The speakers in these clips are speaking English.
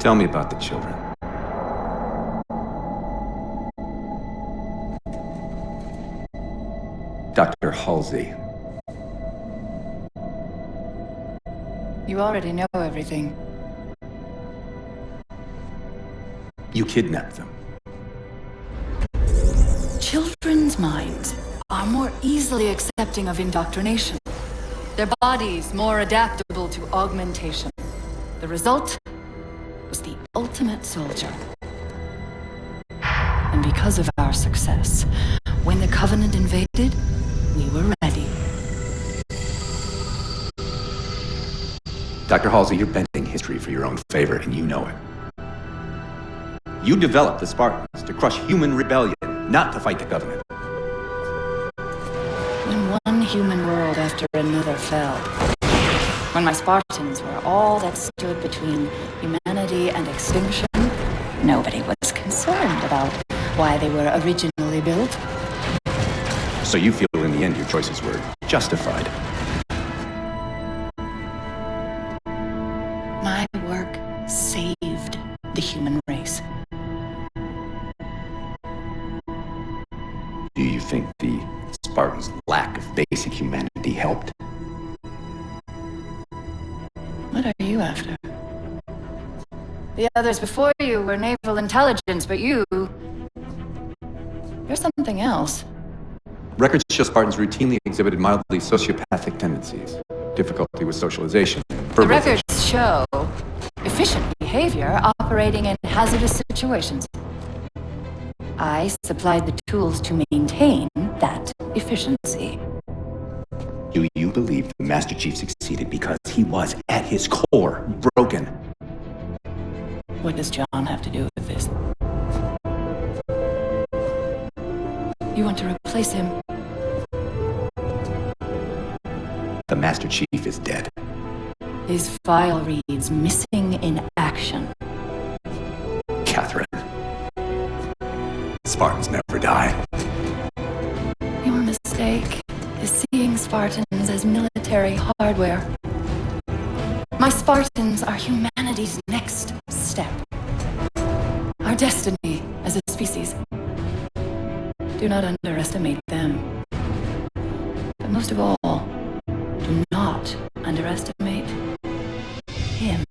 Tell me about the children. Dr. Halsey. You already know everything. You kidnapped them. Children's minds are more easily accepting of indoctrination. Their bodies more adaptable to augmentation. The result was the ultimate soldier. And because of our success, when the Covenant invaded, we were ready. Dr. Halsey, you're bending history for your own favor, and you know it. You developed the Spartans to crush human rebellion, not to fight the Covenant. When one human world after another fell, when my Spartans were all that stood between humanity and extinction, nobody was concerned about why they were originally built. So you feel in the end your choices were justified. My work saved the human race. Do you think the Spartans' lack of basic humanity helped? What are you after? The others before you were naval intelligence, but you're something else. Records show Spartans routinely exhibited mildly sociopathic tendencies, difficulty with socialization. The records show efficient behavior operating in hazardous situations. I supplied the tools to maintain that efficiency. Do you believe the Master Chief succeeded because he was, at his core, broken? What does John have to do with this? You want to replace him? The Master Chief is dead. His file reads missing in action. Catherine. Spartans never die. Your mistake is seeing Spartans as military hardware. My Spartans are humanity's next step. Our destiny as a species. Do not underestimate them. But most of all, do not underestimate him.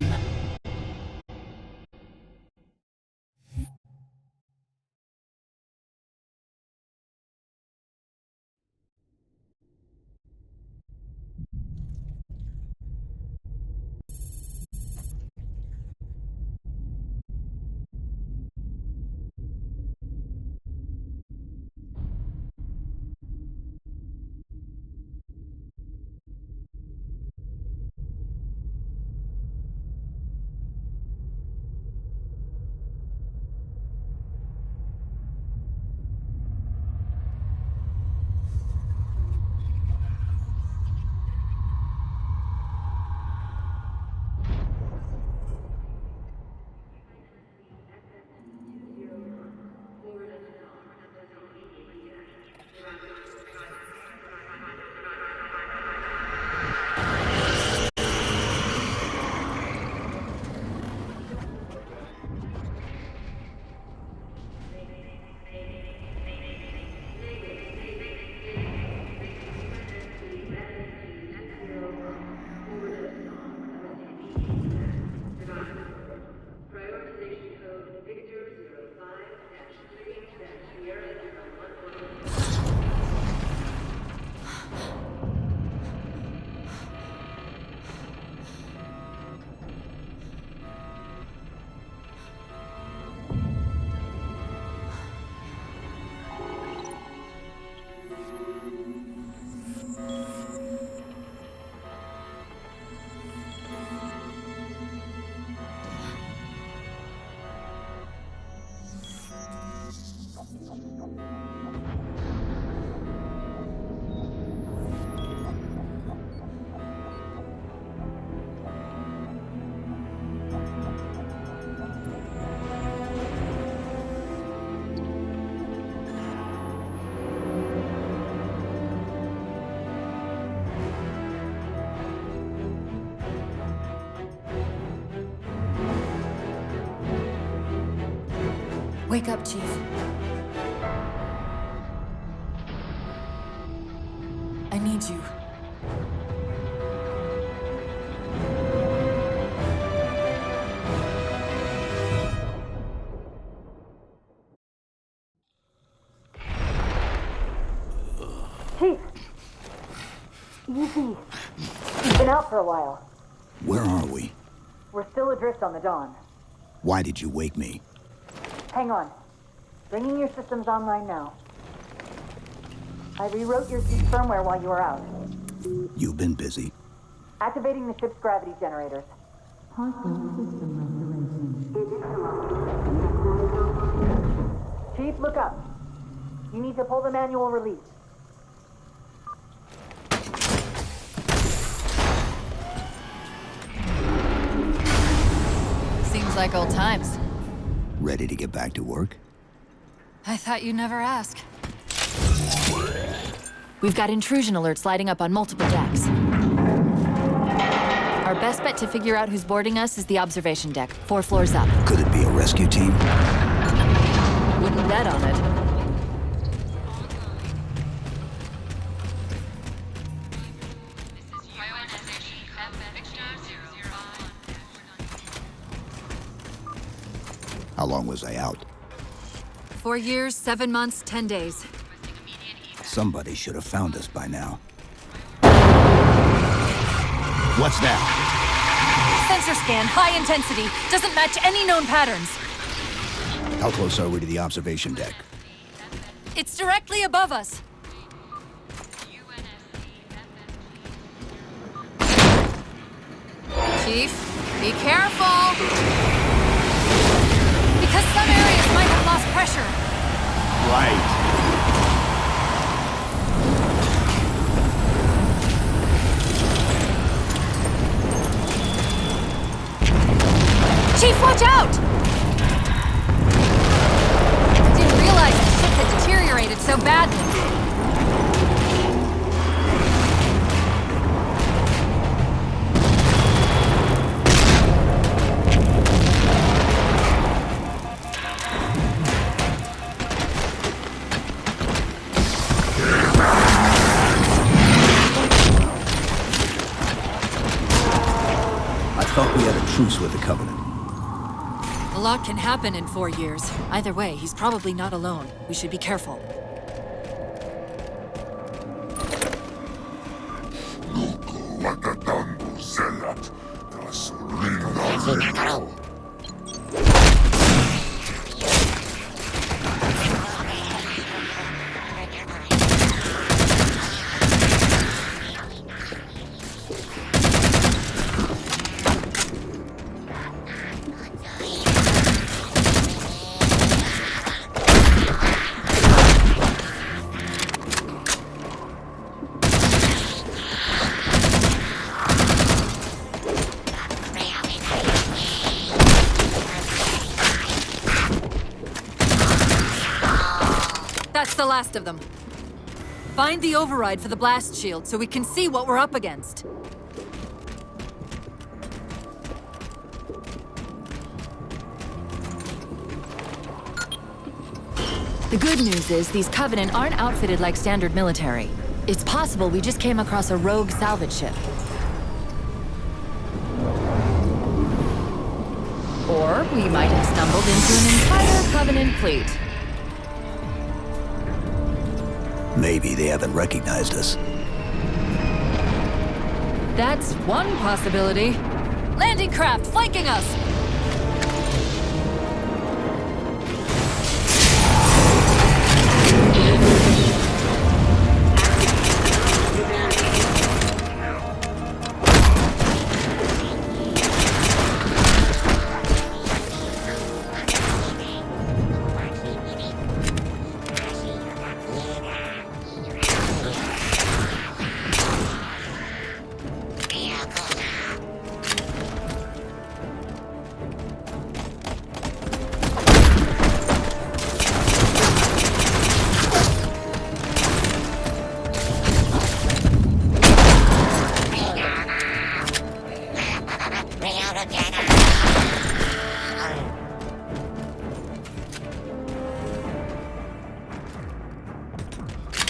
Chief. I need you. Chief! Easy. You've been out for a while. Where are we? We're still adrift on the Dawn. Why did you wake me? Hang on. Bringing your systems online now. I rewrote your suit's firmware while you were out. You've been busy. Activating the ship's gravity generators. Chief, look up. You need to pull the manual release. Seems like old times. Ready to get back to work? I thought you'd never ask. We've got intrusion alerts lighting up on multiple decks. Our best bet to figure out who's boarding us is the observation deck, 4 floors up. Could it be a rescue team? Wouldn't bet on it. How long was I out? 4 years, 7 months, 10 days. Somebody should have found us by now. What's that? Sensor scan, high intensity. Doesn't match any known patterns. How close are we to the observation deck? It's directly above us. Chief, be careful. Because some areas might have lost pressure. Right. Chief, watch out! I didn't realize the ship had deteriorated so badly. I thought we had a truce with the Covenant. A lot can happen in 4 years. Either way, he's probably not alone. We should be careful. That's the last of them. Find the override for the blast shield so we can see what we're up against. The good news is these Covenant aren't outfitted like standard military. It's possible we just came across a rogue salvage ship. Or we might have stumbled into an entire Covenant fleet. Maybe they haven't recognized us. That's one possibility. Landing craft flanking us!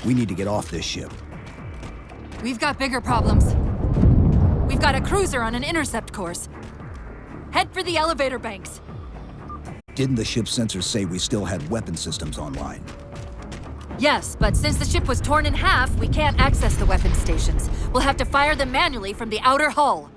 We need to get off this ship. We've got bigger problems. We've got a cruiser on an intercept course. Head for the elevator banks. Didn't the ship's sensors say we still had weapon systems online? Yes, but since the ship was torn in half, we can't access the weapon stations. We'll have to fire them manually from the outer hull.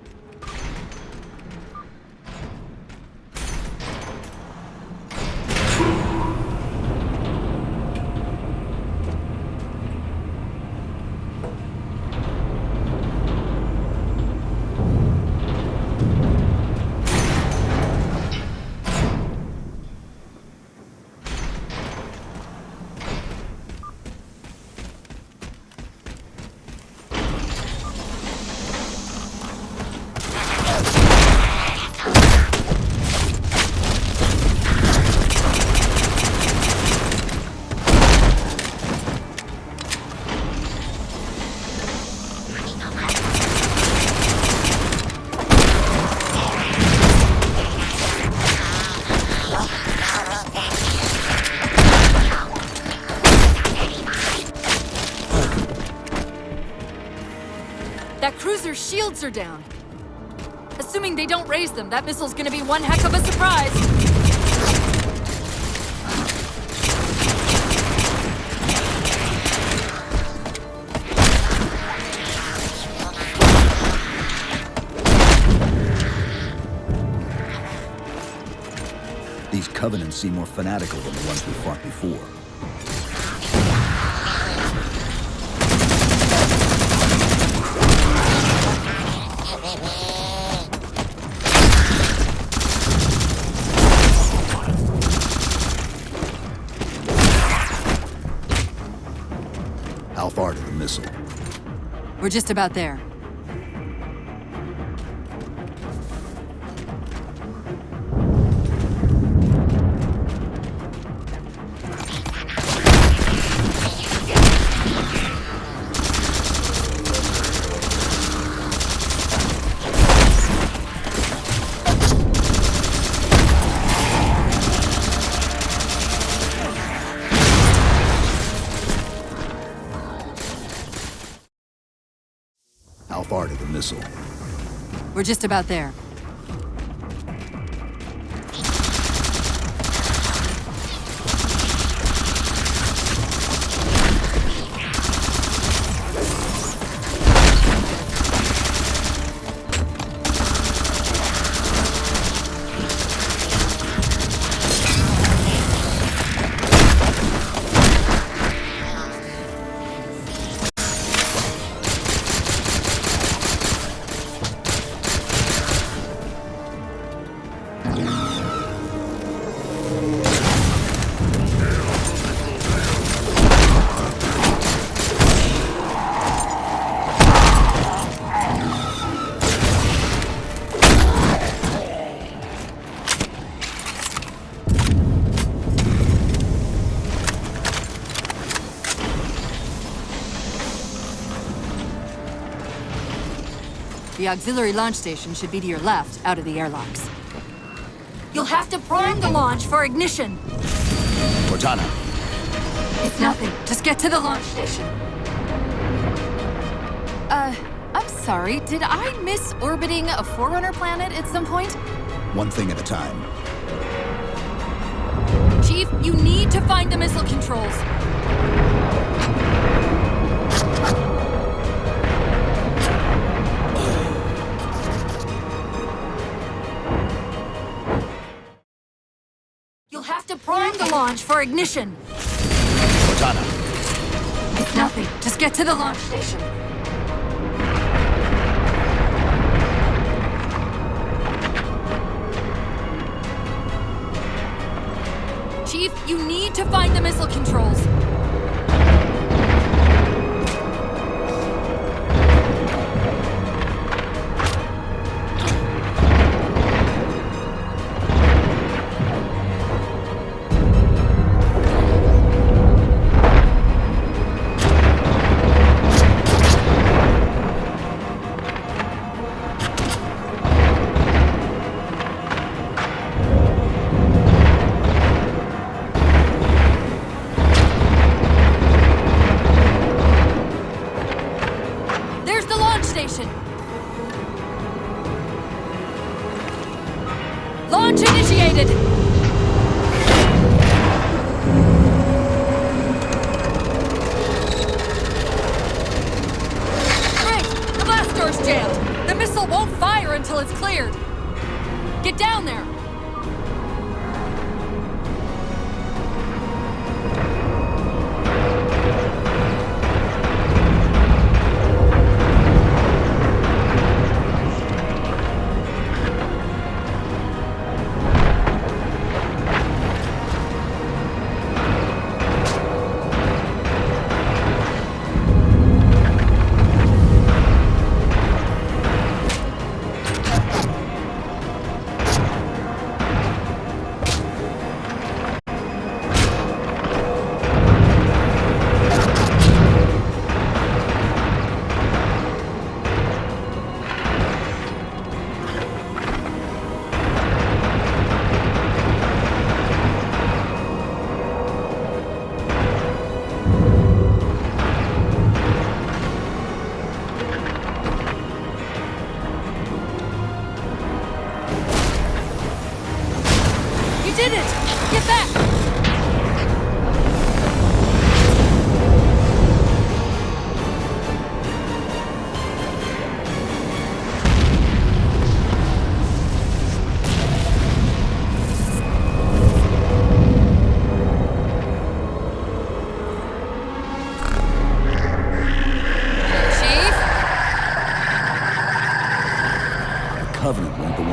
That cruiser's shields are down. Assuming they don't raise them, that missile's gonna be one heck of a surprise. These Covenants seem more fanatical than the ones we fought before. How far to the missile? We're just about there. How far to the missile? We're just about there. The auxiliary launch station should be to your left, out of the airlocks. You'll have to prime the launch for ignition. Cortana, It's nothing. Just get to the launch station. I'm sorry. Did I miss orbiting a Forerunner planet at some point? one thing at a time. Chief, you need to find the missile controls. You'll have to prime the launch for ignition. Cortana, It's nothing. Just get to the launch station. Chief, you need to find the missile controls.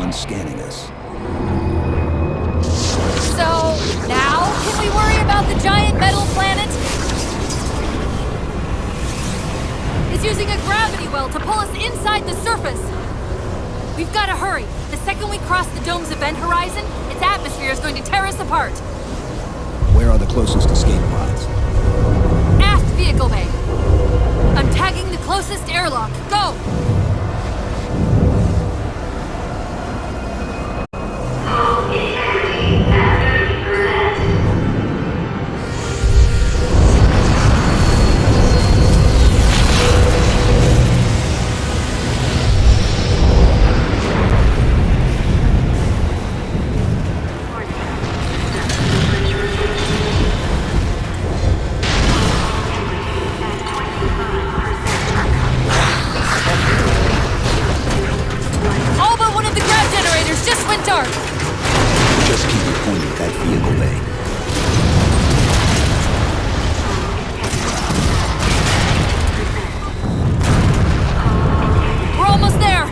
done scanning us. So, now can we worry about the giant metal planet? It's using a gravity well to pull us inside the surface. We've got to hurry. The second we cross the dome's event horizon, its atmosphere is going to tear us apart. Where are the closest escape pods? Aft vehicle bay. I'm tagging the closest airlock. Go! Just keep your point at that vehicle bay. We're almost there!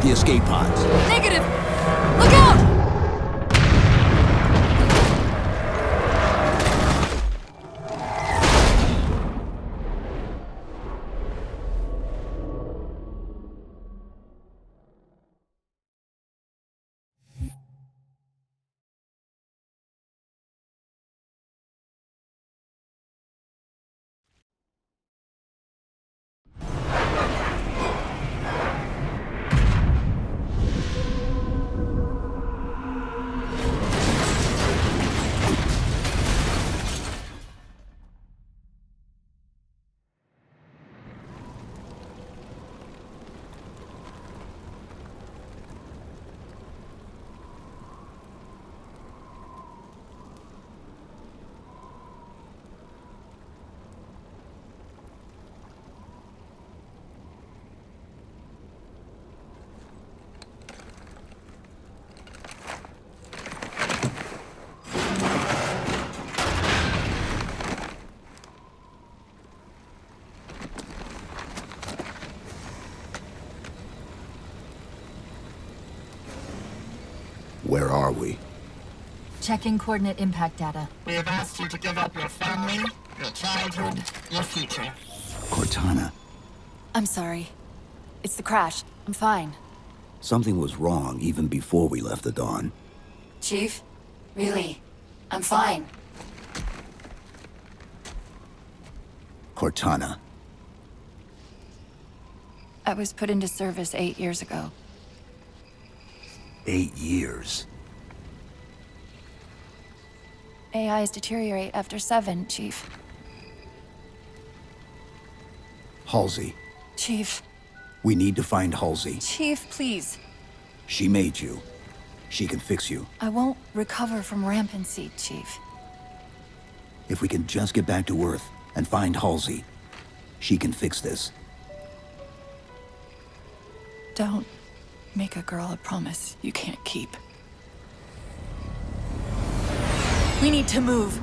The escape pods. Negative! Look out! Where are we? Checking coordinate impact data. We have asked you to give up your family, your childhood, your future. Cortana, I'm sorry. It's the crash. I'm fine. something was wrong even before we left the Dawn. Chief? Really? I'm fine. Cortana. I was put into service 8 years ago. 8 years. AIs deteriorate after 7, Chief. Halsey. Chief. We need to find Halsey. Chief, please. She made you. She can fix you. I won't recover from rampancy, Chief. If we can just get back to Earth and find Halsey, she can fix this. Don't make a girl a promise you can't keep. We need to move.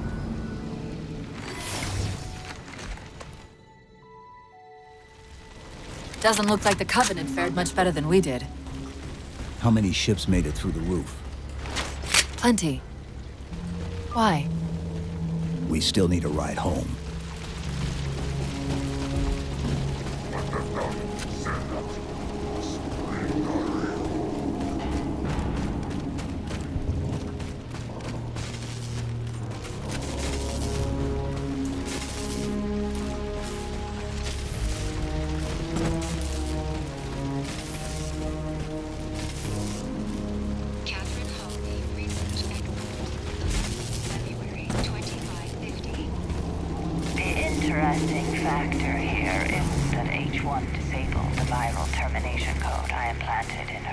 Doesn't look like the Covenant fared much better than we did. How many ships made it through the roof? Plenty. Why? We still need a ride home. Catherine Halsey, research expert. February 2550.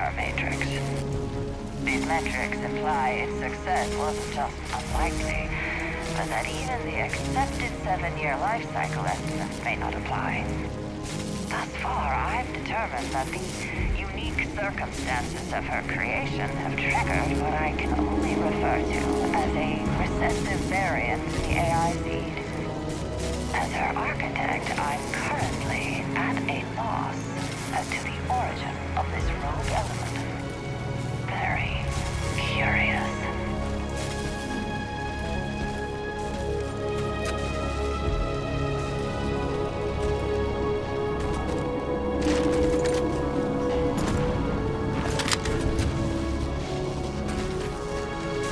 her matrix. These metrics imply its success wasn't just unlikely, but that even the accepted 7-year life cycle estimates may not apply. Thus far, I've determined that the unique circumstances of her creation have triggered what I can only refer to as a recessive variant in the AI seed. As her architect, I'm currently at a loss as to the origin of this rogue element. Very curious.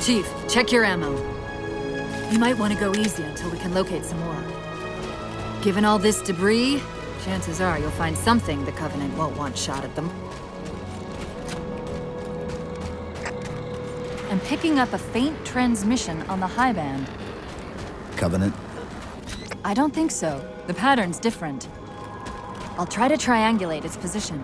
Chief, check your ammo. You might want to go easy until we can locate some more. Given all this debris, chances are you'll find something the Covenant won't want shot at them. I'm picking up a faint transmission on the high band. Covenant? I don't think so. The pattern's different. I'll try to triangulate its position.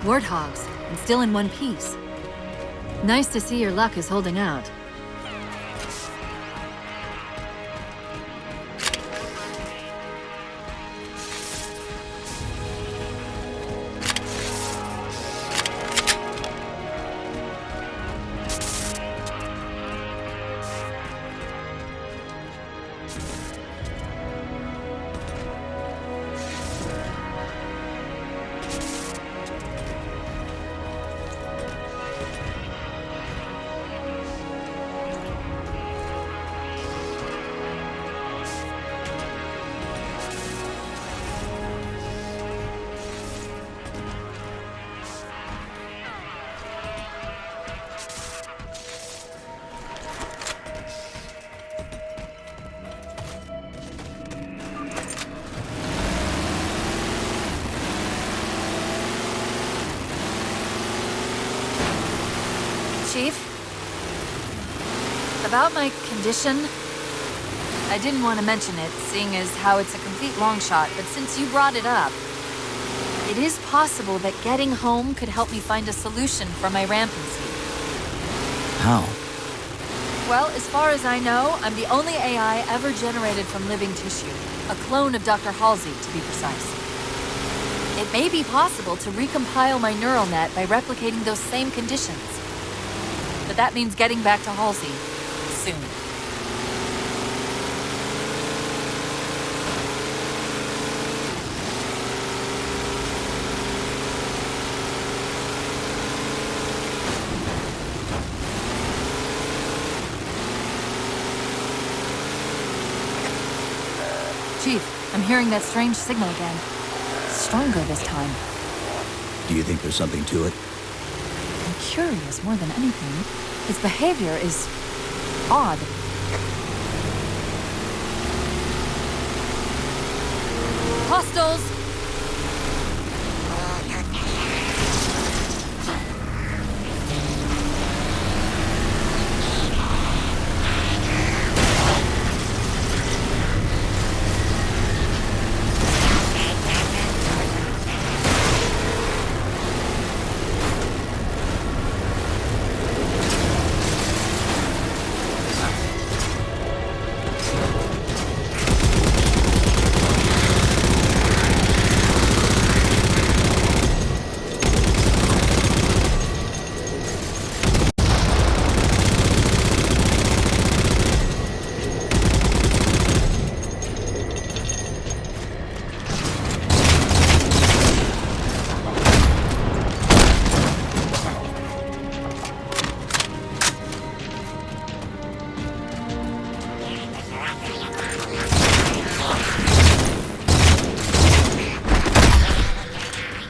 Warthogs, and still in one piece. Nice to see your luck is holding out. Chief? About my condition? I didn't want to mention it, seeing as how it's a complete long shot, but since you brought it up, it is possible that getting home could help me find a solution for my rampancy. How? Well, as far as I know, I'm the only AI ever generated from living tissue. A clone of Dr. Halsey, to be precise. It may be possible to recompile my neural net by replicating those same conditions. But that means getting back to Halsey soon. Chief, I'm hearing that strange signal again. Stronger this time. Do you think there's something to it? I'm curious more than anything. Its behavior is odd. Hostiles!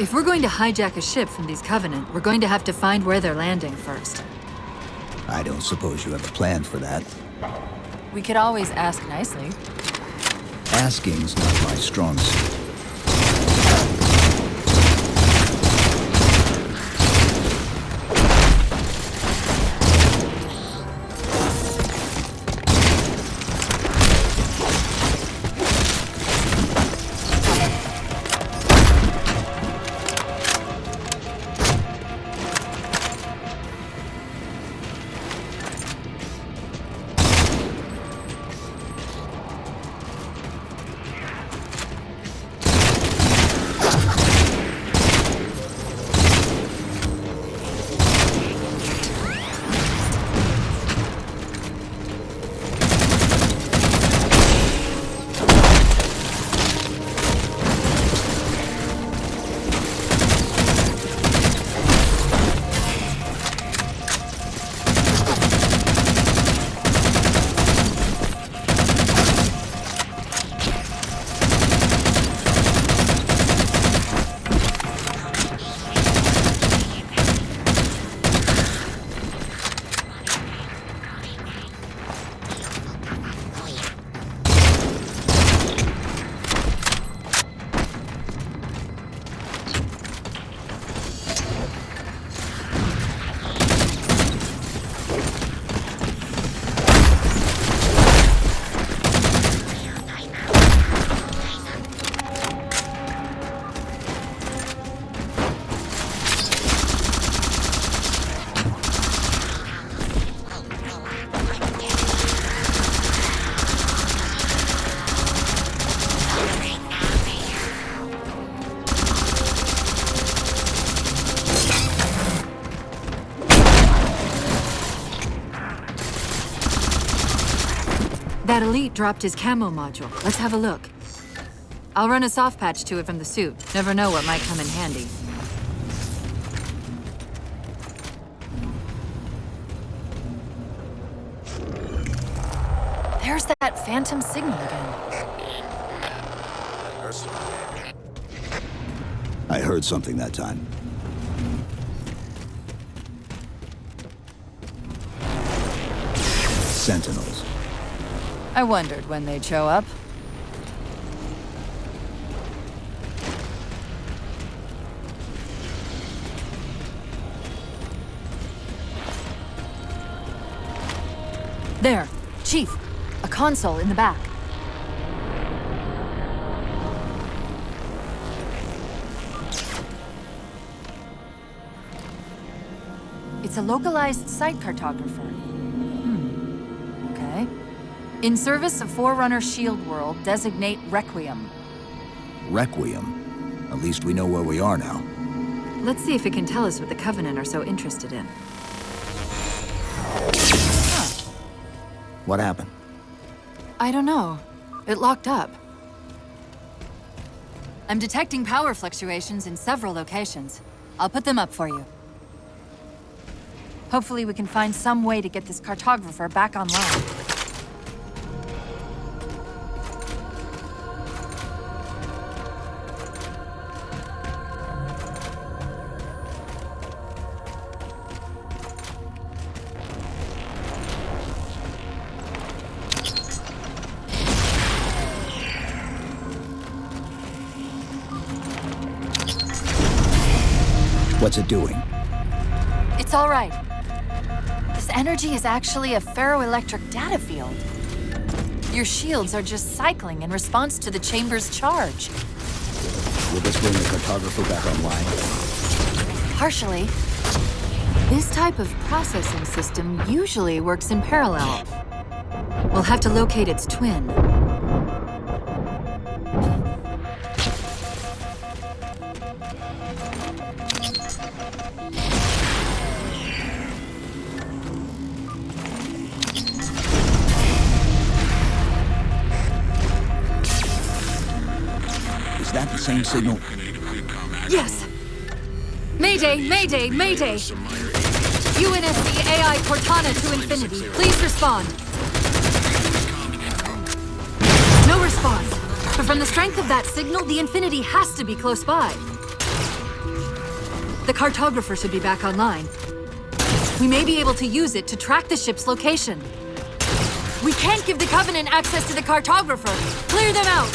If we're going to hijack a ship from these Covenant, we're going to have to find where they're landing first. I don't suppose you have a plan for that. We could always ask nicely. Asking's not my strong suit. That elite dropped his camo module. Let's have a look. I'll run a soft patch to it from the suit. Never know what might come in handy. There's that phantom signal again. I heard something that time. Sentinels. I wondered when they'd show up. There, Chief. A console in the back. It's a localized site cartographer. Okay. In service of Forerunner Shield World, designate Requiem. Requiem. At least we know where we are now. Let's see if it can tell us what the Covenant are so interested in. What happened? I don't know. It locked up. I'm detecting power fluctuations in several locations. I'll put them up for you. Hopefully we can find some way to get this cartographer back online. What's it doing? It's all right. This energy is actually a ferroelectric data field. Your shields are just cycling in response to the chamber's charge. Will this bring the cartographer back online? Partially. This type of processing system usually works in parallel. We'll have to locate its twin. Is that the same signal? Yes! Mayday, mayday, mayday! UNSC AI Cortana to Infinity. Please respond. No response. But from the strength of that signal, the Infinity has to be close by. The cartographer should be back online. We may be able to use it to track the ship's location. We can't give the Covenant access to the cartographer. Clear them out!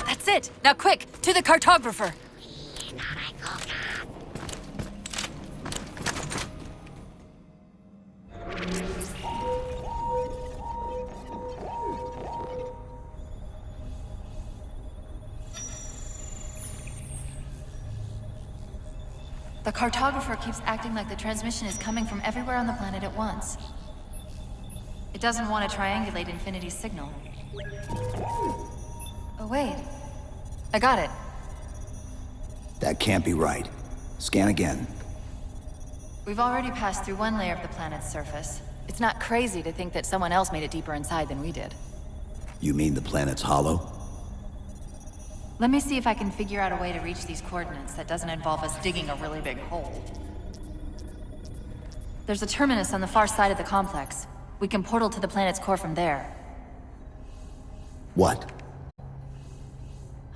That's it! Now quick, to the cartographer! The cartographer keeps acting like the transmission is coming from everywhere on the planet at once. It doesn't want to triangulate Infinity's signal. Oh, wait. I got it. That can't be right. Scan again. We've already passed through one layer of the planet's surface. It's not crazy to think that someone else made it deeper inside than we did. You mean the planet's hollow? Let me see if I can figure out a way to reach these coordinates that doesn't involve us digging a really big hole. There's a terminus on the far side of the complex. We can portal to the planet's core from there. What?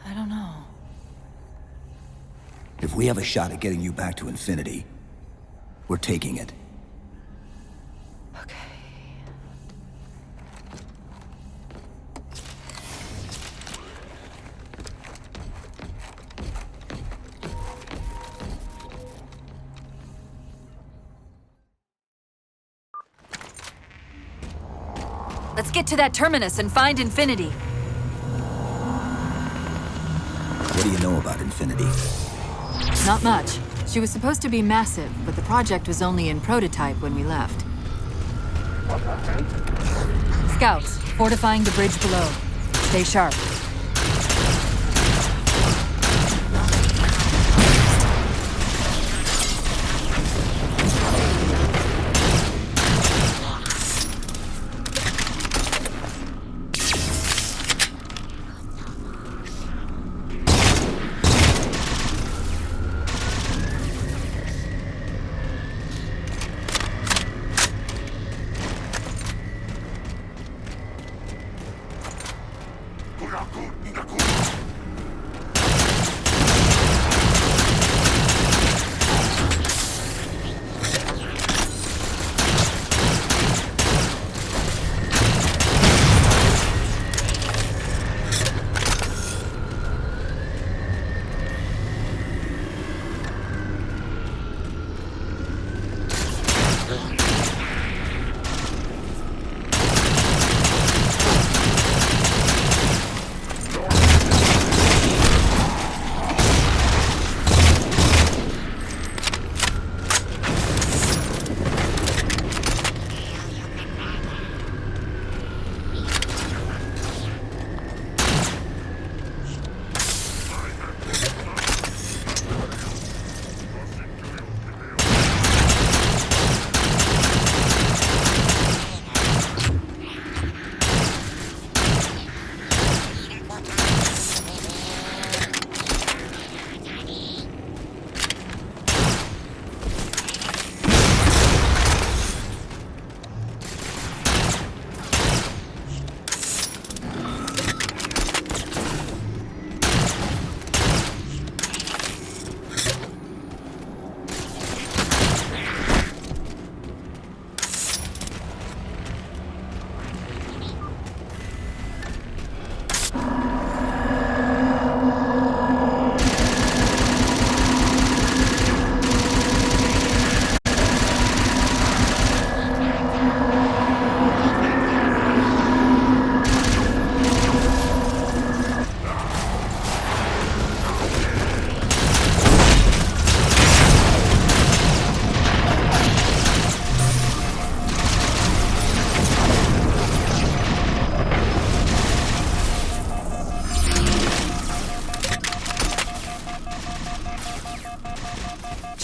I don't know. If we have a shot at getting you back to Infinity, we're taking it. Okay. Let's get to that terminus and find Infinity. about Infinity? Not much. She was supposed to be massive, but the project was only in prototype when we left. Scouts, fortifying the bridge below. Stay sharp.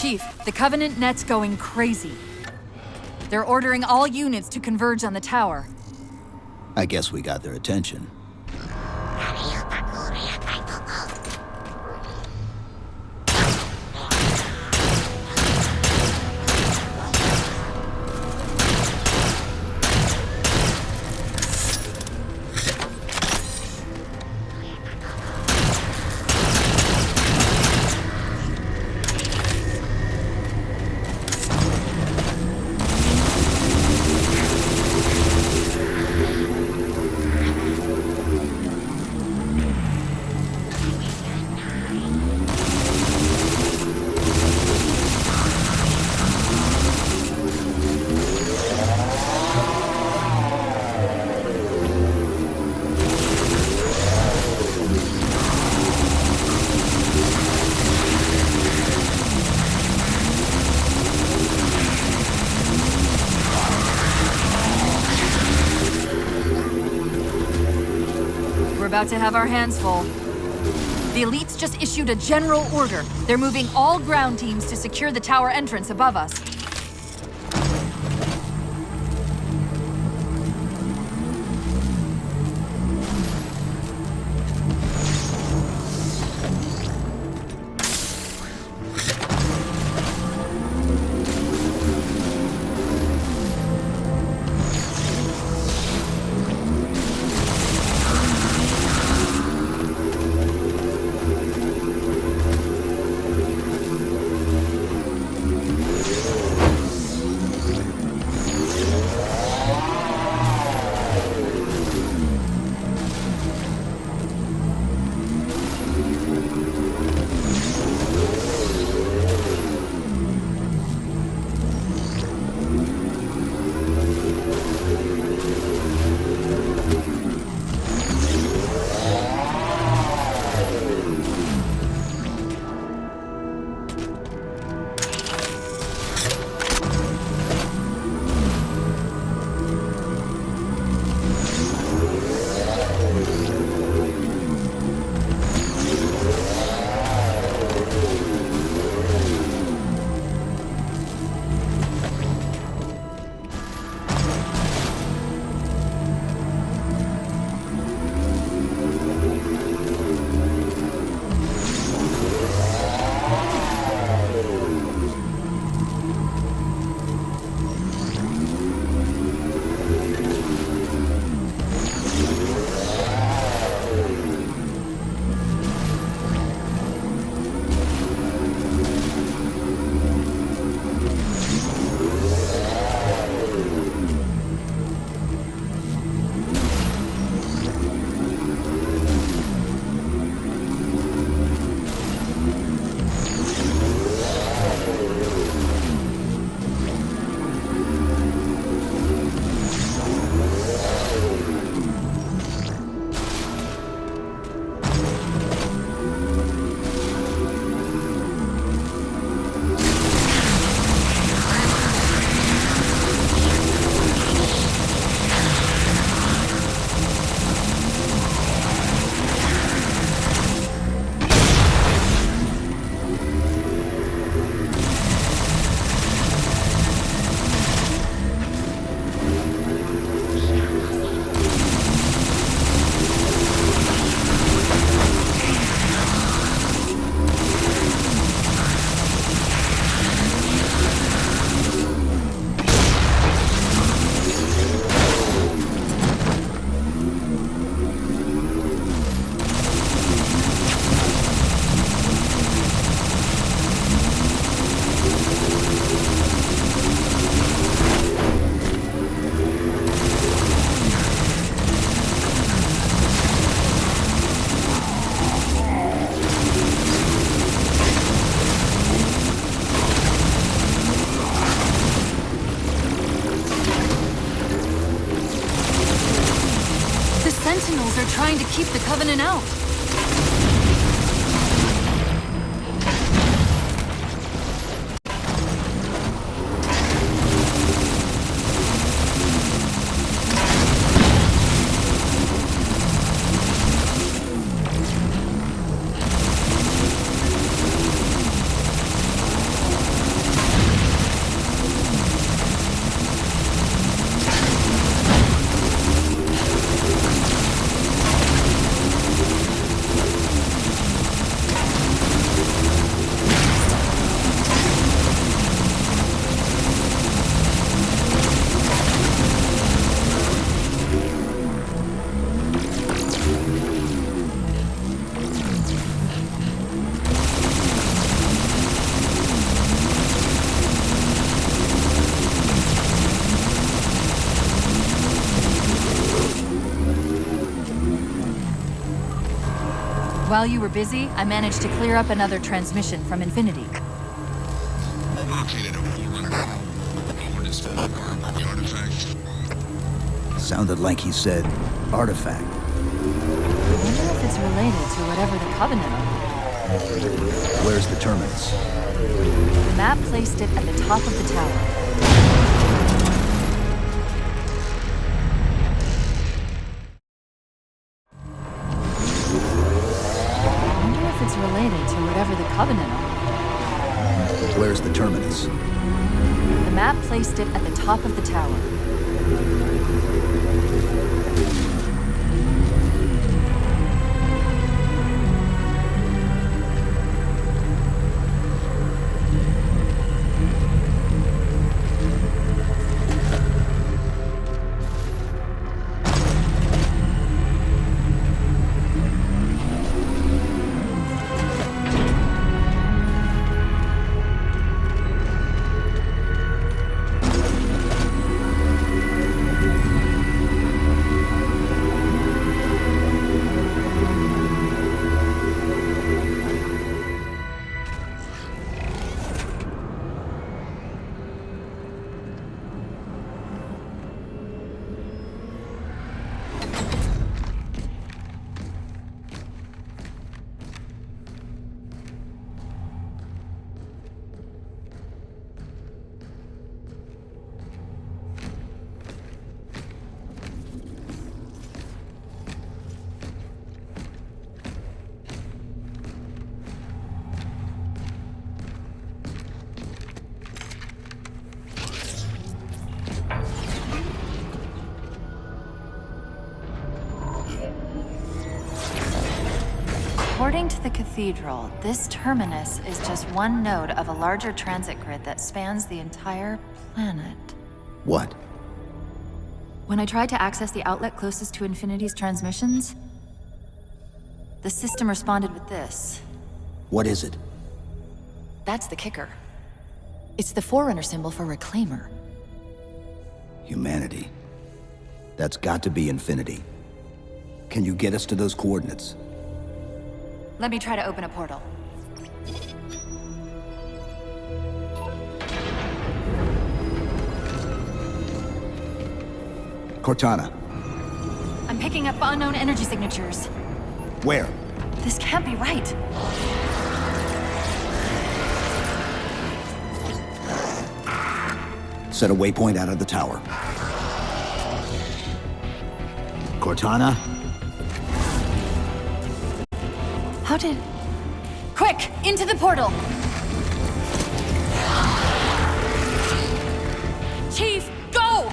Chief, the Covenant net's going crazy. They're ordering all units to converge on the tower. I guess we got their attention. We're about to have our hands full. The elites just issued a general order. They're moving all ground teams to secure the tower entrance above us. Sentinels are trying to keep the Covenant out. While you were busy, I managed to clear up another transmission from Infinity. Located a Forerunner. The artifact. Sounded like he said artifact. I wonder if it's related to whatever the Covenant are. Where's the terminus? The map placed it at the top of the tower. It's related to whatever the Covenant are. Where's the terminus? The map placed it at the top of the tower. According to the Cathedral, this terminus is just one node of a larger transit grid that spans the entire planet. What? When I tried to access the outlet closest to Infinity's transmissions, the system responded with this. What is it? That's the kicker. It's the Forerunner symbol for Reclaimer. Humanity. That's got to be Infinity. Can you get us to those coordinates? Let me try to open a portal. Cortana. I'm picking up unknown energy signatures. Where? This can't be right. Set a waypoint out of the tower. Cortana? How did... Quick! Into the portal! Chief, go!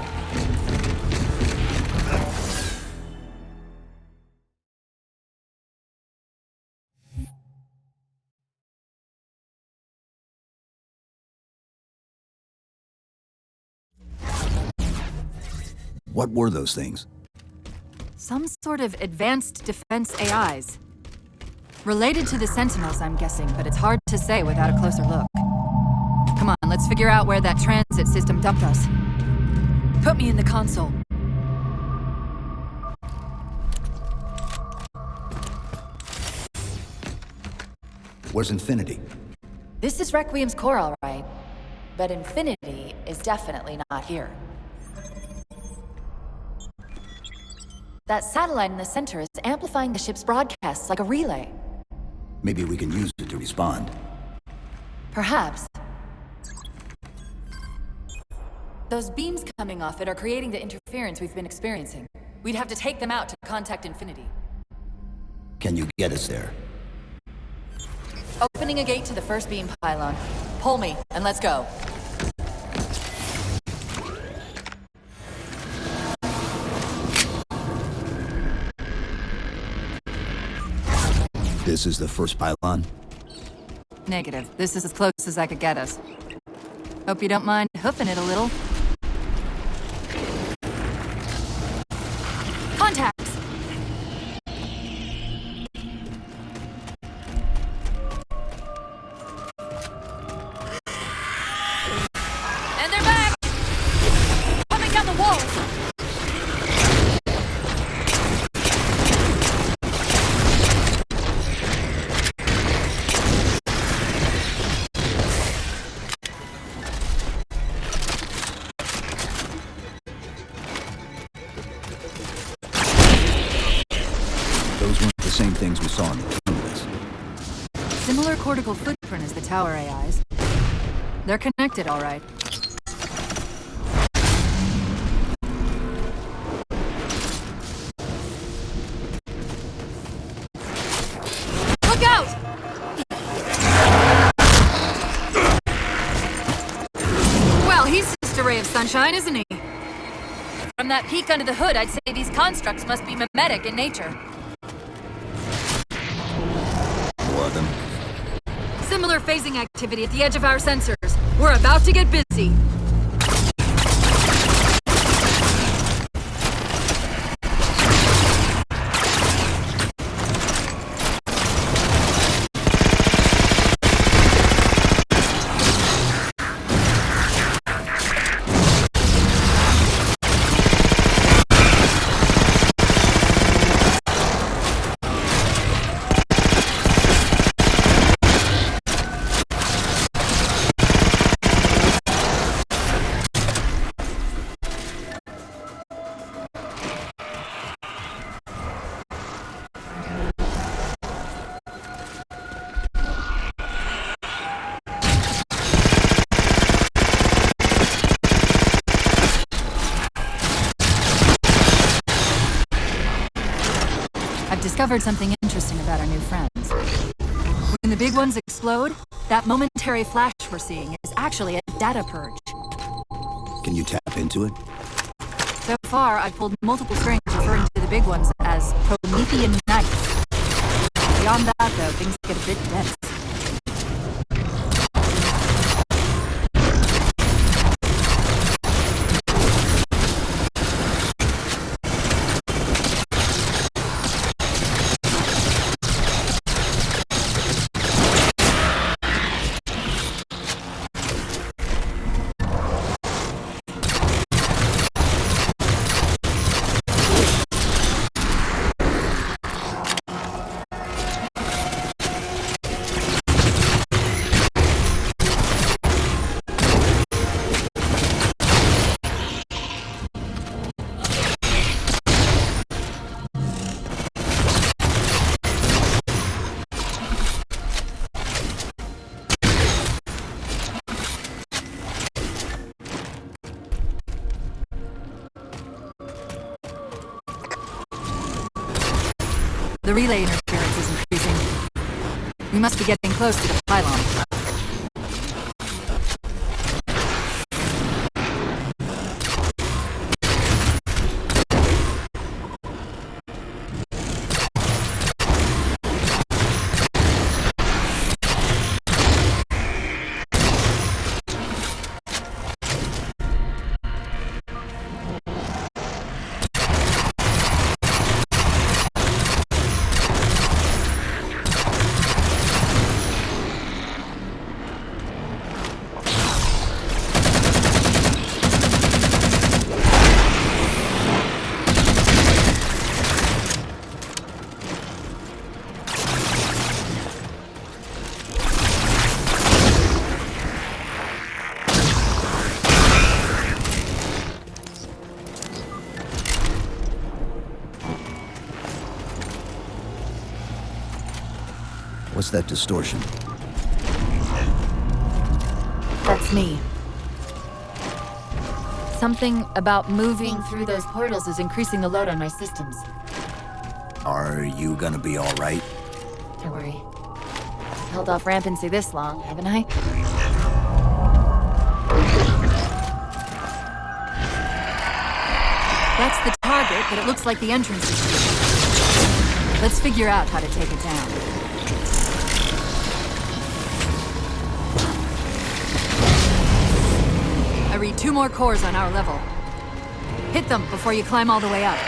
What were those things? Some sort of advanced defense AIs. Related to the Sentinels, I'm guessing, but it's hard to say without a closer look. Come on, let's figure out where that transit system dumped us. Put me in the console. Where's Infinity? This is Requiem's core, all right. But Infinity is definitely not here. That satellite in the center is amplifying the ship's broadcasts like a relay. Maybe we can use it to respond. Perhaps. Those beams coming off it are creating the interference we've been experiencing. We'd have to take them out to contact Infinity. Can you get us there? Opening a gate to the first beam pylon. Pull me, and let's go. This is the first pylon? Negative. This is as close as I could get us. Hope you don't mind hoofing it a little. Contacts! And they're back! Coming down the walls! Those weren't the same things we saw in the cameras. Similar cortical footprint as the tower AIs. They're connected, all right. Look out! Well, he's just a ray of sunshine, isn't he? From that peek under the hood, I'd say these constructs must be mimetic in nature. More of them. Similar phasing activity at the edge of our sensors. We're about to get busy. I've discovered something interesting about our new friends. When the big ones explode, that momentary flash we're seeing is actually a data purge. Can you tap into it? So far, I've pulled multiple strings referring to the big ones as Promethean Knights. Beyond that, though, things get a bit dense. The relay interference is increasing. We must be getting close to the pylon. What's that distortion? That's me. Something about moving through those portals is increasing the load on my systems. Are you gonna be all right? Don't worry. Held off rampancy this long, haven't I? That's the target, but it looks like the entrance is here. Let's figure out how to take it down. I read 2 more cores on our level. Hit them before you climb all the way up.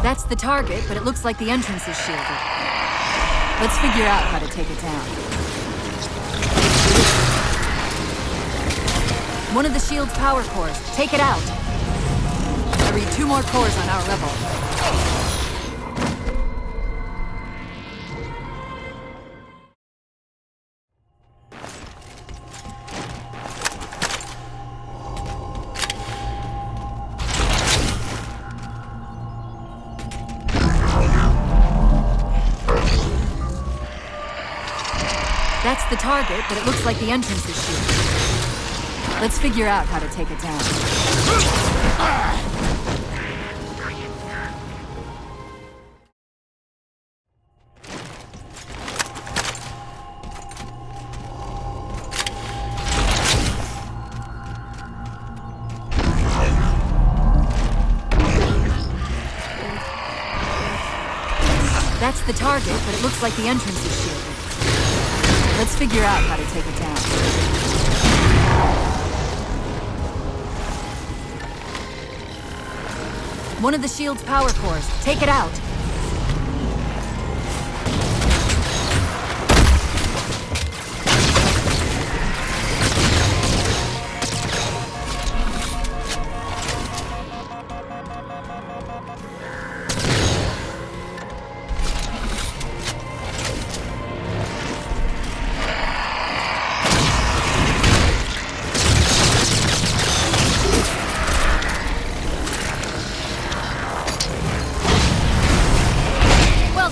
That's the target, but it looks like the entrance is shielded. Let's figure out how to take it down. One of the shield's power cores. Take it out. I read 2 more cores on our level. That's the target, but it looks like the entrance is shielded. Let's figure out how to take it down. That's the target, but it looks like the entrance is shielded. Let's figure out how to take it down. One of the shield's power cores. Take it out.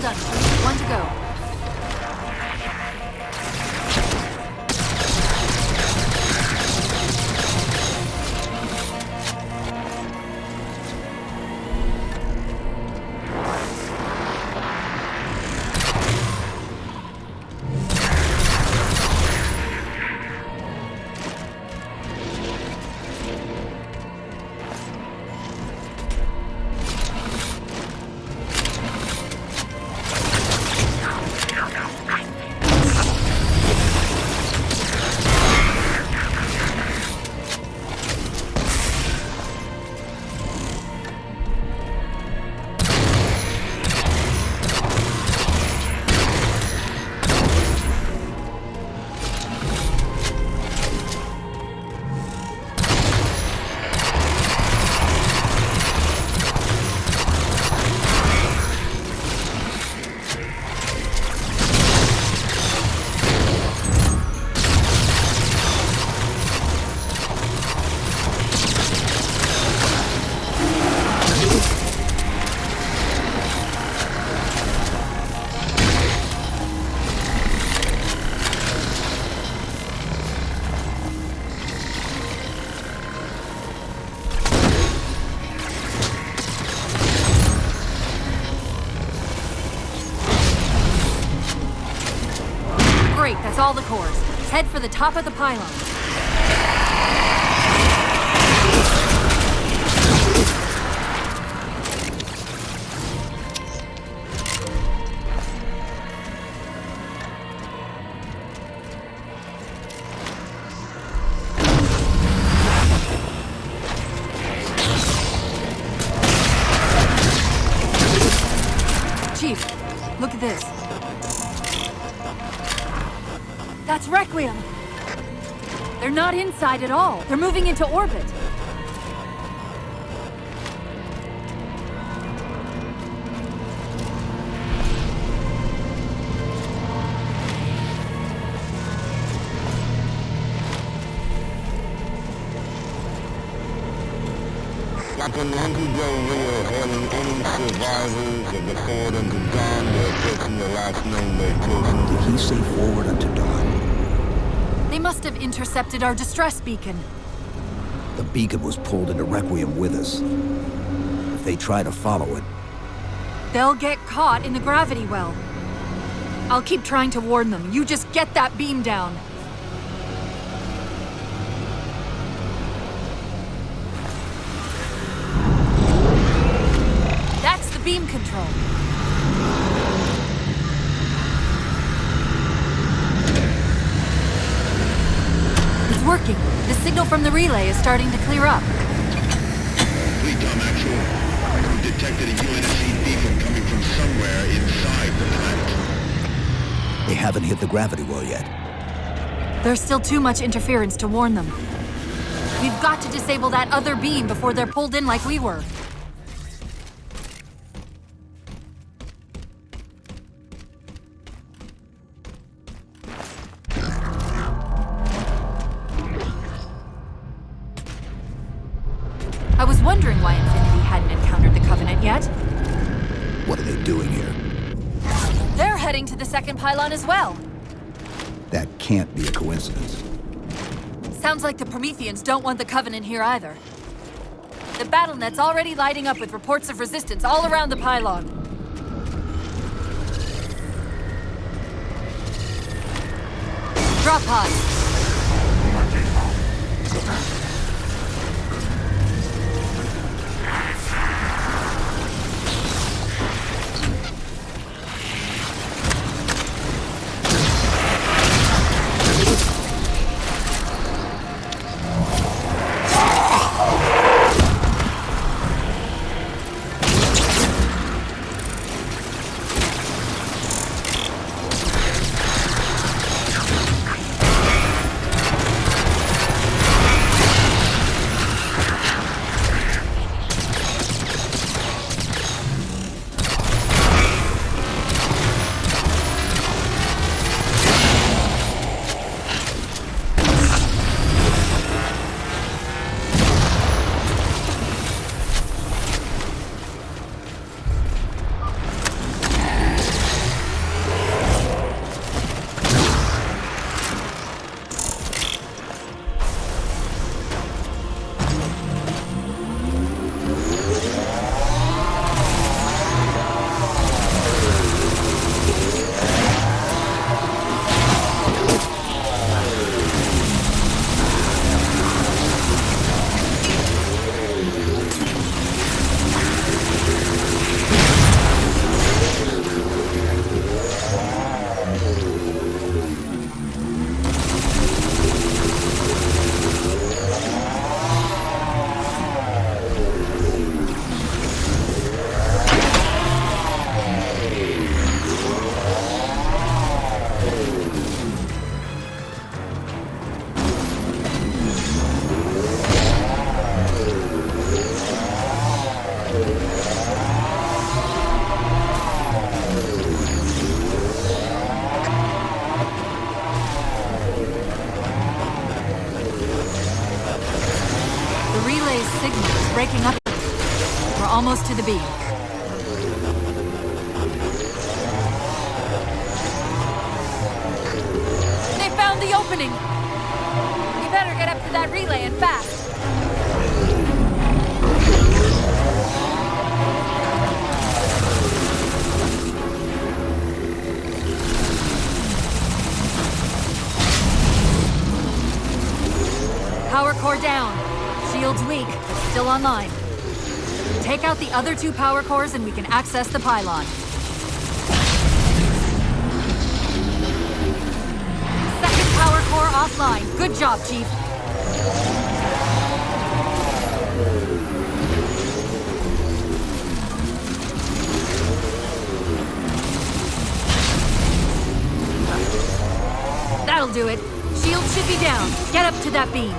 Done. 1 to go. Great, that's all the cores. Head for the top of the pylon. Chief, look at this. That's Requiem! They're not inside at all. They're moving into orbit. Captain Andrew Del Rio hailing any survivors of the Ford unto Dawn. They're approaching the last known location. Did he say forward unto dawn? They must have intercepted our distress beacon. The beacon was pulled into Requiem with us. If they try to follow it, They'll get caught in the gravity well. I'll keep trying to warn them. You just get that beam down. That's the beam control. It's working. The signal from the relay is starting to clear up. Fleetcom actual. We've detected a UNSC beacon coming from somewhere inside the planet. they haven't hit the gravity well yet. There's still too much interference to warn them. We've got to disable that other beam before they're pulled in like we were. I was wondering why Infinity hadn't encountered the Covenant yet. What are they doing here? They're heading to the second pylon as well. That can't be a coincidence. Sounds like the Prometheans don't want the Covenant here either. The BattleNet's already lighting up with reports of resistance all around the pylon. Drop pods. Breaking up. We're almost to the beam. They found the opening! We better get up to that relay and fast. Power core down. Shield's weak, but still online. Take out the other two power cores and we can access the pylon. Second power core offline. Good job, Chief. That'll That'll do it. Shield should be down. Get up to that beam.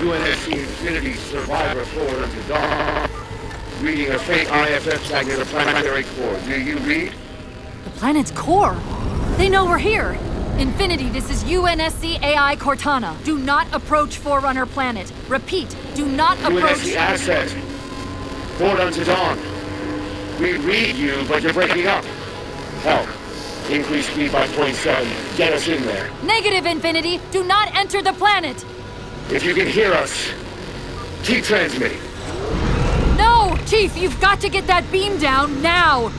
UNSC Infinity Survivor forward unto dawn. Reading a faint IFF tag near the planetary core. Do you read? The planet's core? They know we're here. Infinity, this is UNSC AI Cortana. Do not approach Forerunner planet. Repeat, do not approach... UNSC asset. Forward unto dawn. We read you, but you're breaking up. Help. Increase speed by 0.7. Get us in there. Negative, Infinity. Do not enter the planet. If you can hear us, keep transmitting. No! Chief, you've got to get that beam down now!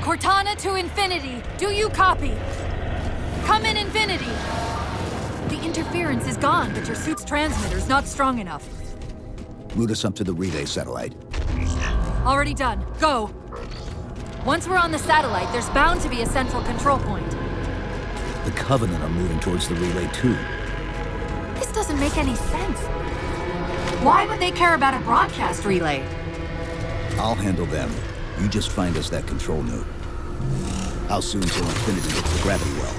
Cortana to Infinity. Do you copy? Come in, Infinity. The interference is gone, but your suit's transmitter's not strong enough. Route us up to the relay satellite. Already done. Go. Once we're on the satellite, there's bound to be a central control point. The Covenant are moving towards the relay too. This doesn't make any sense. Why would they care about a broadcast relay? I'll handle them. You just find us that control node. How soon till Infinity hits the gravity well?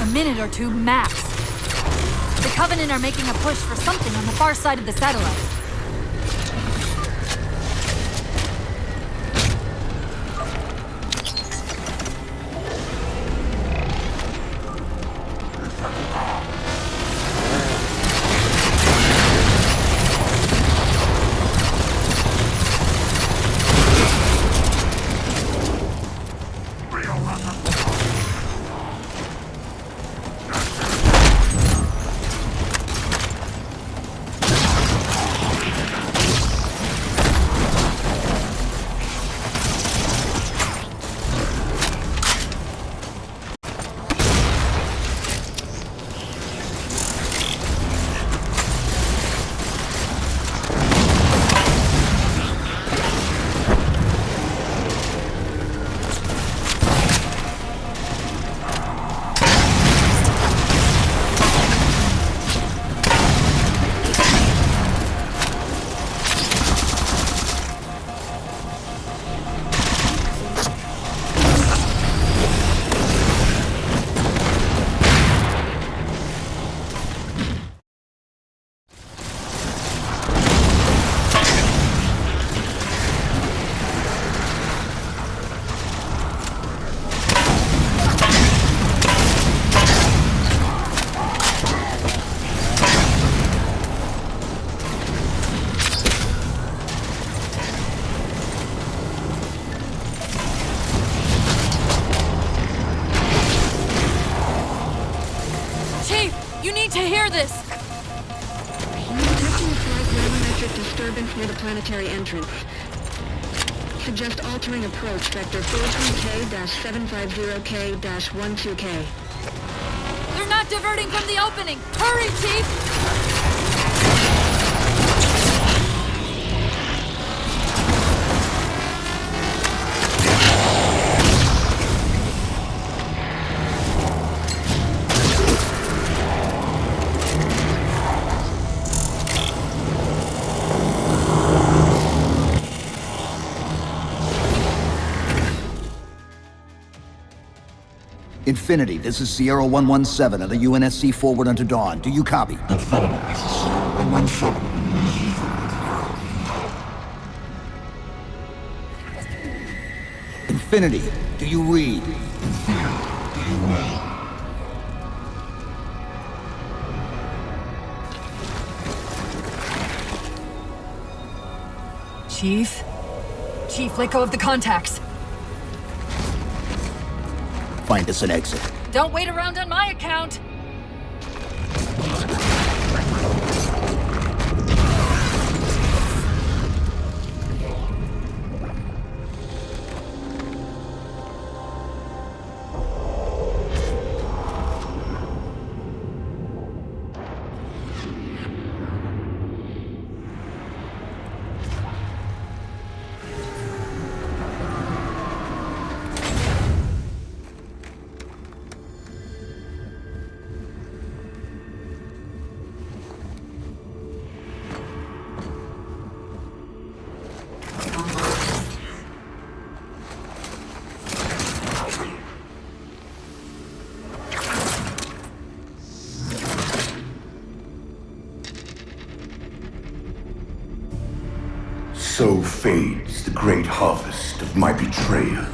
A minute or two, max. The Covenant are making a push for something on the far side of the satellite. Near the planetary entrance. Suggest altering approach vector 43K-750K-12K. They're not diverting from the opening! Hurry, Chief! Infinity, this is Sierra 117 of the UNSC forward unto dawn. Do you copy? Infinity, this is Sierra 117. Infinity, do you read? Chief? Chief, let go of the contacts. Find us an exit. Don't wait around on my account! So fades the great harvest of my betrayal.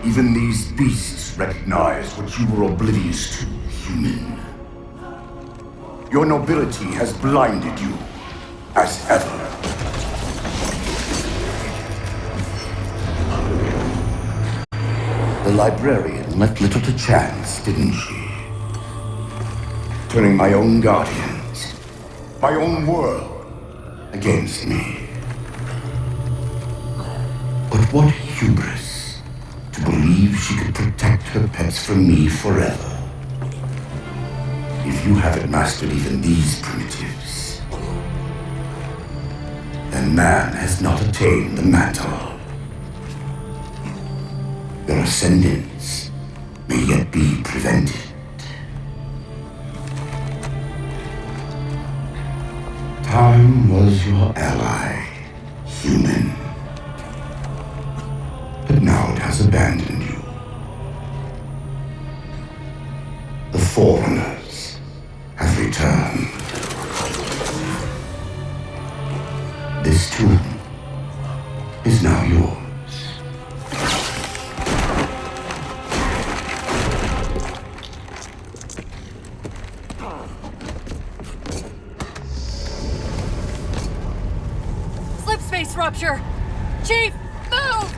Even these beasts recognize what you were oblivious to, human. Your nobility has blinded you, as ever. The librarian left little to chance, didn't she? Turning my own guardians, my own world, against me. But what hubris to believe she could protect her pets from me forever. If you haven't mastered even these primitives, then man has not attained the mantle. Their ascendance may yet be prevented. Time was your ally, human. But now it has abandoned you. The Forerunners have returned. This tomb is now yours. Slipspace rupture! Chief, move!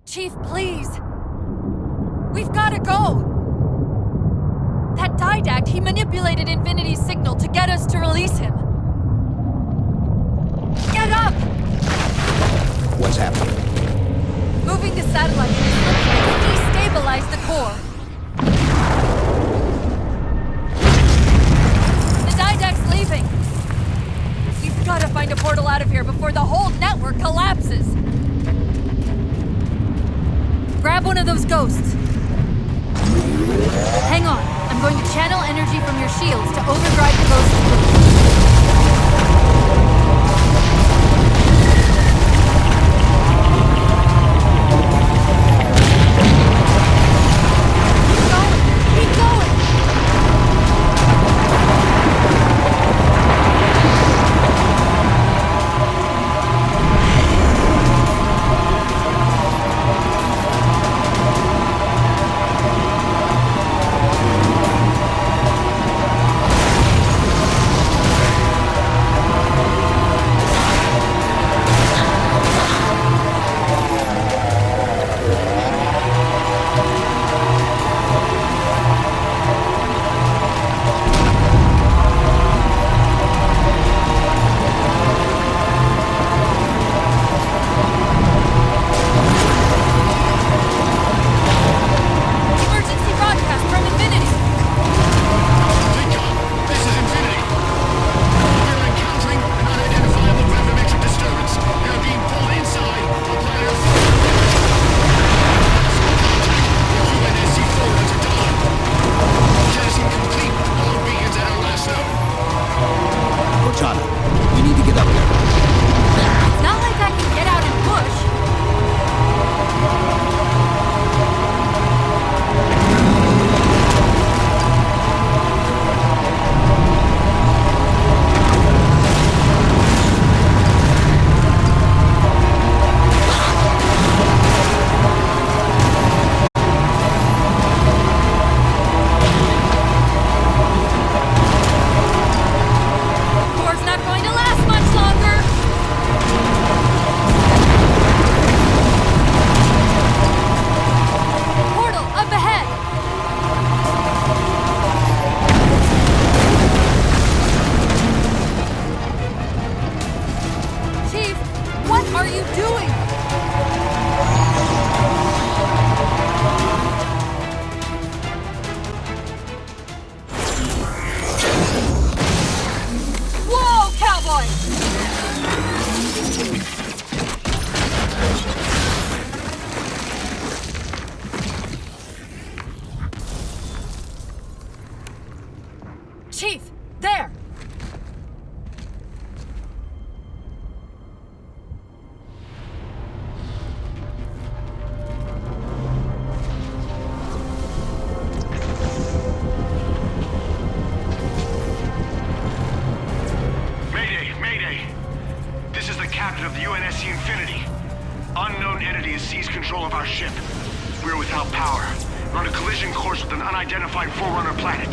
Chief, please. We've gotta go! That Didact, he manipulated Infinity's signal to get us to release him. Get up! What's happening? Moving the satellite in his slipspace destabilized the core. The Didact's leaving. We've gotta find a portal out of here before the whole network collapses. Grab one of those ghosts. Hang on. I'm going to channel energy from your shields to overdrive the ghosts. Keep going! There! Of the UNSC Infinity. Unknown entity has seized control of our ship. We're without power. We're on a collision course with an unidentified Forerunner planet.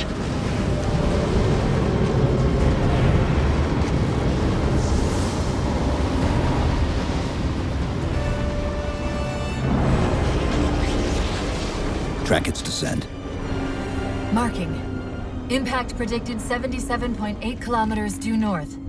Track its descent. Marking. Impact predicted 77.8 kilometers due north.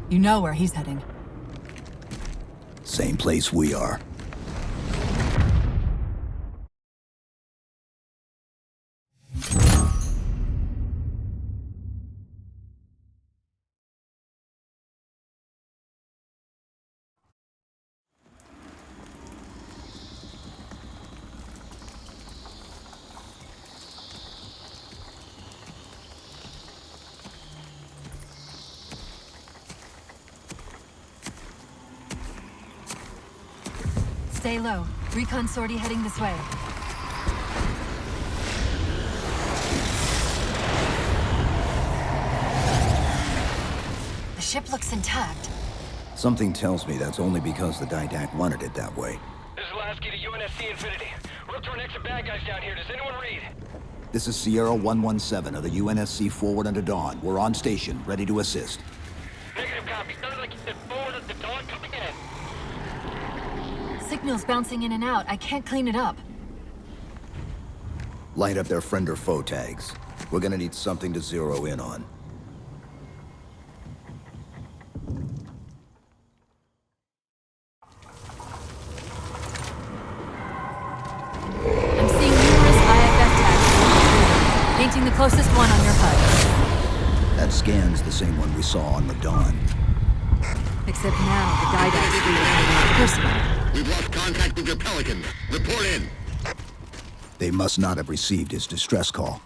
You know where he's heading. Same place we are. Stay low. Recon sortie heading this way. The ship looks intact. Something tells me that's only because the Didact wanted it that way. This is Lasky to UNSC Infinity. We're up to our next bad guys down here. Does anyone read? This is Sierra 117 of the UNSC Forward Unto Dawn. We're on station, ready to assist. Negative copy. Sounded like you said Forward Unto Dawn. Coming in. Signal's bouncing in and out. I can't clean it up. Light up their friend or foe tags. We're gonna need something to zero in on. I'm seeing numerous IFF tags. Painting the closest one on your HUD. That scan's the same one we saw on the Dawn. Except now, the Didact's reading personal. We've lost contact with your Pelican. Report in. They must not have received his distress call.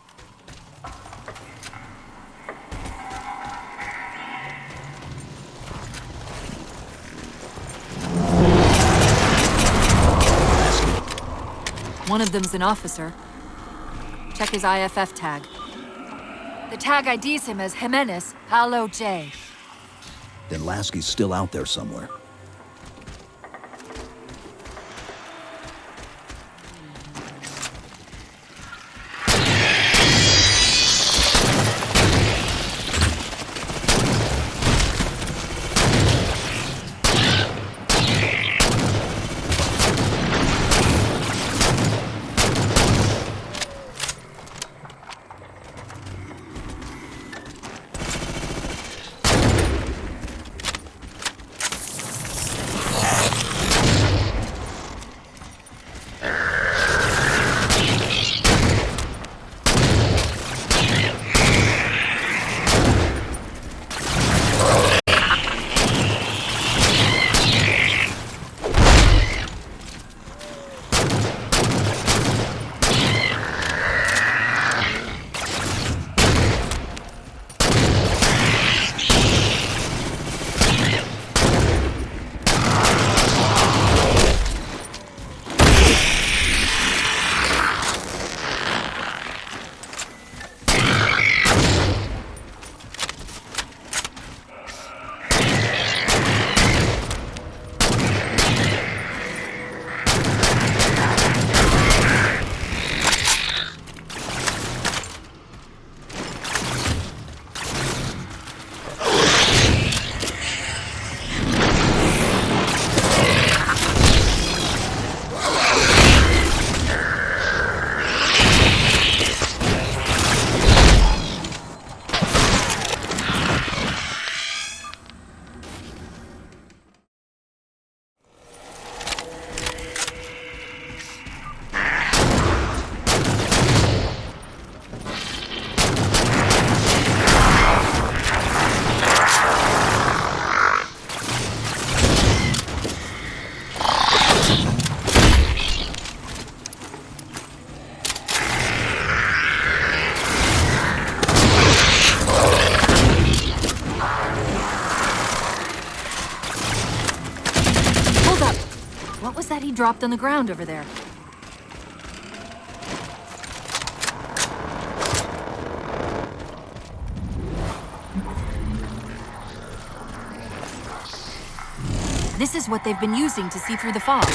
One of them's an officer. Check his IFF tag. The tag IDs him as Jimenez Paulo J. Then Lasky's still out there somewhere. dropped on the ground over there. This is what they've been using to see through the fog.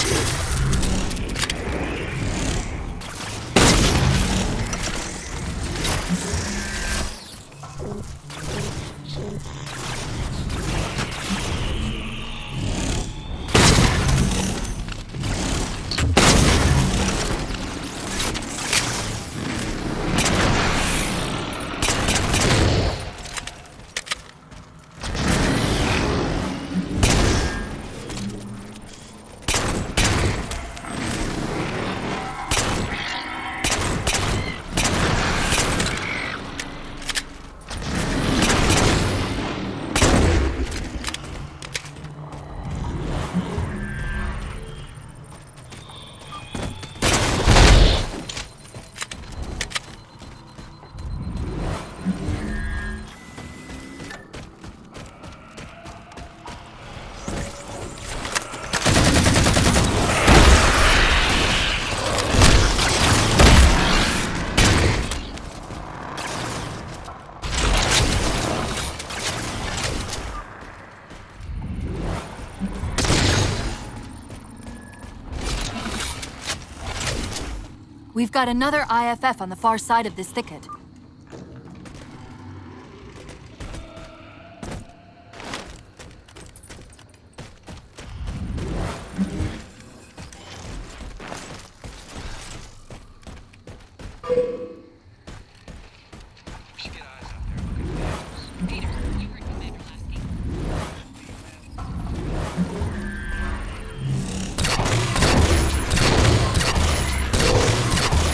We've got another IFF on the far side of this thicket.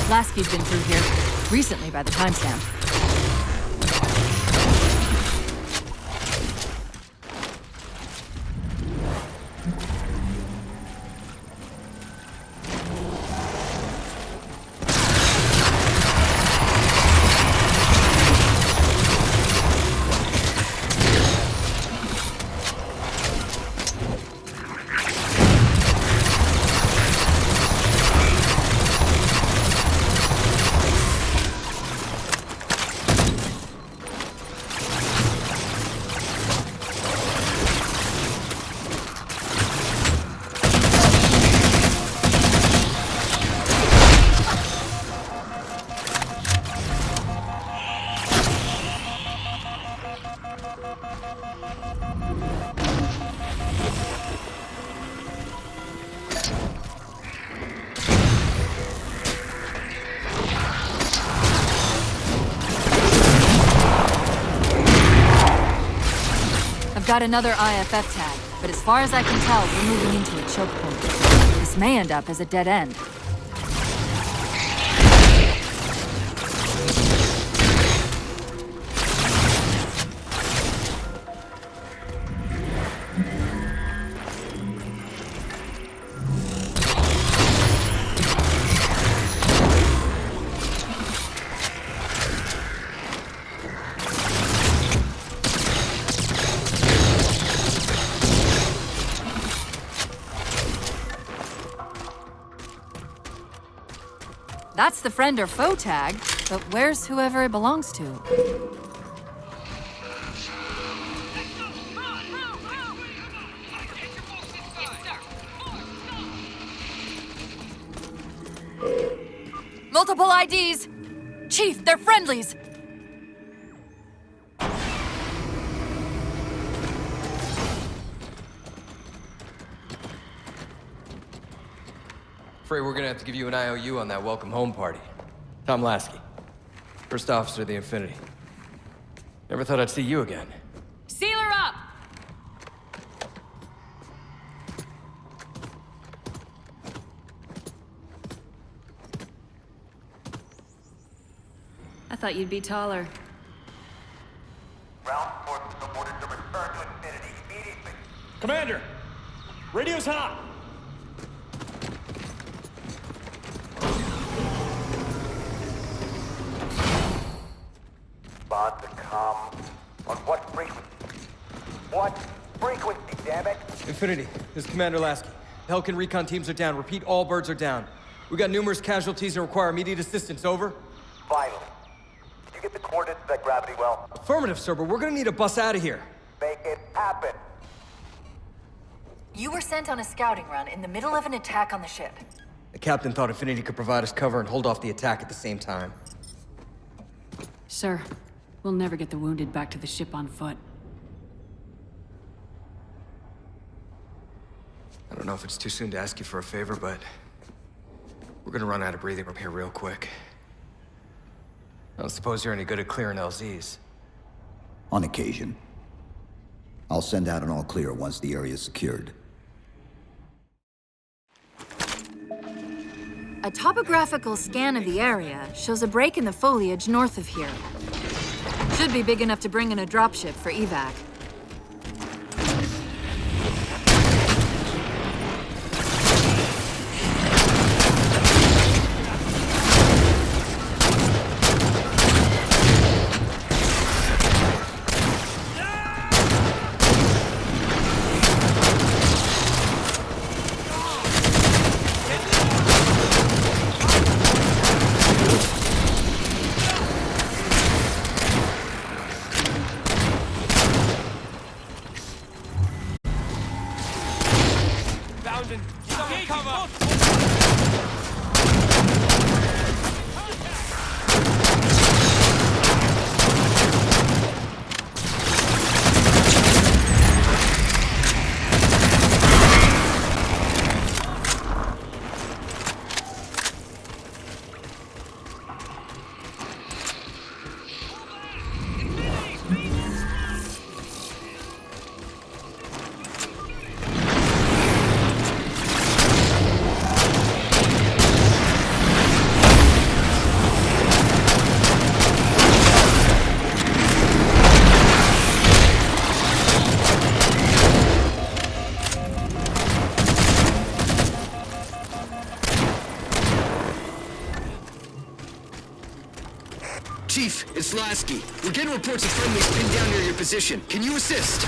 Lasky's been through here, recently by the timestamp. Got another IFF tag, but as far as I can tell, we're moving into a choke point. This may end up as a dead end. That's the friend or foe tag, but where's whoever it belongs to? Multiple IDs! Chief, they're friendlies! Afraid we're gonna have to give you an IOU on that welcome home party. Tom Lasky, first officer of the Infinity. Never thought I'd see you again. Seal her up! I thought you'd be taller. Ground forces are ordered to return to Infinity immediately. Commander! Radio's hot! Respond to comm. On what frequency? What frequency, damn it? Infinity, this is Commander Lasky. Pelican recon teams are down. Repeat, all birds are down. We got numerous casualties and require immediate assistance. Over. Vital. Did you get the coordinates of that gravity well? Affirmative, sir, but we're gonna need a bus out of here. Make it happen. You were sent on a scouting run in the middle of an attack on the ship. The captain thought Infinity could provide us cover and hold off the attack at the same time. Sir, we'll never get the wounded back to the ship on foot. I don't know if it's too soon to ask you for a favor, but we're gonna run out of breathing room here real quick. I don't suppose you're any good at clearing LZs. On occasion. I'll send out an all-clear once the area is secured. A topographical scan of the area shows a break in the foliage north of here. Should be big enough to bring in a dropship for evac. Chief, it's Lasky. We're getting reports of friendlies pinned down near your position. Can you assist?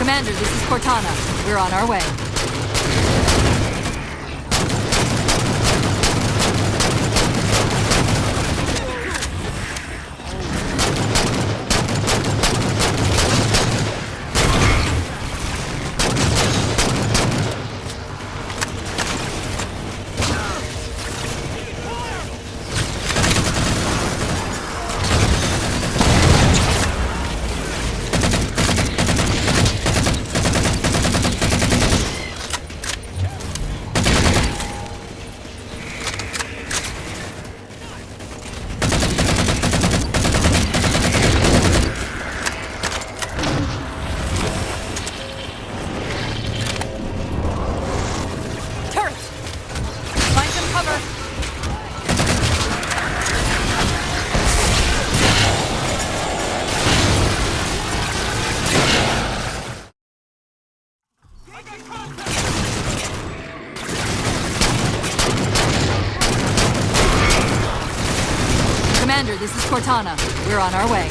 Commander, this is Cortana. We're on our way. Commander, this is Cortana. We're on our way.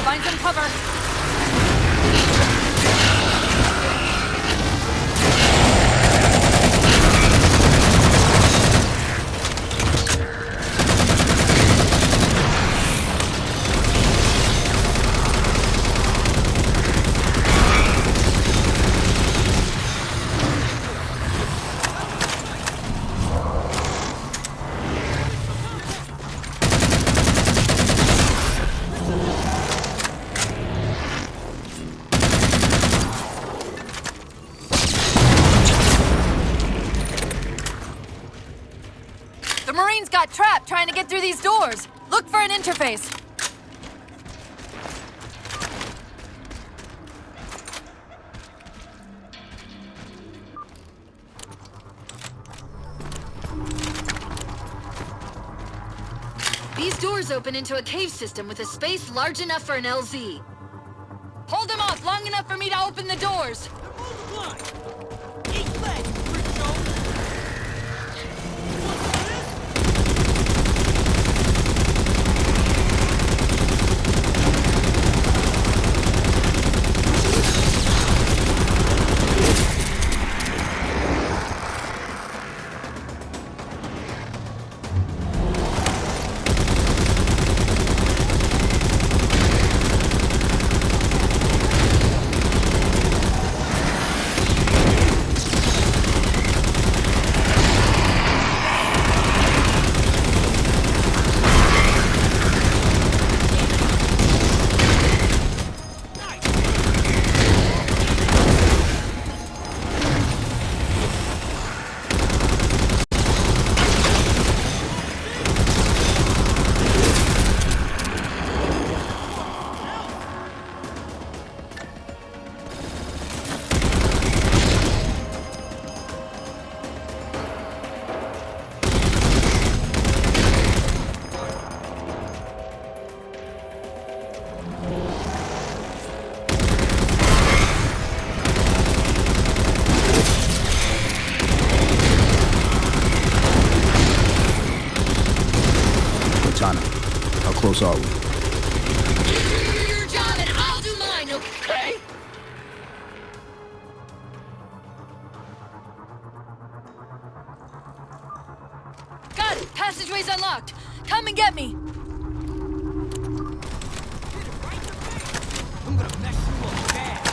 Find some cover! got trapped trying to get through these doors. Look for an interface. These doors open into a cave system with a space large enough for an LZ. Hold them off long enough for me to open the doors. How close are we? Do your job and I'll do mine, okay? Got it! Passageway's unlocked! Come and get me! I'm gonna mess you up bad.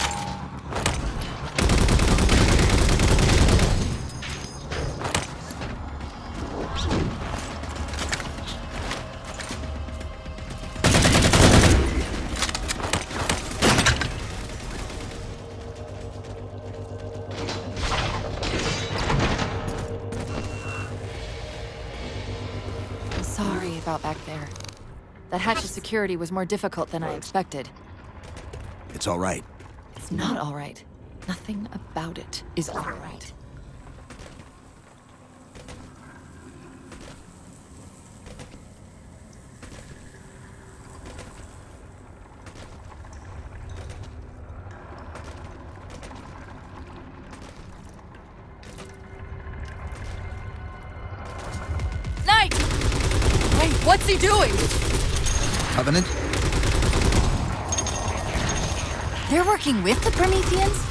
Sorry about back there. That hatch of security was more difficult than I expected. It's all right. It's not all right. Nothing about it is all right. Knight! Wait, what's he doing? Covenant? They're working with the Prometheans?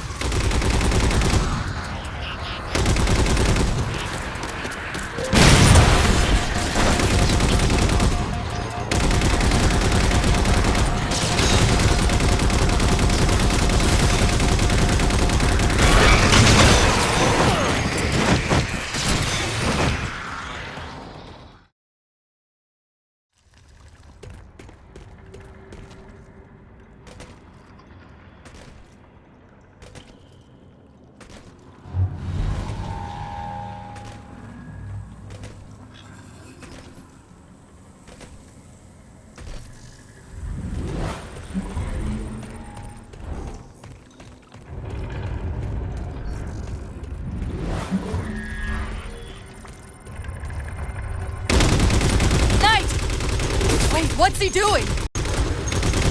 What's he doing?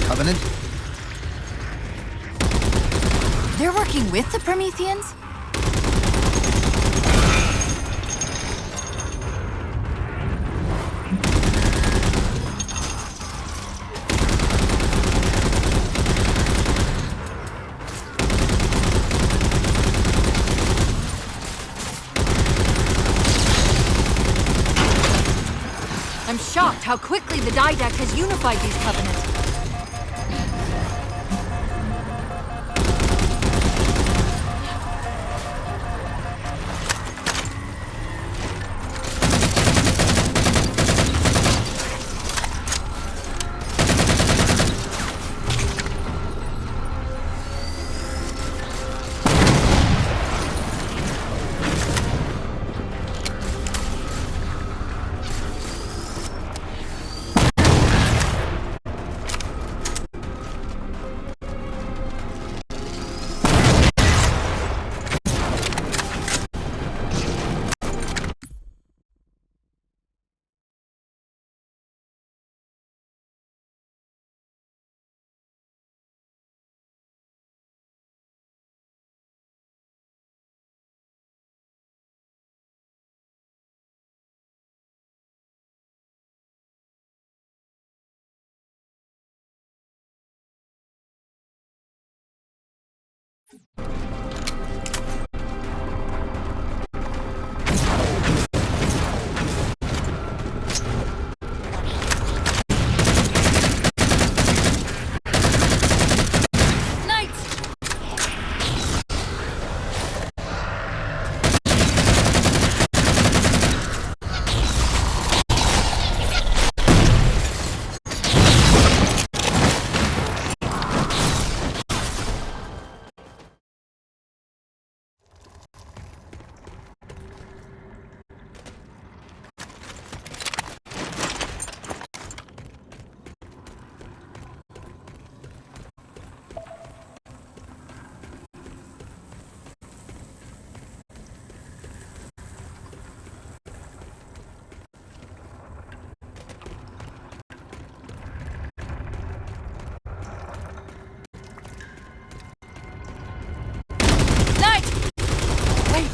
Covenant? They're working with the Prometheans? I'm shocked how quickly the Didact has unified these covenants.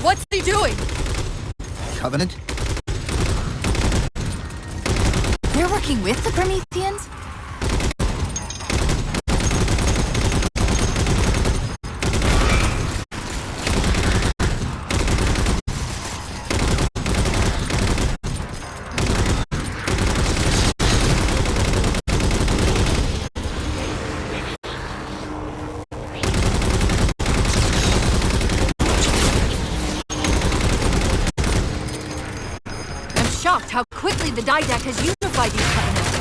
What's he doing? Covenant? They're working with the Prometheans? Shocked how quickly the Didac has unified these planets.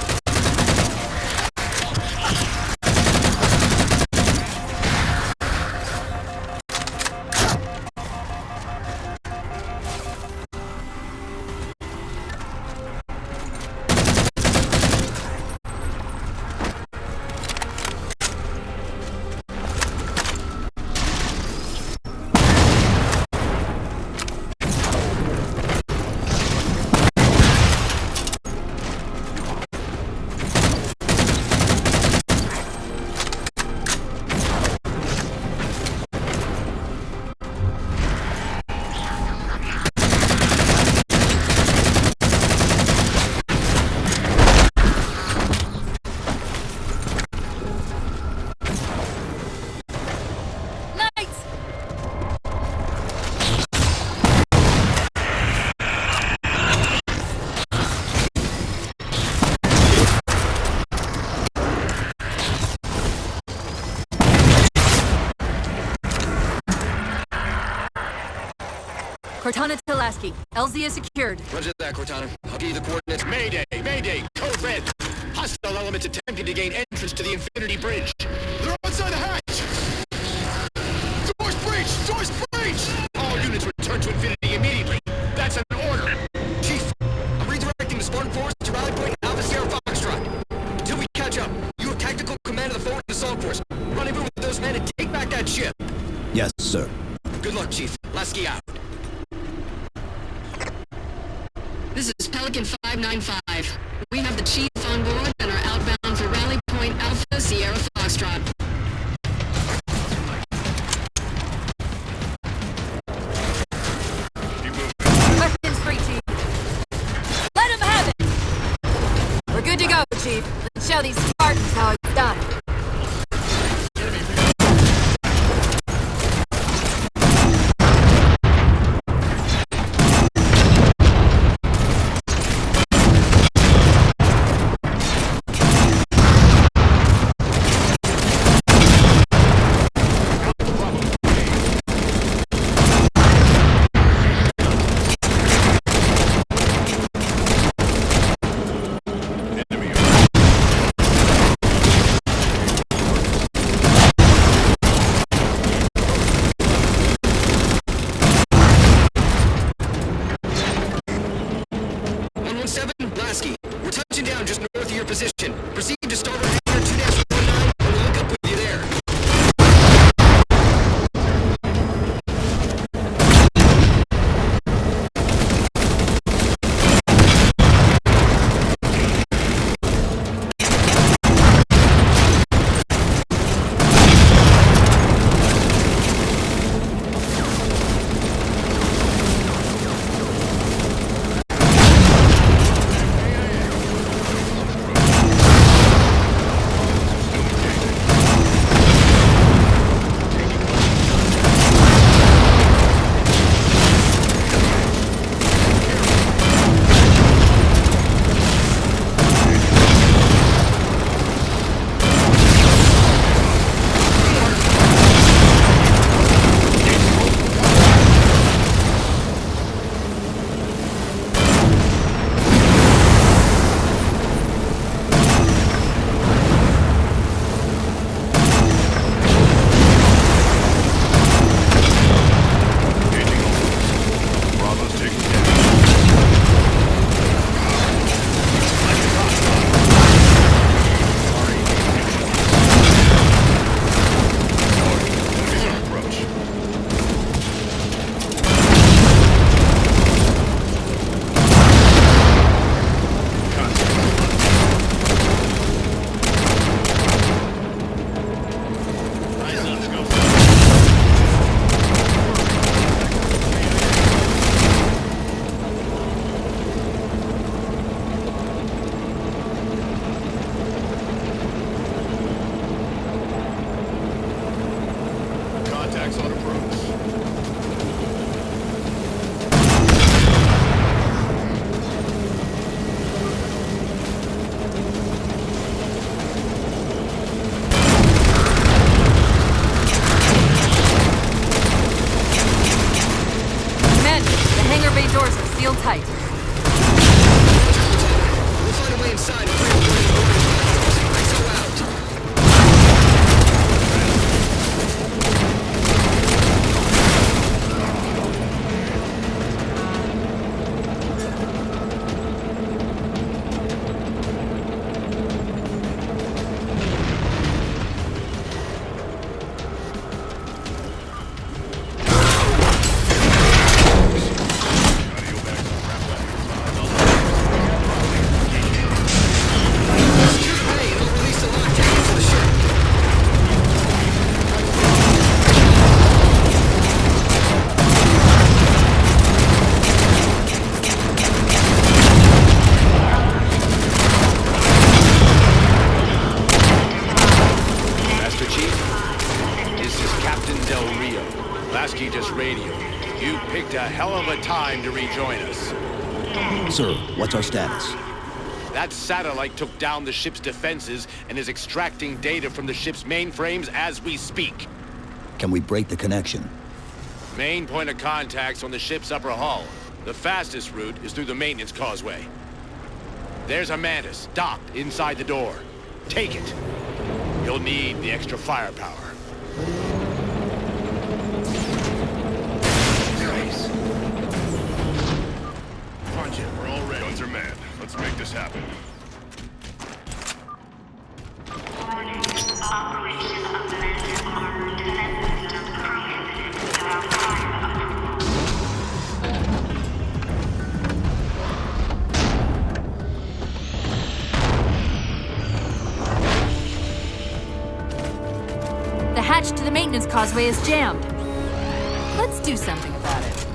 Cortana to Lasky. LZ is secured. Roger that, Cortana. I'll give you the coordinates. Mayday! Mayday! Code red! Hostile elements attempting to gain entrance to the Infinity Bridge. They're outside the hatch! Doors breached! Doors breached! All units return to Infinity immediately. That's an order. Chief, I'm redirecting the Spartan Force to rally point Alpha Sierra Foxtrot. Until we catch up, you have tactical command of the forward assault force. Rendezvous with those men and take back that ship. Yes, sir. Good luck, Chief. Lasky out. This is Pelican 595. We have the Chief on board and are outbound for Rally Point Alpha Sierra Foxtrot. Weapons free, Chief. Let him have it! We're good to go, Chief. Let's show these Spartans how it's done. We're touching down just north of your position. Proceed to starboard hangar 2-19 and we'll link up with you there. radio. You picked a hell of a time to rejoin us. Sir, what's our status? That satellite took down the ship's defenses and is extracting data from the ship's mainframes as we speak. Can we break the connection? Main point of contact's on the ship's upper hull. The fastest route is through the maintenance causeway. There's a Mantis docked inside the door. Take it. You'll need the extra firepower. Nice. Punch it, we're all ready. Guns are manned. Let's make this happen. The hatch to the maintenance causeway is jammed. Let's do something about it.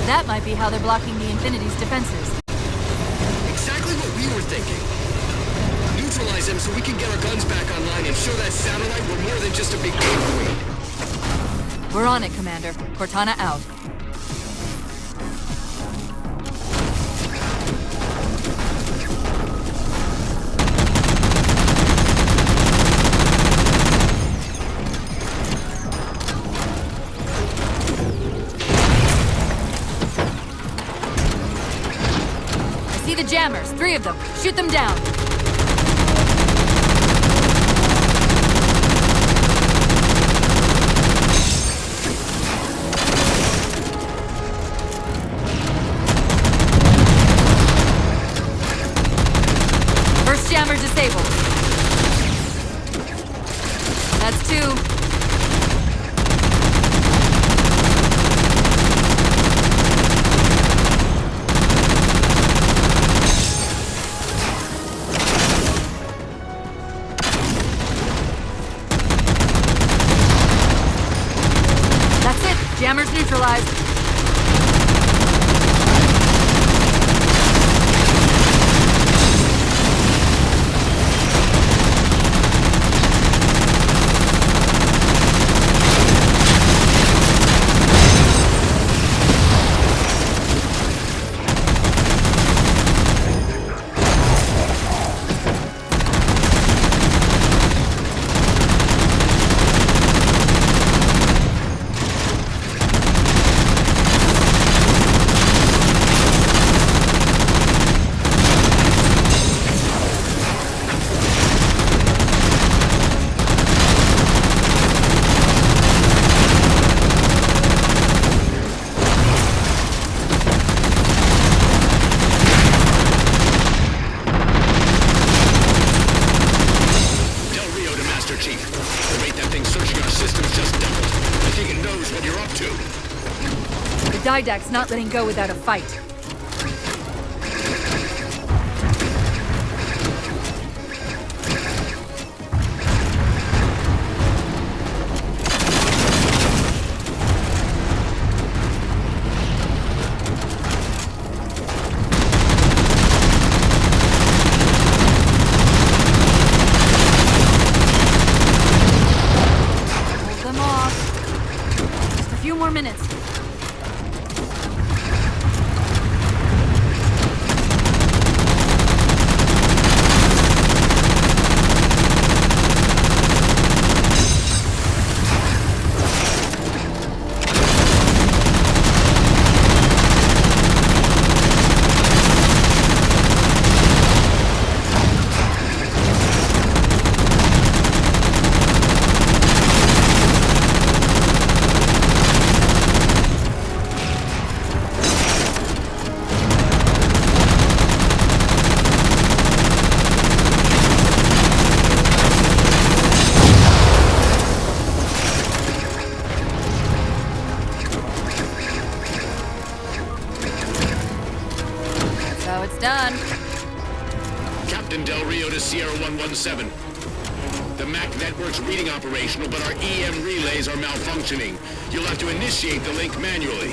That might be how they're blocking the Infinity's defenses. Exactly what we were thinking. Neutralize them so we can get our guns back online and show that satellite we're more than just a big paperweight. We're on it, Commander. Cortana out. See the jammers, 3 of them. Shoot them down. First jammer disabled. That's 2. Didact's not letting go without a fight. Minutes. So it's done. Captain Del Rio to Sierra 117. The MAC network's reading operational, but our EM relays are malfunctioning. You'll have to initiate the link manually.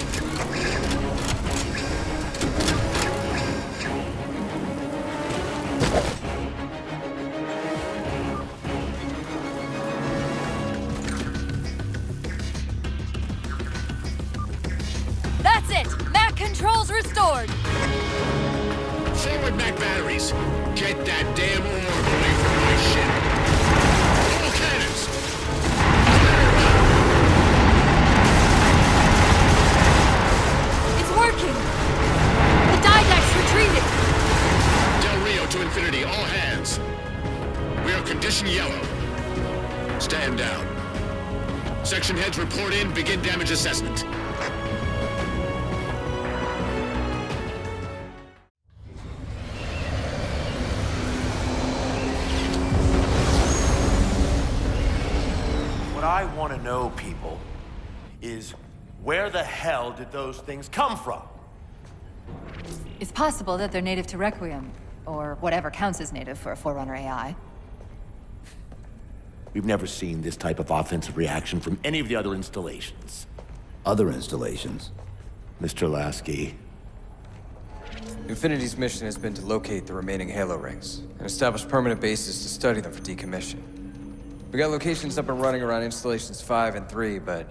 That's it! MAC controls restored! Forward MAC batteries. Get that damn orb away from my ship. All cannons! It's working! The Didact's retreated! Del Rio to Infinity, all hands. We are condition yellow. Stand down. Section heads report in, begin damage assessment. What I want to know, people, is where the hell did those things come from? It's possible that they're native to Requiem, or whatever counts as native for a Forerunner AI. We've never seen this type of offensive reaction from any of the other installations. Other installations? Mr. Lasky. Infinity's mission has been to locate the remaining Halo rings, and establish permanent bases to study them for decommission. We got locations up and running around installations 5 and 3, but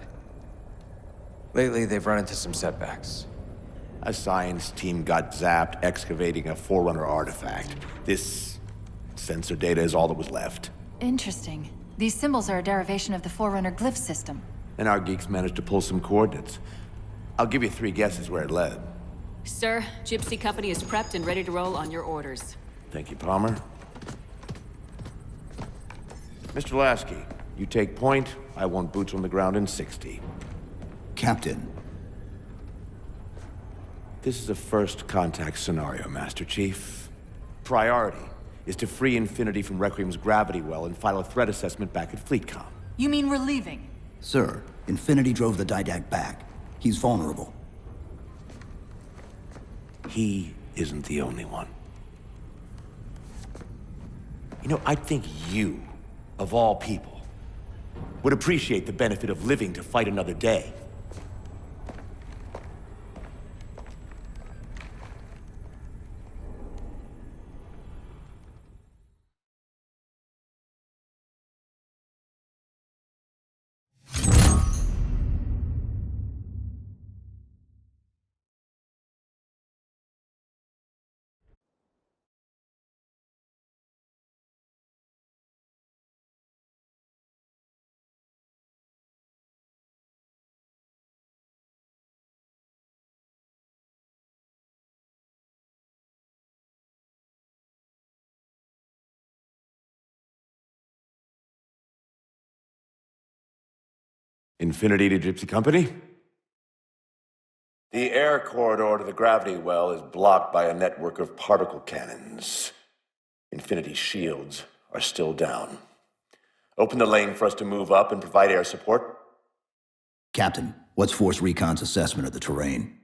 lately they've run into some setbacks. A science team got zapped excavating a Forerunner artifact. This sensor data is all that was left. Interesting. These symbols are a derivation of the Forerunner glyph system. And our geeks managed to pull some coordinates. I'll give you 3 guesses where it led. Sir, Gypsy Company is prepped and ready to roll on your orders. Thank you, Palmer. Mr. Lasky, you take point. I want boots on the ground in 60. Captain. This is a first contact scenario, Master Chief. Priority is to free Infinity from Requiem's gravity well and file a threat assessment back at FleetCom. You mean we're leaving? Sir, Infinity drove the Didact back. He's vulnerable. He isn't the only one. You know, I think you, of all people, would appreciate the benefit of living to fight another day. Infinity to Gypsy Company? The air corridor to the gravity well is blocked by a network of particle cannons. Infinity's shields are still down. Open the lane for us to move up and provide air support. Captain, what's Force Recon's assessment of the terrain?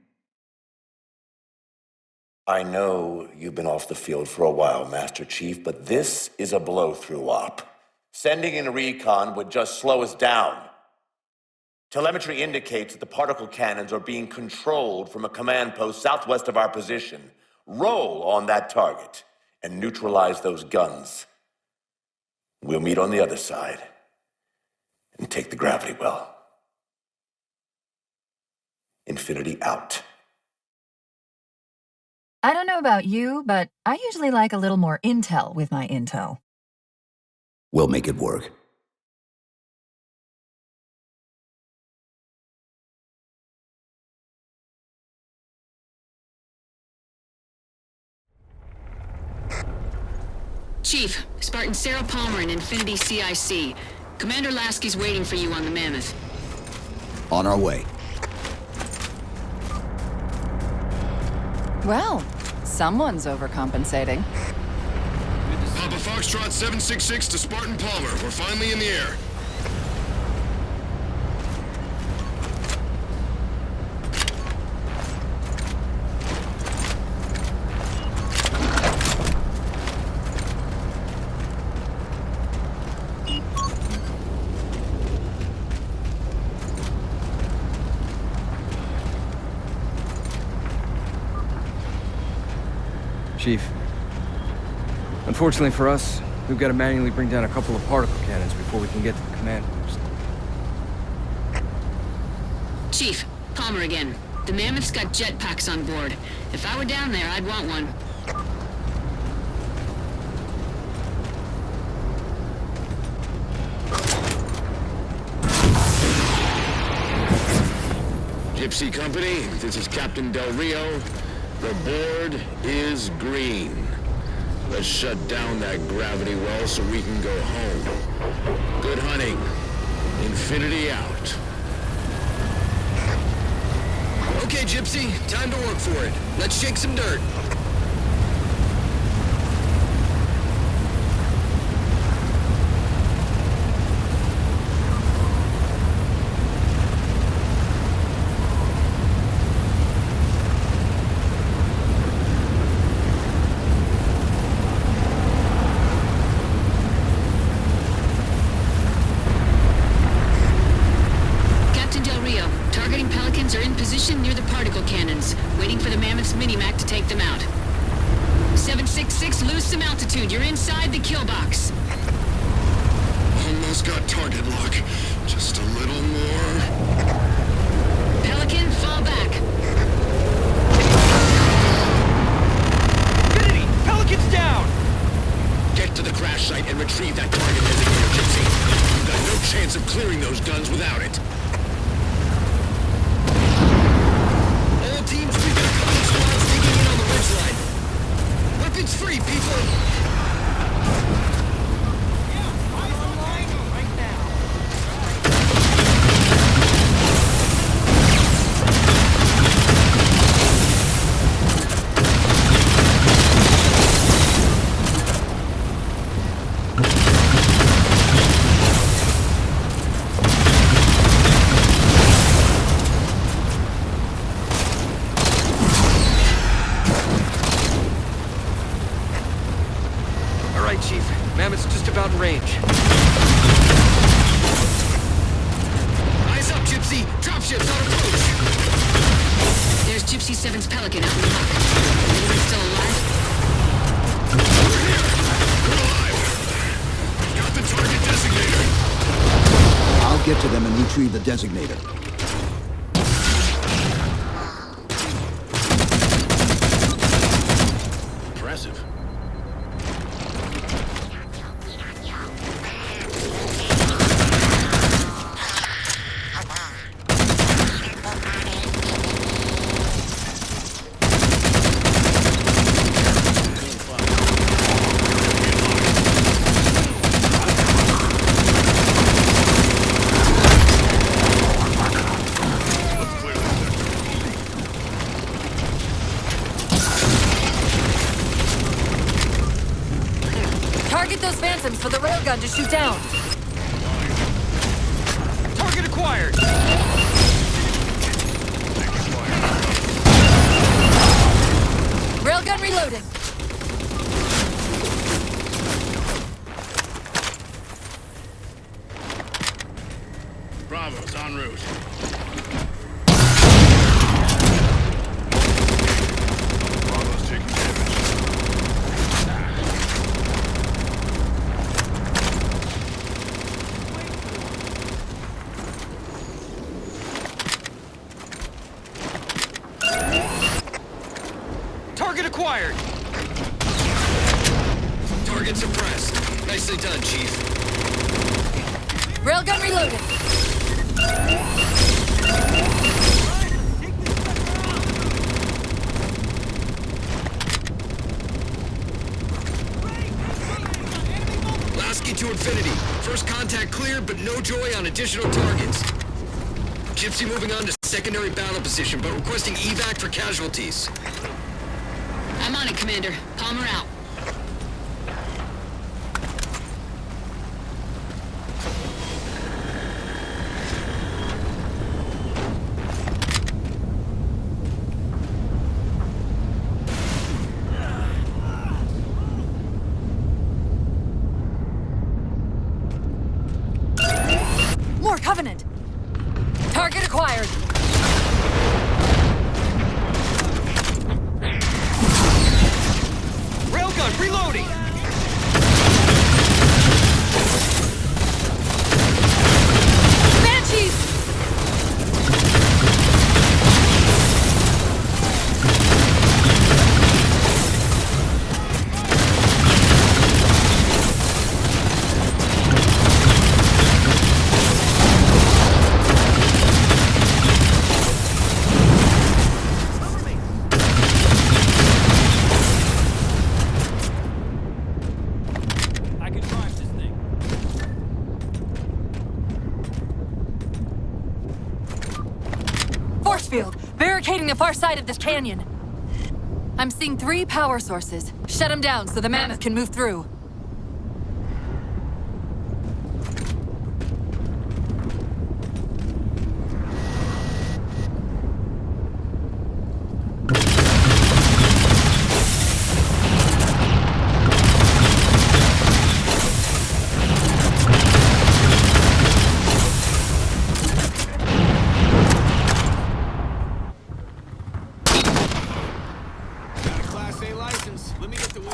I know you've been off the field for a while, Master Chief, but this is a blow-through op. Sending in recon would just slow us down. Telemetry indicates that the particle cannons are being controlled from a command post southwest of our position. Roll on that target and neutralize those guns. We'll meet on the other side and take the gravity well. Infinity out. I don't know about you, but I usually like a little more intel with my intel. We'll make it work. Chief, Spartan Sarah Palmer in Infinity CIC. Commander Lasky's waiting for you on the Mammoth. On our way. Well, someone's overcompensating. Papa Foxtrot 766 to Spartan Palmer. We're finally in the air. Chief. Unfortunately for us, we've got to manually bring down a couple of particle cannons before we can get to the command post. Chief, Palmer again. The Mammoth's got jetpacks on board. If I were down there, I'd want one. Gypsy Company, this is Captain Del Rio. The board is green. Let's shut down that gravity well so we can go home. Good hunting. Infinity out. Okay, Gypsy, time to work for it. Let's shake some dirt. Near the particle cannons, waiting for the Mammoth's mini-mac to take them out. 766, lose some altitude. You're inside the kill box. Almost got target lock. Just a little more. Pelican, fall back. Infinity! Pelican's down! Get to the crash site and retrieve that target designator, Gypsy. You've got no chance of clearing those guns without it. Teams, we've got a couple of squads digging in on the ridgeline. Weapons free, people! Mammoth's just about in range. Eyes up, Gypsy! Dropships on approach! There's Gypsy 7's Pelican out in the lock. Anyone still alive? We're here! We're alive! Got the target designator! I'll get to them and retrieve the designator. Impressive. Target those phantoms for the railgun to shoot down. Target acquired! Railgun reloading. Bravo's en route. Bravo's taking damage. Target acquired! Target suppressed. Nicely done, Chief. Railgun reloading. Lasky to infinity. First contact cleared, but no joy on additional targets. Gypsy moving on to secondary battle position, but requesting evac for casualties. I'm on it, Commander. Palmer out. More Covenant. Target acquired. Railgun reloading! Banshees! I can drive this thing. Force field, barricading the far side of this canyon. I'm seeing 3 power sources. Shut them down so the mammoth can move through. Got a Class A license. Let me get the wheel.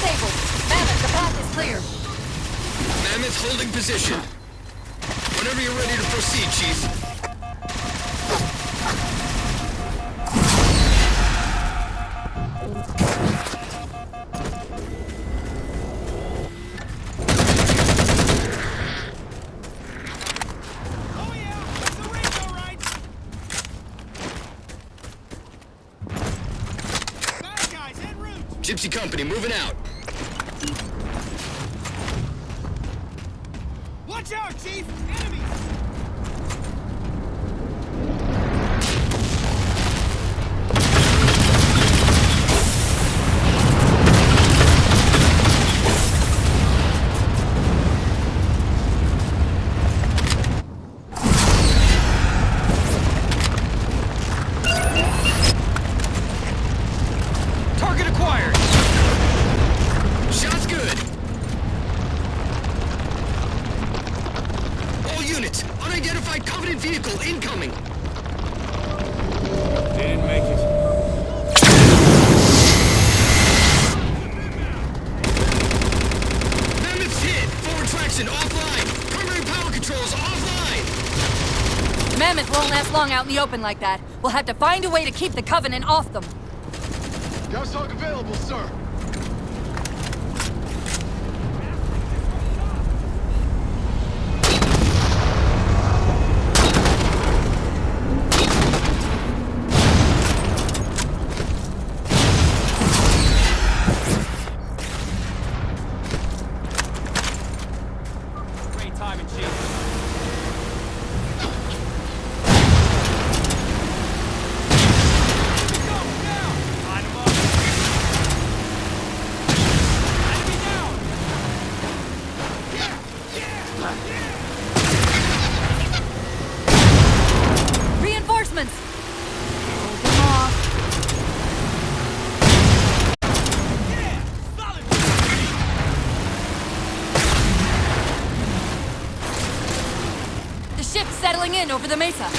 disabled. Mammoth, the path is clear. Mammoth holding position. Whenever you're ready to proceed, Chief. Gypsy Company moving out. Watch out, Chief! Enemies! Target acquired. Shot's good. All units, unidentified Covenant vehicle incoming. They didn't make it. Mammoth's hit. Forward traction offline. Primary power controls offline. Mammoth won't last long out in the open like that. We'll have to find a way to keep the Covenant off them. Gas hog available, sir. Great timing, Chief. Reinforcements! Hold them off. The ship's settling in over the mesa.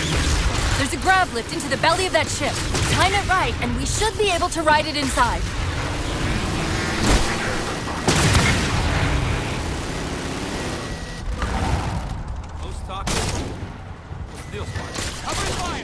There's a grav lift into the belly of that ship. Time it right, and we should be able to ride it inside. Close talk. Steel smart. Cover fire!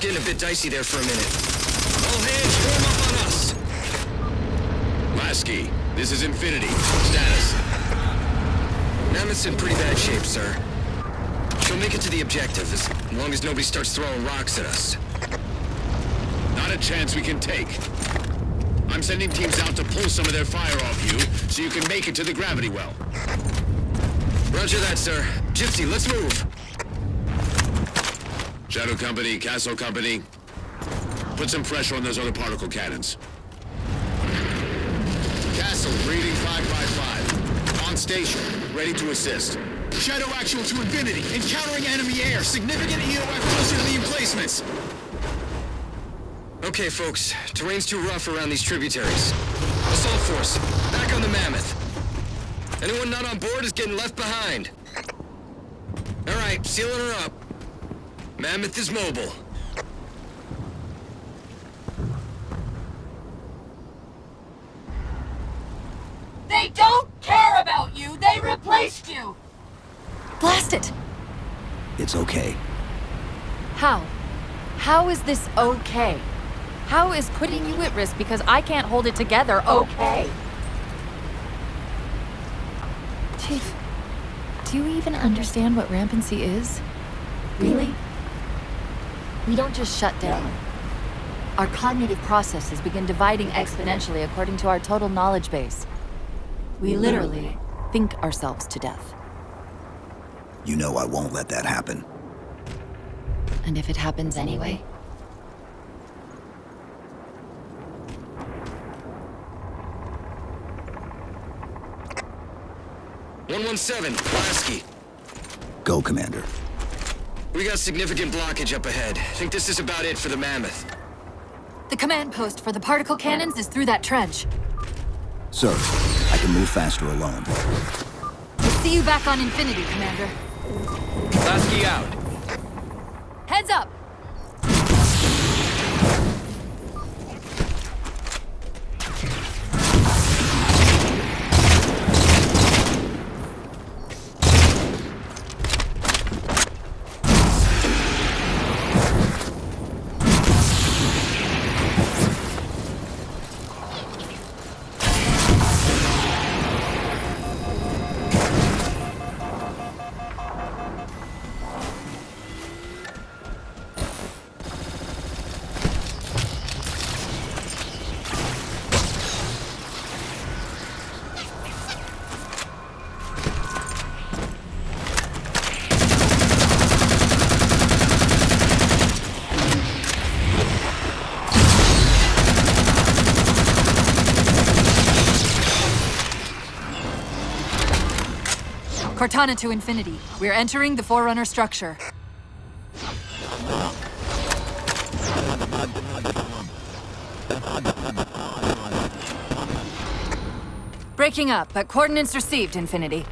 Getting a bit dicey there for a minute. All hands form up on us! Lasky, this is Infinity. Status. Mammoth's in pretty bad shape, sir. She'll make it to the objective as long as nobody starts throwing rocks at us. Not a chance we can take. I'm sending teams out to pull some of their fire off you so you can make it to the gravity well. Roger that, sir. Gypsy, let's move. Shadow Company, Castle Company, put some pressure on those other particle cannons. Castle, reading 555. On station, ready to assist. Shadow actual to Infinity. Encountering enemy air. Significant EOF closer to the emplacements. Okay, folks. Terrain's too rough around these tributaries. Assault force, back on the Mammoth. Anyone not on board is getting left behind. All right, sealing her up. Mammoth is mobile. They don't care about you! They replaced you! Blast it! It's okay. How? How is this okay? How is putting you at risk because I can't hold it together okay? Chief, do you even understand what rampancy is? Really? We don't just shut down. Our cognitive processes begin dividing exponentially according to our total knowledge base. We literally think ourselves to death. You know I won't let that happen. And if it happens anyway? "117, Lasky. Go, Commander. We got significant blockage up ahead. Think this is about it for the Mammoth. The command post for the particle cannons is through that trench. Sir, I can move faster alone. See you back on Infinity, Commander. Lasky out. Heads up! Cortana to Infinity. We're entering the Forerunner structure. Breaking up, but coordinates received, Infinity.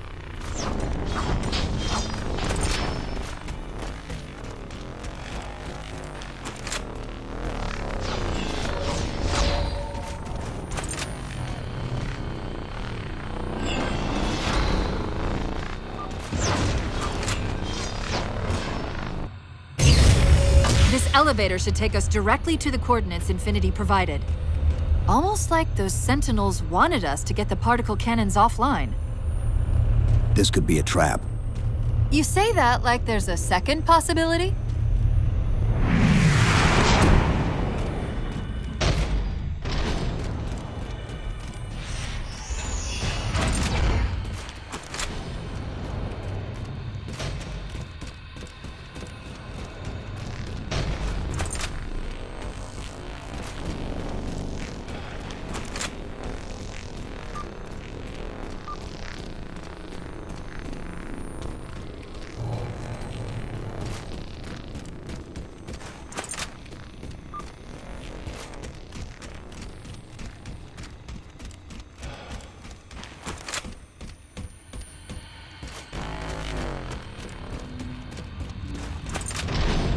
This elevator should take us directly to the coordinates Infinity provided. Almost like those Sentinels wanted us to get the particle cannons offline. This could be a trap. You say that like there's a second possibility?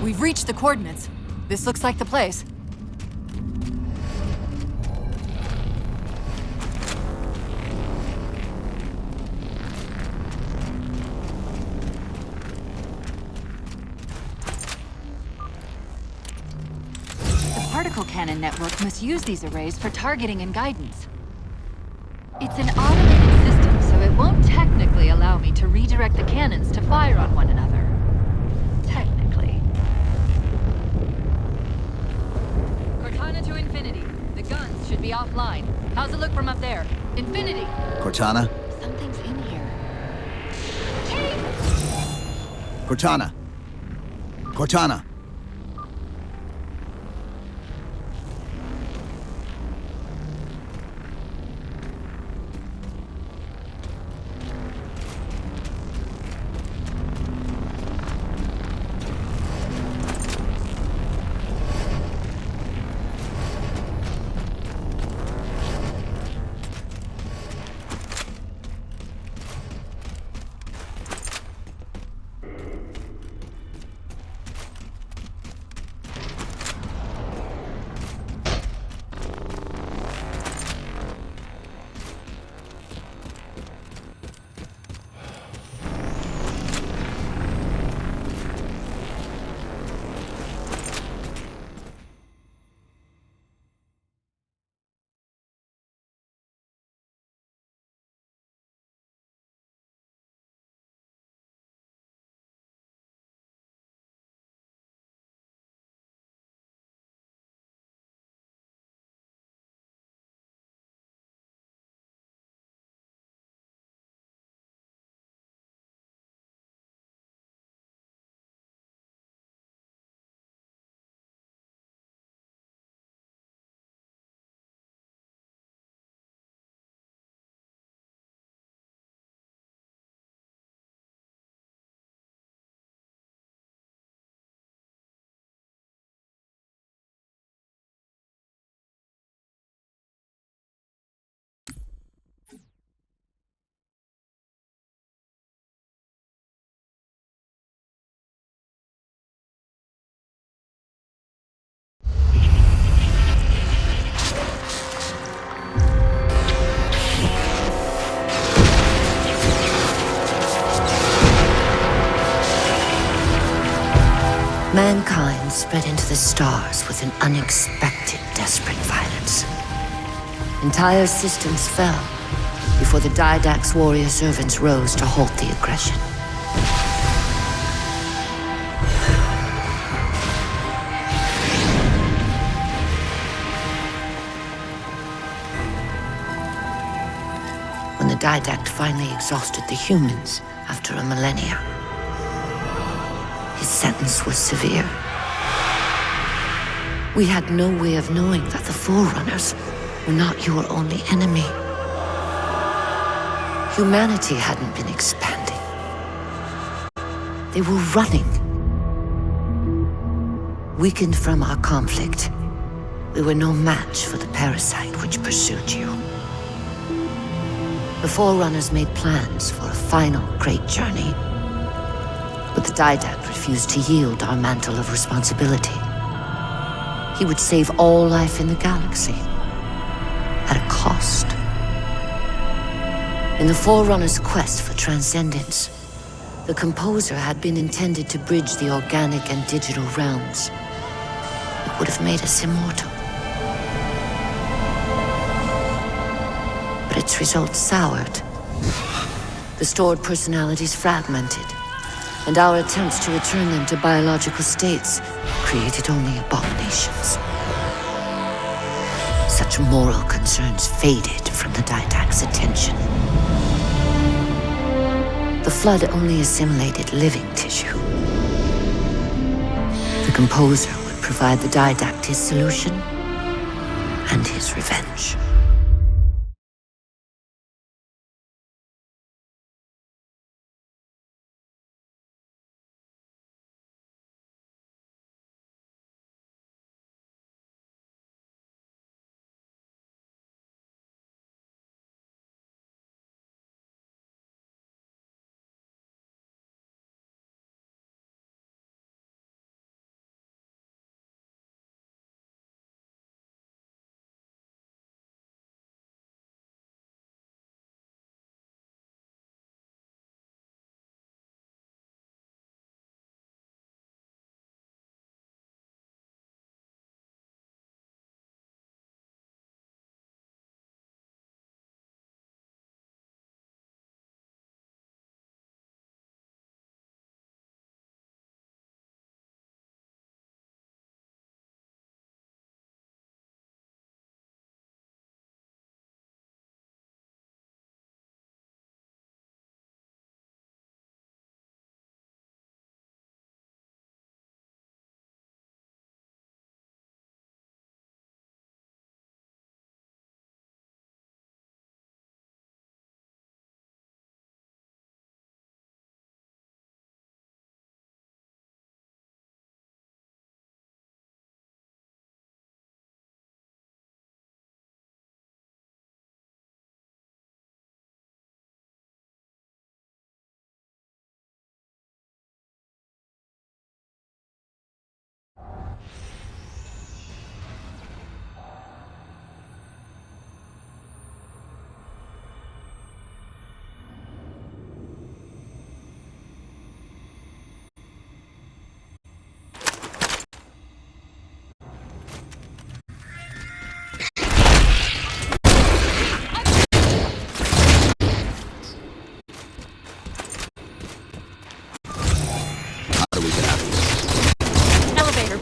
We've reached the coordinates. This looks like the place. The particle cannon network must use these arrays for targeting and guidance. It's an automated system, so it won't technically allow me to redirect the cannons to fire on one another. To Infinity. The guns should be offline. How's it look from up there? Infinity! Cortana? Something's in here. Cortana! Cortana! Mankind spread into the stars with an unexpected, desperate violence. Entire systems fell before the Didact's warrior servants rose to halt the aggression. When the Didact finally exhausted the humans after a millennia, his sentence was severe. We had no way of knowing that the Forerunners were not your only enemy. Humanity hadn't been expanding. They were running. Weakened from our conflict, we were no match for the parasite which pursued you. The Forerunners made plans for a final great journey, but the Didact refused to yield our mantle of responsibility. He would save all life in the galaxy, at a cost. In the Forerunners' quest for transcendence, the Composer had been intended to bridge the organic and digital realms. It would have made us immortal. But its results soured. The stored personalities fragmented, and our attempts to return them to biological states created only abominations. Such moral concerns faded from the Didact's attention. The Flood only assimilated living tissue. The Composer would provide the Didact his solution and his revenge.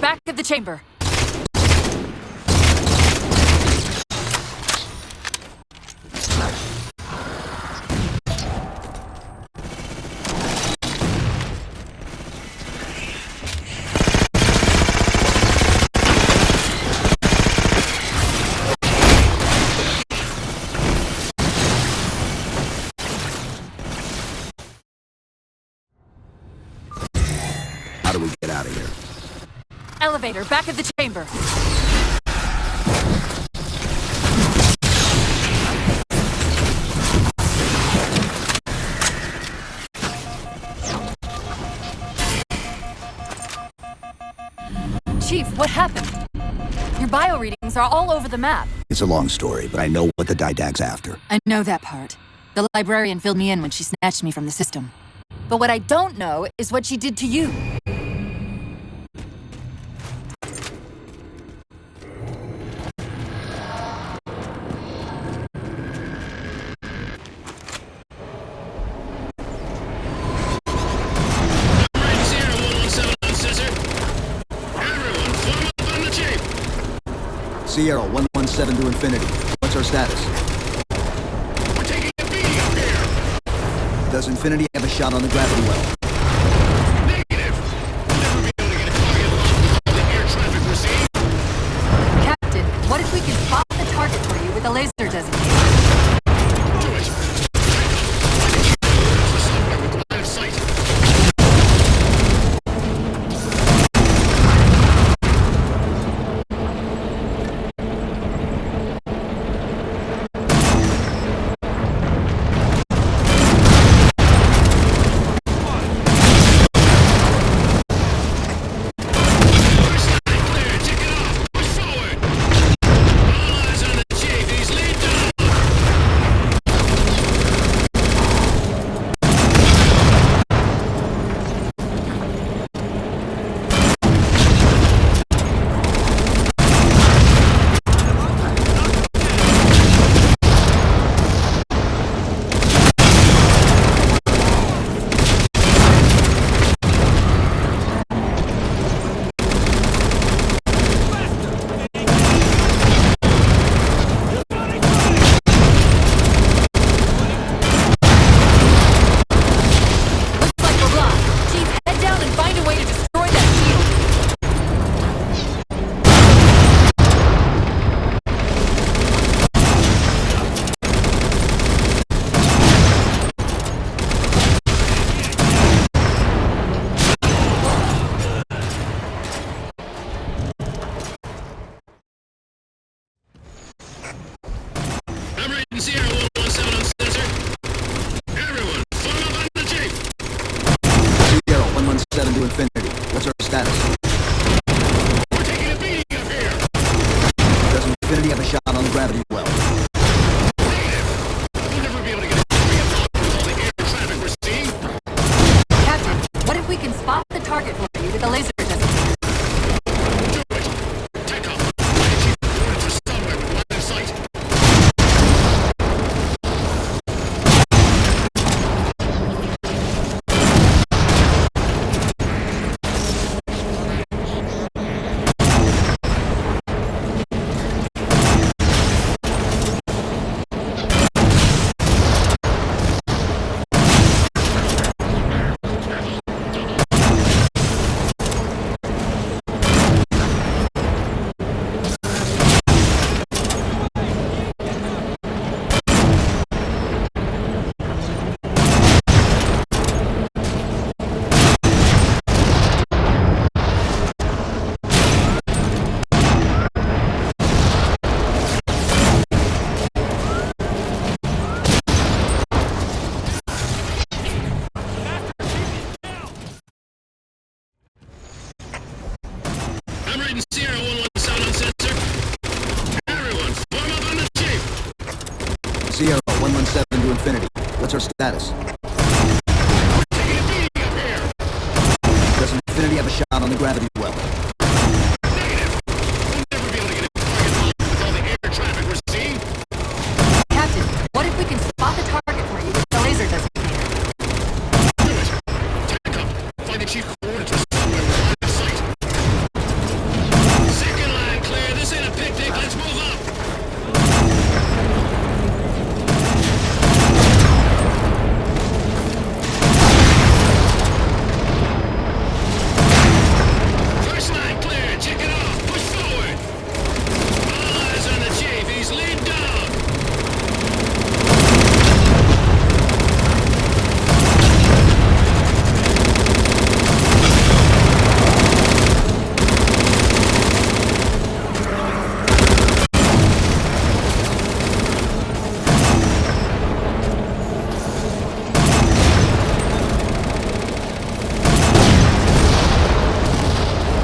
Back of the chamber. How do we get out of here? Elevator, back of the chamber. Chief, what happened? Your bio readings are all over the map. It's a long story, but I know what the Didact's after. I know that part. The librarian filled me in when she snatched me from the system. But what I don't know is what she did to you. Sierra 117 to Infinity. What's our status? We're taking a beating up here! Does Infinity have a shot on the gravity well? Negative! We'll never be able to get a target locked with all the air traffic we're seeing. Captain, what if we can spot the target for you with a laser designator? Do it! I can keep the somewhere with line of sight. gravity well. You'll never be able to get all the air traffic we're seeing. Captain, what if we can spot the target for you with the laser designator? Do it. Take off. Find the chief coordinates for somewhere with line of sight. I'm reading Sierra 117 on sensor. Everyone, form up on the chief. Sierra 117 to Infinity. What's our status? Taking a beating up here. Does Infinity have a shot on the gravity well? Negative. We'll never be able to get a target on with all the air traffic we're seeing. Captain, what if we can spot the target for you with the laser designator? Do it. Take up. Find the chief coordinates for somewhere with line of sight. Second line clear. This ain't a picnic. Let's move up. First line clear. Check it off. Push forward. All eyes on the chief. He's lead dog.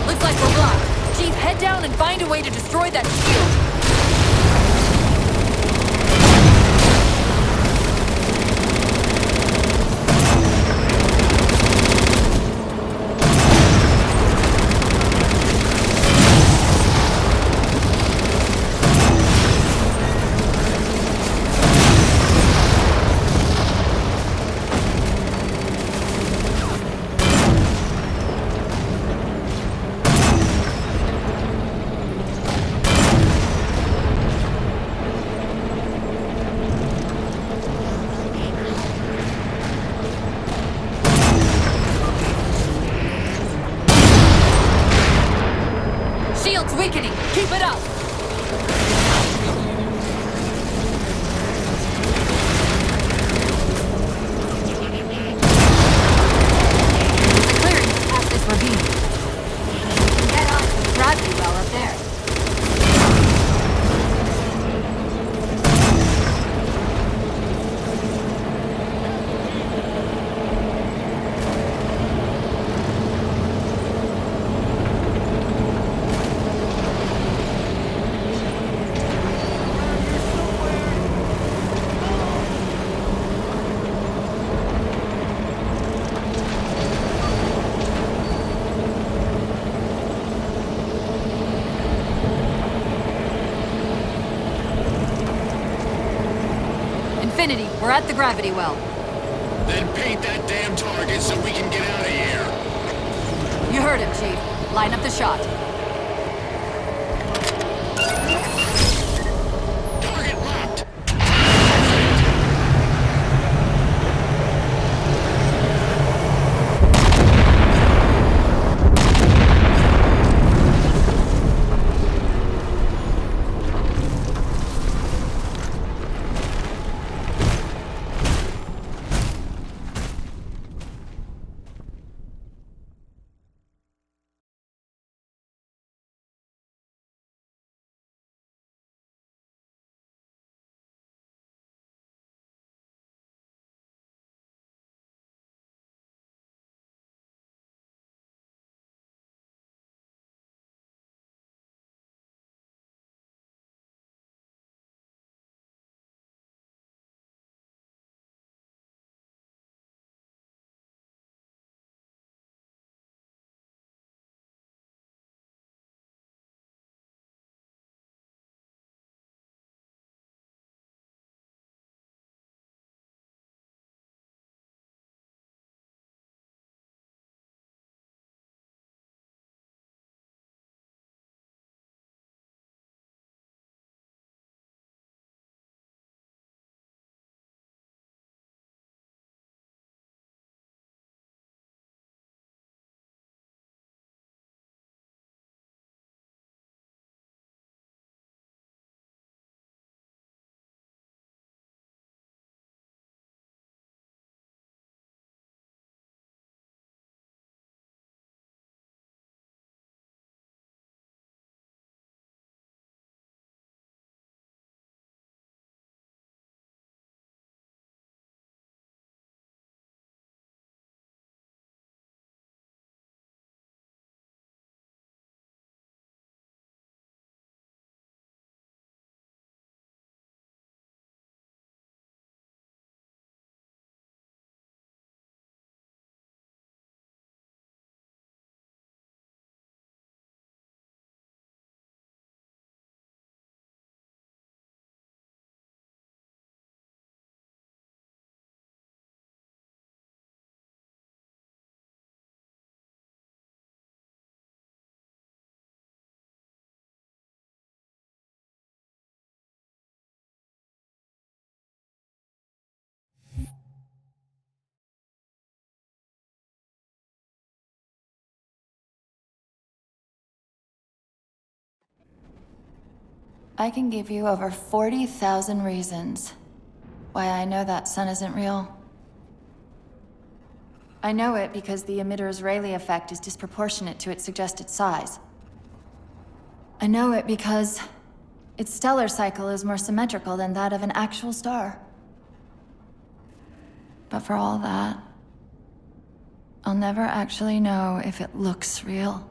Looks like we're blocked. Chief, head down and find a way to destroy that shield. Shield's weakening. Keep it up. There's a clearing past this ravine. Get on to the gravity well up there. Infinity, we're at the gravity well. Then paint that damn target so we can get out of here. You heard him, Chief. Line up the shot. I can give you over 40,000 reasons why I know that sun isn't real. I know it because the emitter's Rayleigh effect is disproportionate to its suggested size. I know it because its stellar cycle is more symmetrical than that of an actual star. But for all that, I'll never actually know if it looks real.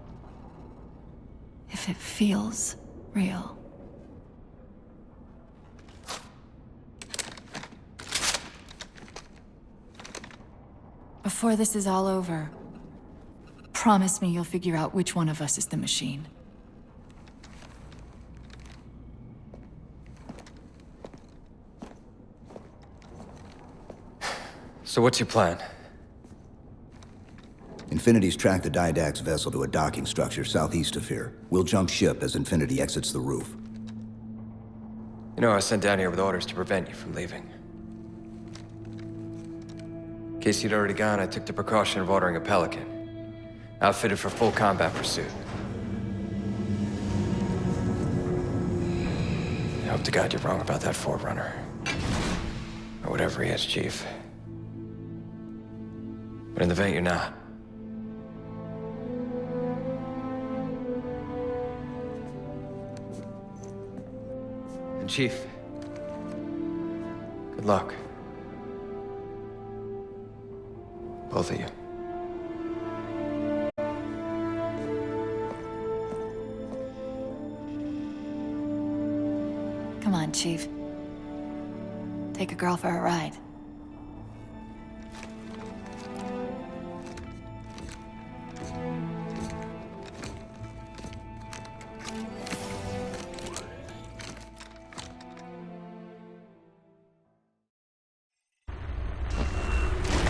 If it feels real. Before this is all over, promise me you'll figure out which one of us is the machine. So what's your plan? Infinity's tracked the Didact's vessel to a docking structure southeast of here. We'll jump ship as Infinity exits the roof. You know, I was sent down here with orders to prevent you from leaving. In case you'd already gone, I took the precaution of ordering a Pelican, outfitted for full combat pursuit. I hope to God you're wrong about that Forerunner. Or whatever he is, Chief. But in the event you're not. And Chief, good luck. Both of you. Come on, Chief. Take a girl for a ride.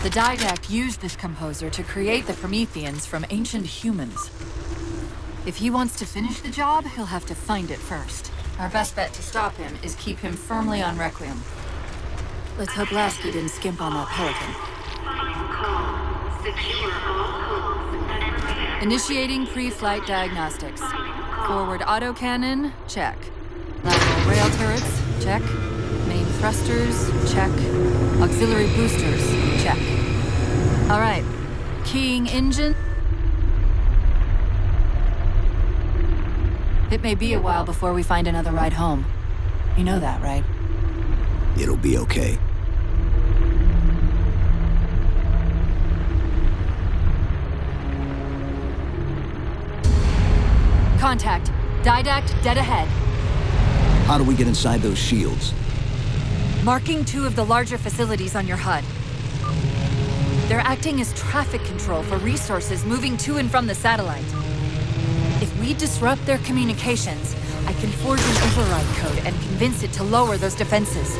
The Didact used this composer to create the Prometheans from ancient humans. If he wants to finish the job, he'll have to find it first. Our best bet to stop him is keep him firmly on Requiem. Let's hope Lasky didn't skimp on that Pelican. Initiating pre-flight diagnostics. Forward autocannon, check. Lateral rail turrets, check. Main thrusters, check. Auxiliary boosters, check. All right. Keying engine. It may be a while before we find another ride home. You know that, right? It'll be okay. Contact. Didact dead ahead. How do we get inside those shields? Marking 2 of the larger facilities on your HUD. They're acting as traffic control for resources moving to and from the satellite. If we disrupt their communications, I can forge an override code and convince it to lower those defenses.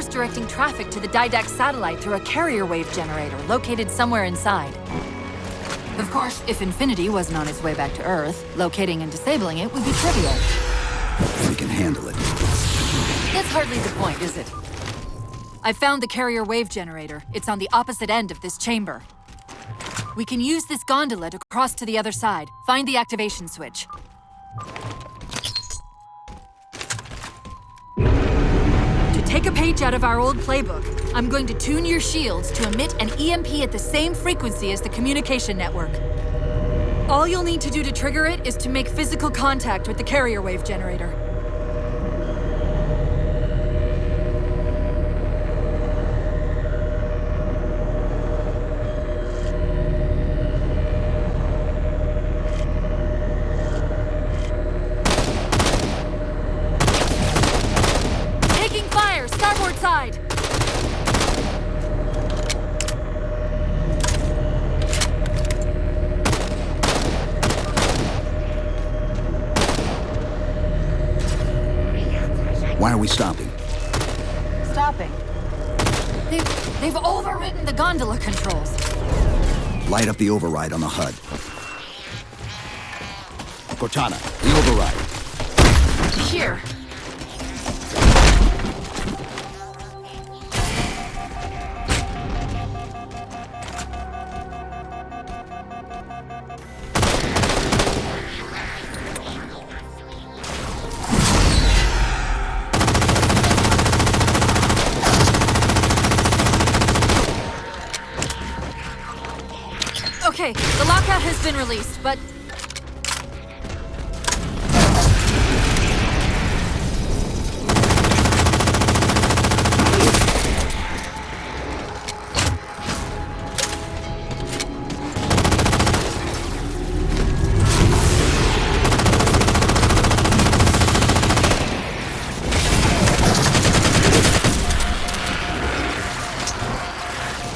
Directing traffic to the Didact satellite through a carrier wave generator located somewhere inside. Of course, if Infinity wasn't on its way back to Earth, locating and disabling it would be trivial. We can handle it. That's hardly the point, is it? I found the carrier wave generator. It's on the opposite end of this chamber. We can use this gondola to cross to the other side. Find the activation switch. Take a page out of our old playbook. I'm going to tune your shields to emit an EMP at the same frequency as the communication network. All you'll need to do to trigger it is to make physical contact with the carrier wave generator. Taking fire! Starboard side! Why are we stopping? Stopping. They've overridden the gondola controls. Light up the override on the HUD. Cortana, the override. Here. Okay, the lockout has been released, but...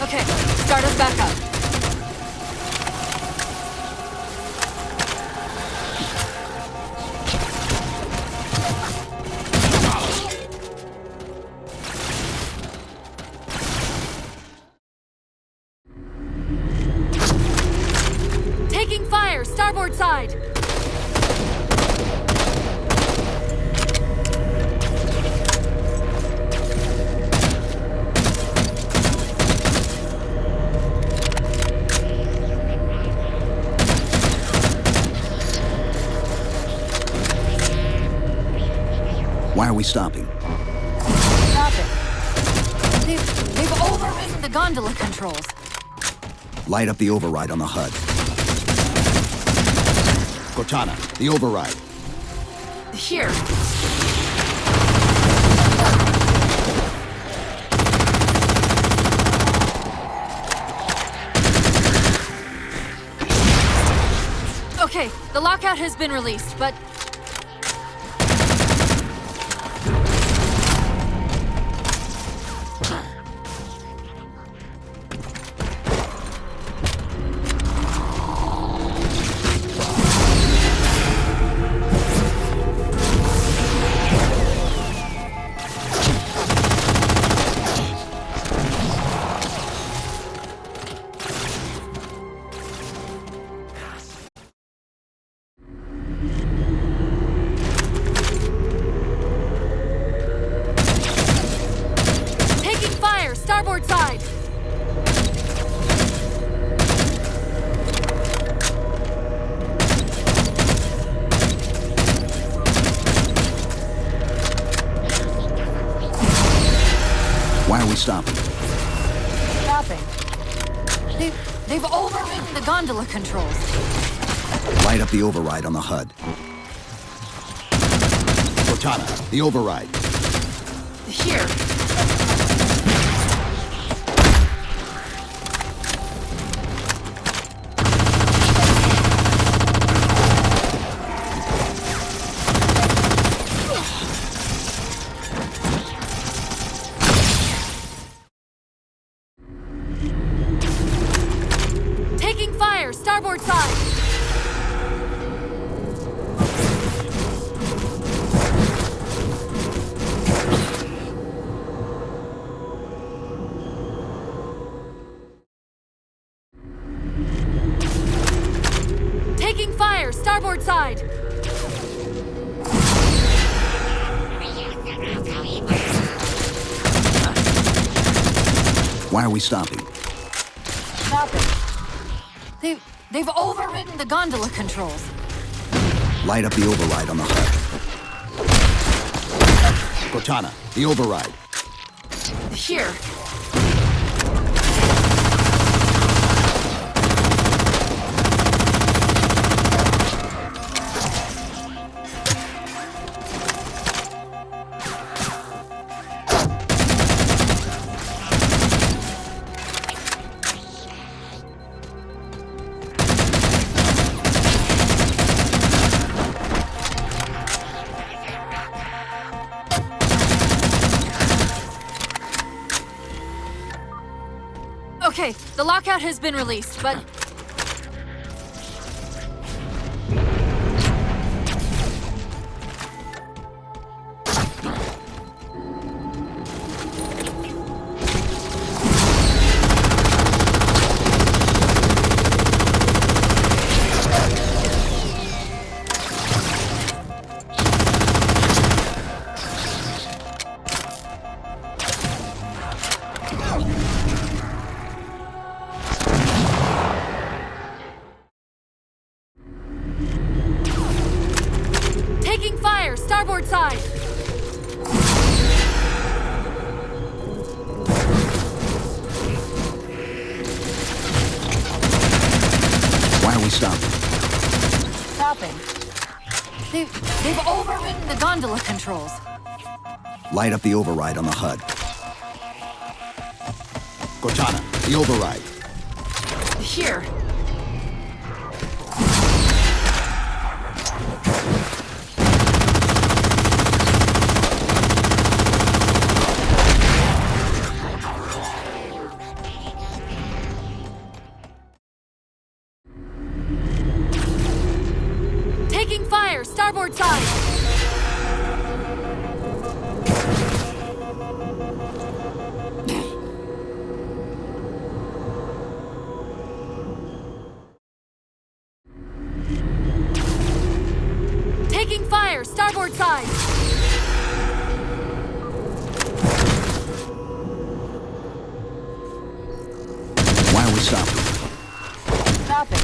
Okay, start us back up. Taking fire! Starboard side! Why are we stopping? Stopping. They've overridden the gondola controls. Light up the override on the HUD. Cortana, the override. Here. Okay, the lockout has been released, but... Starboard side! Why are we stopping? Stopping. They've overridden the gondola controls. Light up the override on the HUD. Cortana, the override. Here. Taking fire! Starboard side! Taking fire! Starboard side! Why are we stopping? Stopping. They've overridden the gondola controls. Light up the override on the HUD. Cortana, the override. Here. Okay, the lockout has been released, but... Taking fire! Starboard side! Why are we stopping? Stopping. They've overridden the gondola controls. Light up the override on the HUD. Cortana, the override. Here. Taking fire! Starboard side! Taking fire! Starboard side! Why are we stopping? Stopping.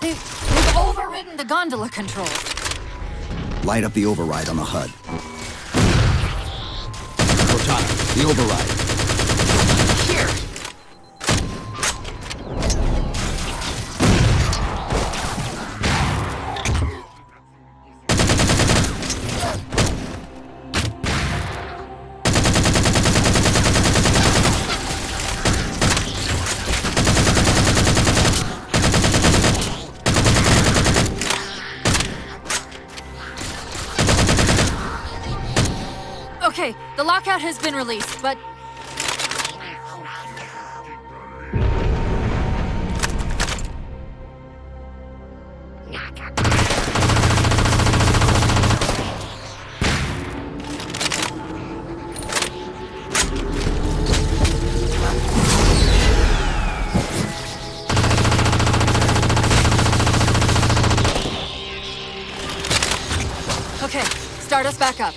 They've overridden the gondola controls. Light up the override on the HUD. Cortana, the override. Here. Okay, the lockout has been released, but... Okay, start us back up.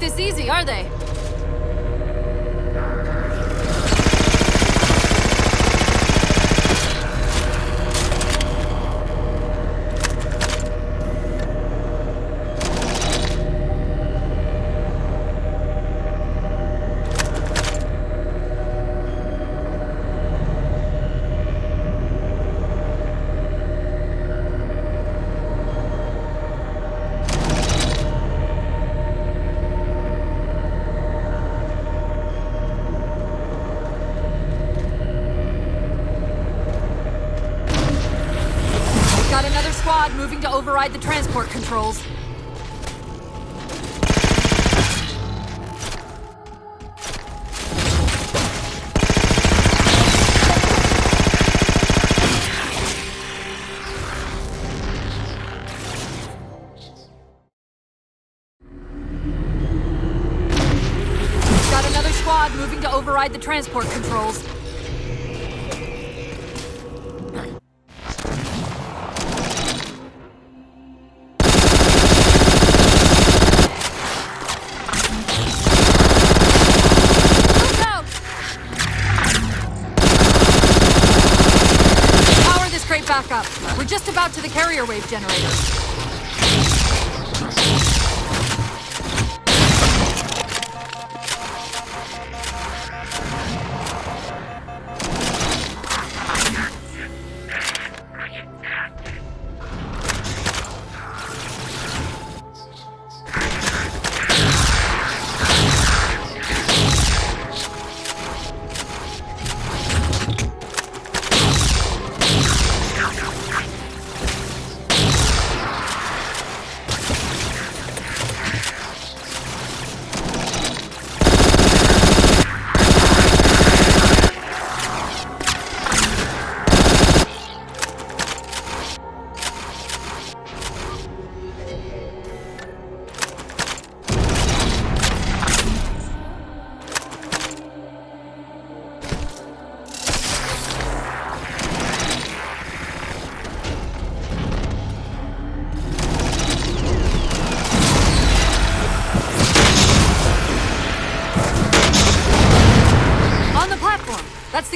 This easy, are they? Got another squad moving to override the transport controls. Got another squad moving to override the transport controls. Back up. We're just about to the carrier wave generator.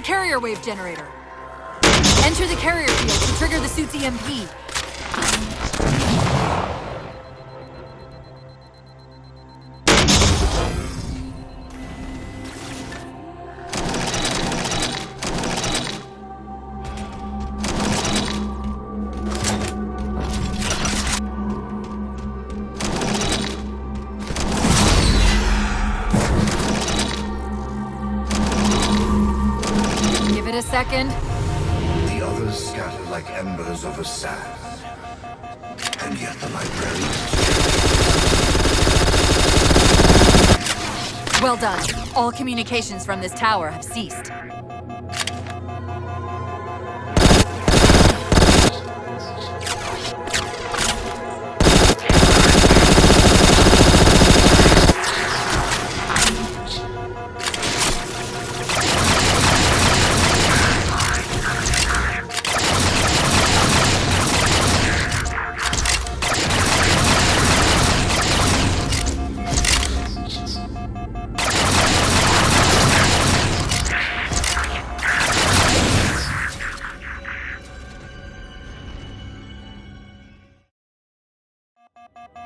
carrier wave generator. Enter the carrier field to trigger the suit's EMP. A second. The others scatter like embers over sand. And yet the librarian... Well done. All communications from this tower have ceased.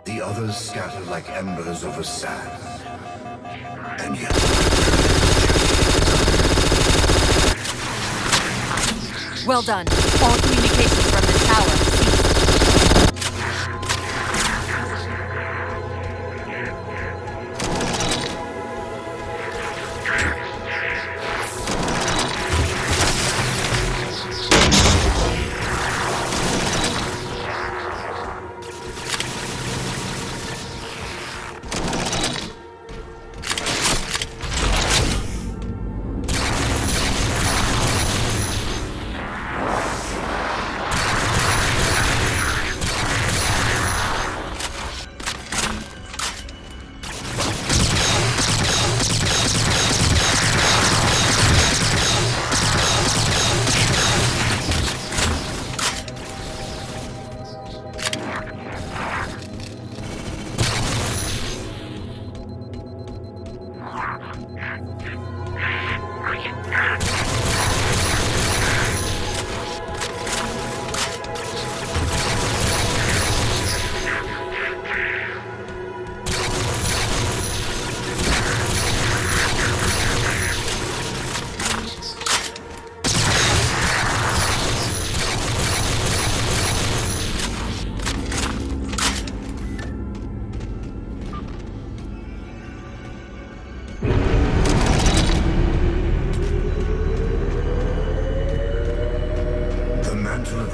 The others scatter like embers over sand. And yet... Well done. All communications from this tower have ceased.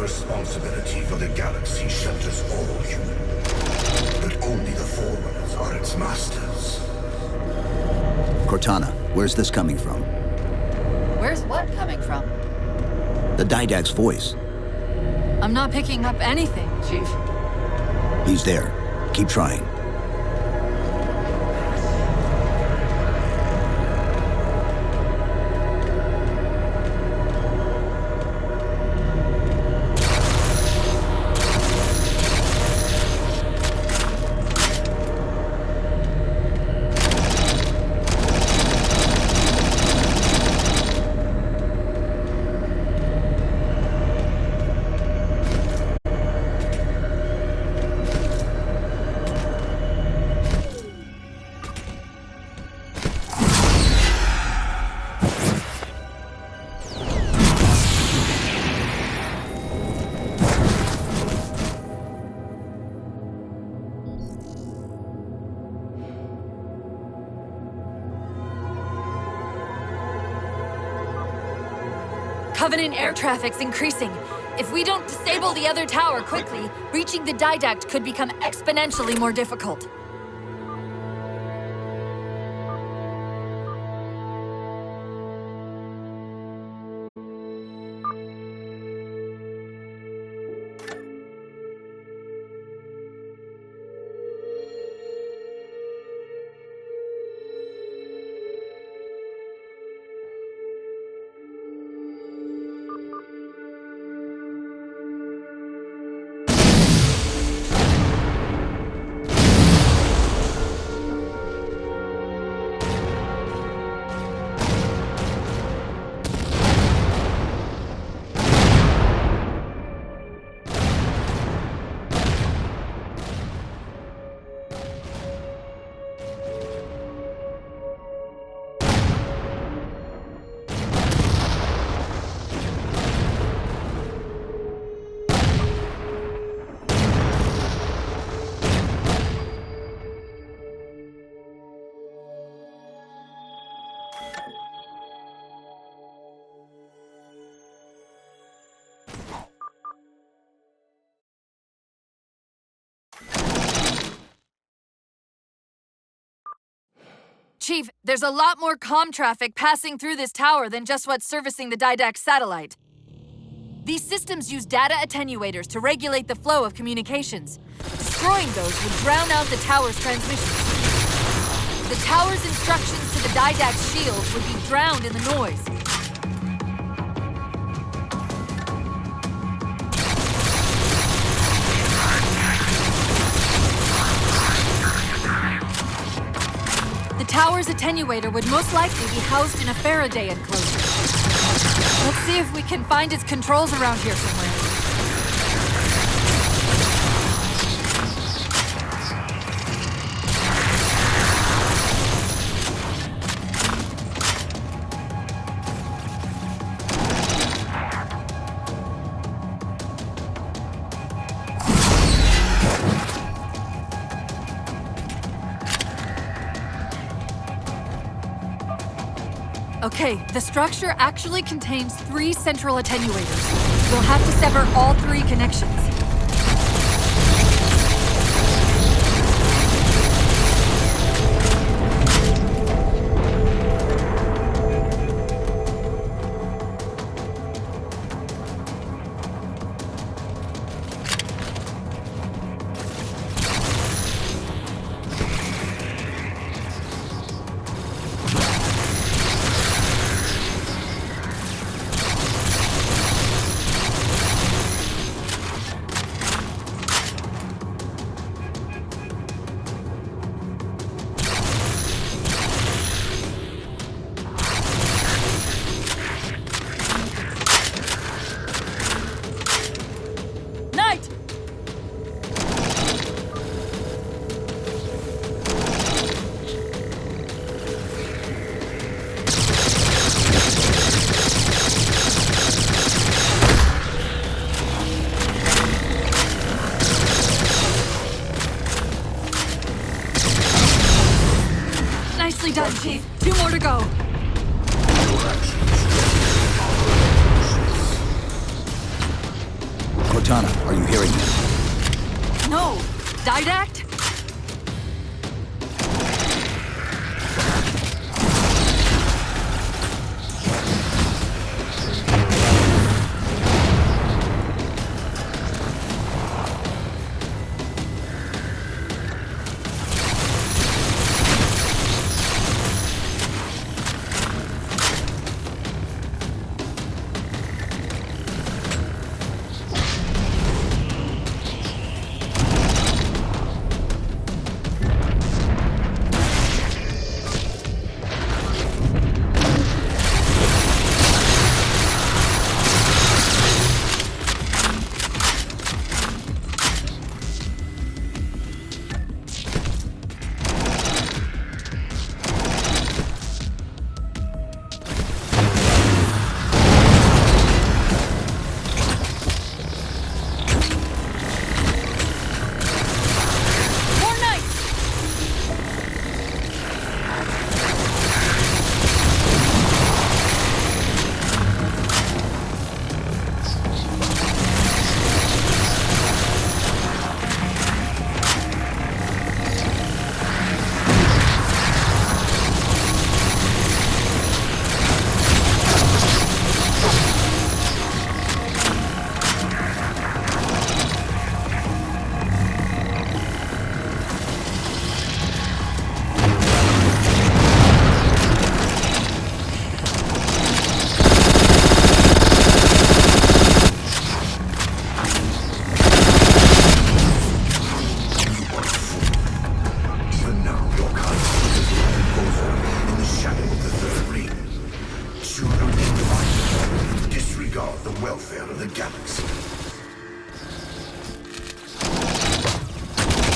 Responsibility for the galaxy shelters all human, but only the Forerunners are its masters. Cortana, where's this coming from? Where's what coming from? The Didact's voice. I'm not picking up anything, Chief. He's there. Keep trying. Covenant air traffic's increasing. If we don't disable the other tower quickly, reaching the Didact could become exponentially more difficult. Chief, there's a lot more comm traffic passing through this tower than just what's servicing the Didact satellite. These systems use data attenuators to regulate the flow of communications. Destroying those would drown out the tower's transmissions. The tower's instructions to the Didact shields would be drowned in the noise. The tower's attenuator would most likely be housed in a Faraday enclosure. Let's see if we can find its controls around here somewhere. Okay, the structure actually contains 3 central attenuators. We'll have to sever all 3 connections. Nicely done, Chief. 2 more to go. Cortana, are you hearing me? No! Didact?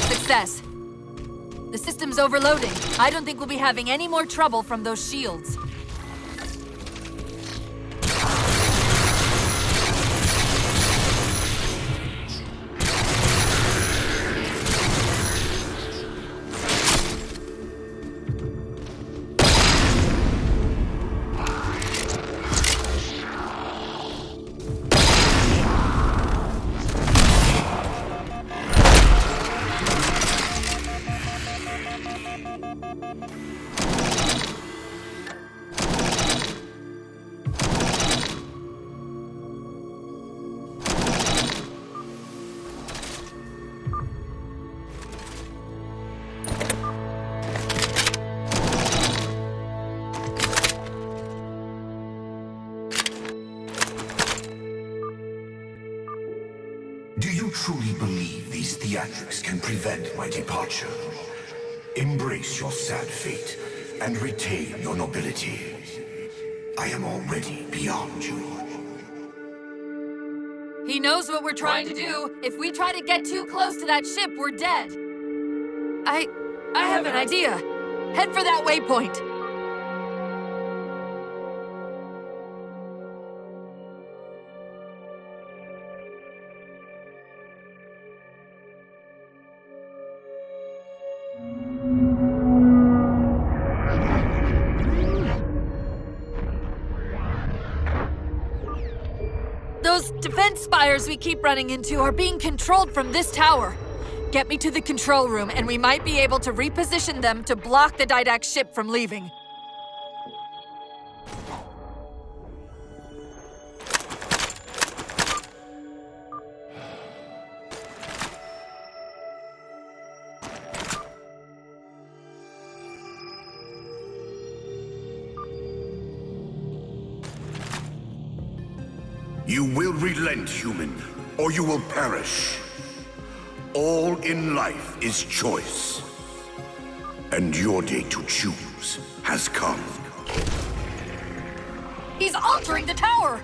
Success. The system's overloading. I don't think we'll be having any more trouble from those shields. truly believe these theatrics can prevent my departure, embrace your sad fate and retain your nobility. I am already beyond you. He knows what we're trying to do. If we try to get too close to that ship, we're dead. I have an idea. Head for that waypoint. Those defense spires we keep running into are being controlled from this tower. Get me to the control room, and we might be able to reposition them to block the Didact ship from leaving. You will relent, human, or you will perish. All in life is choice. And your day to choose has come. He's altering the tower!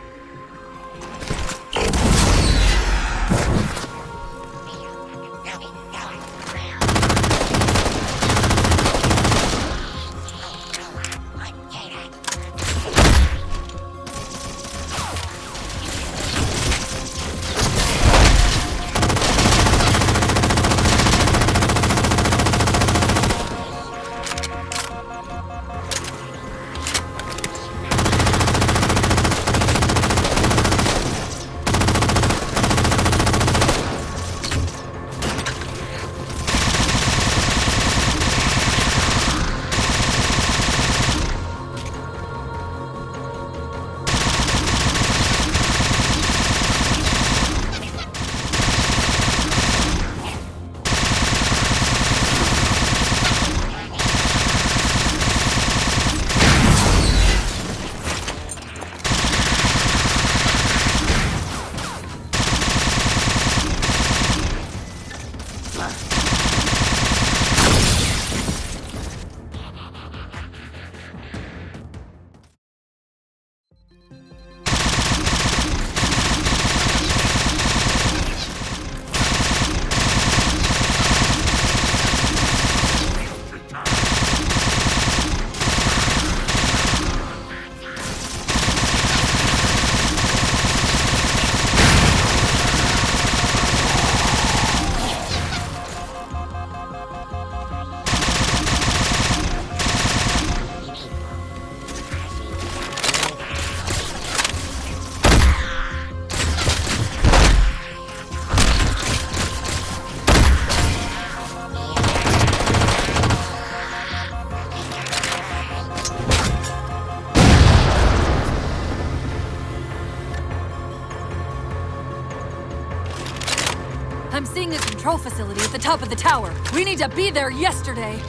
I'm seeing a control facility at the top of the tower. We need to be there yesterday.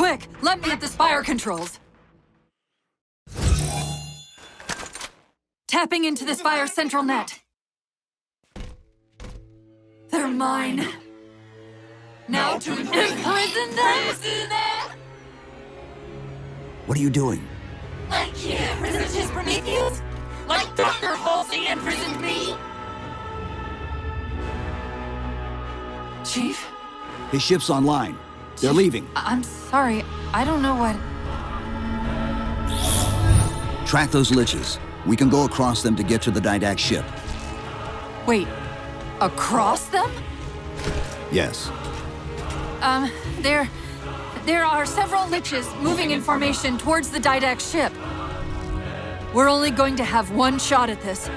Quick, let me at the Spire controls. Tapping into the Spire central net. They're mine. Now to imprison them! What are you doing? Like you imprisoned his Prometheus? Like Dr. Halsey imprisoned me? Chief? His ship's online. They're leaving. I'm sorry, I don't know what... Track those liches. We can go across them to get to the Didact ship. Wait, across them? Yes. There are several liches moving in formation towards the Didact ship. We're only going to have one shot at this.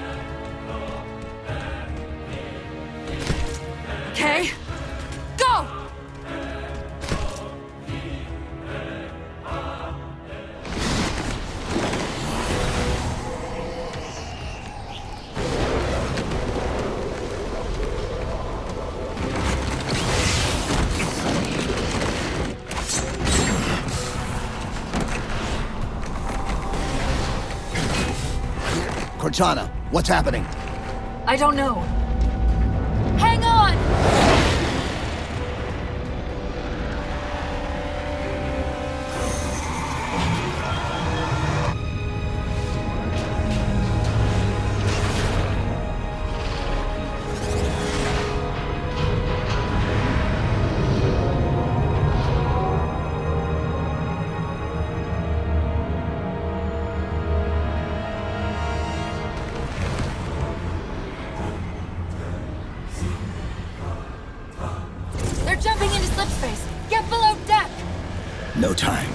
Okay? Go! Cortana, what's happening? I don't know. Hang on! Jumping into slip space. Get below deck. No time.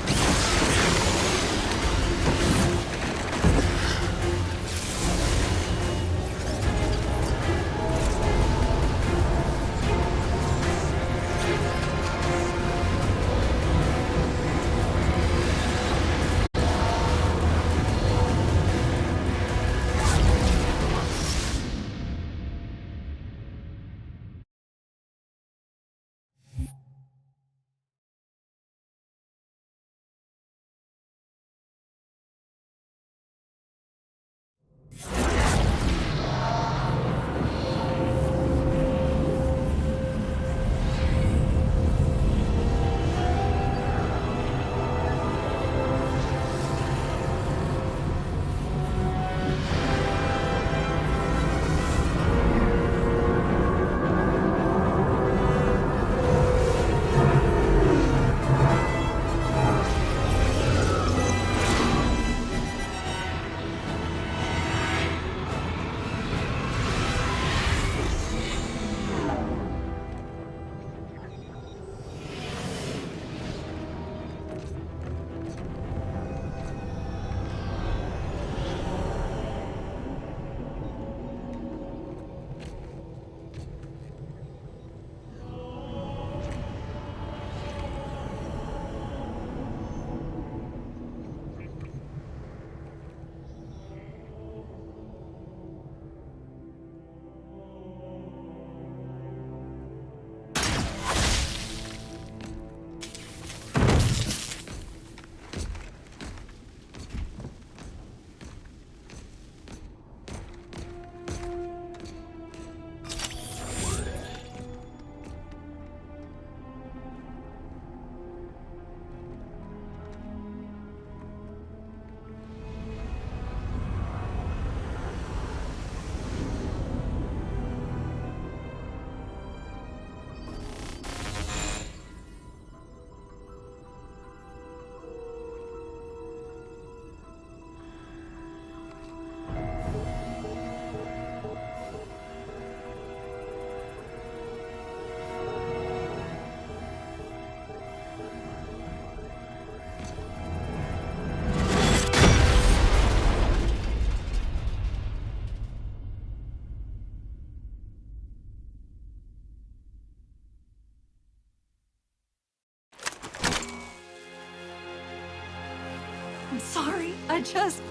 I'm sorry, I just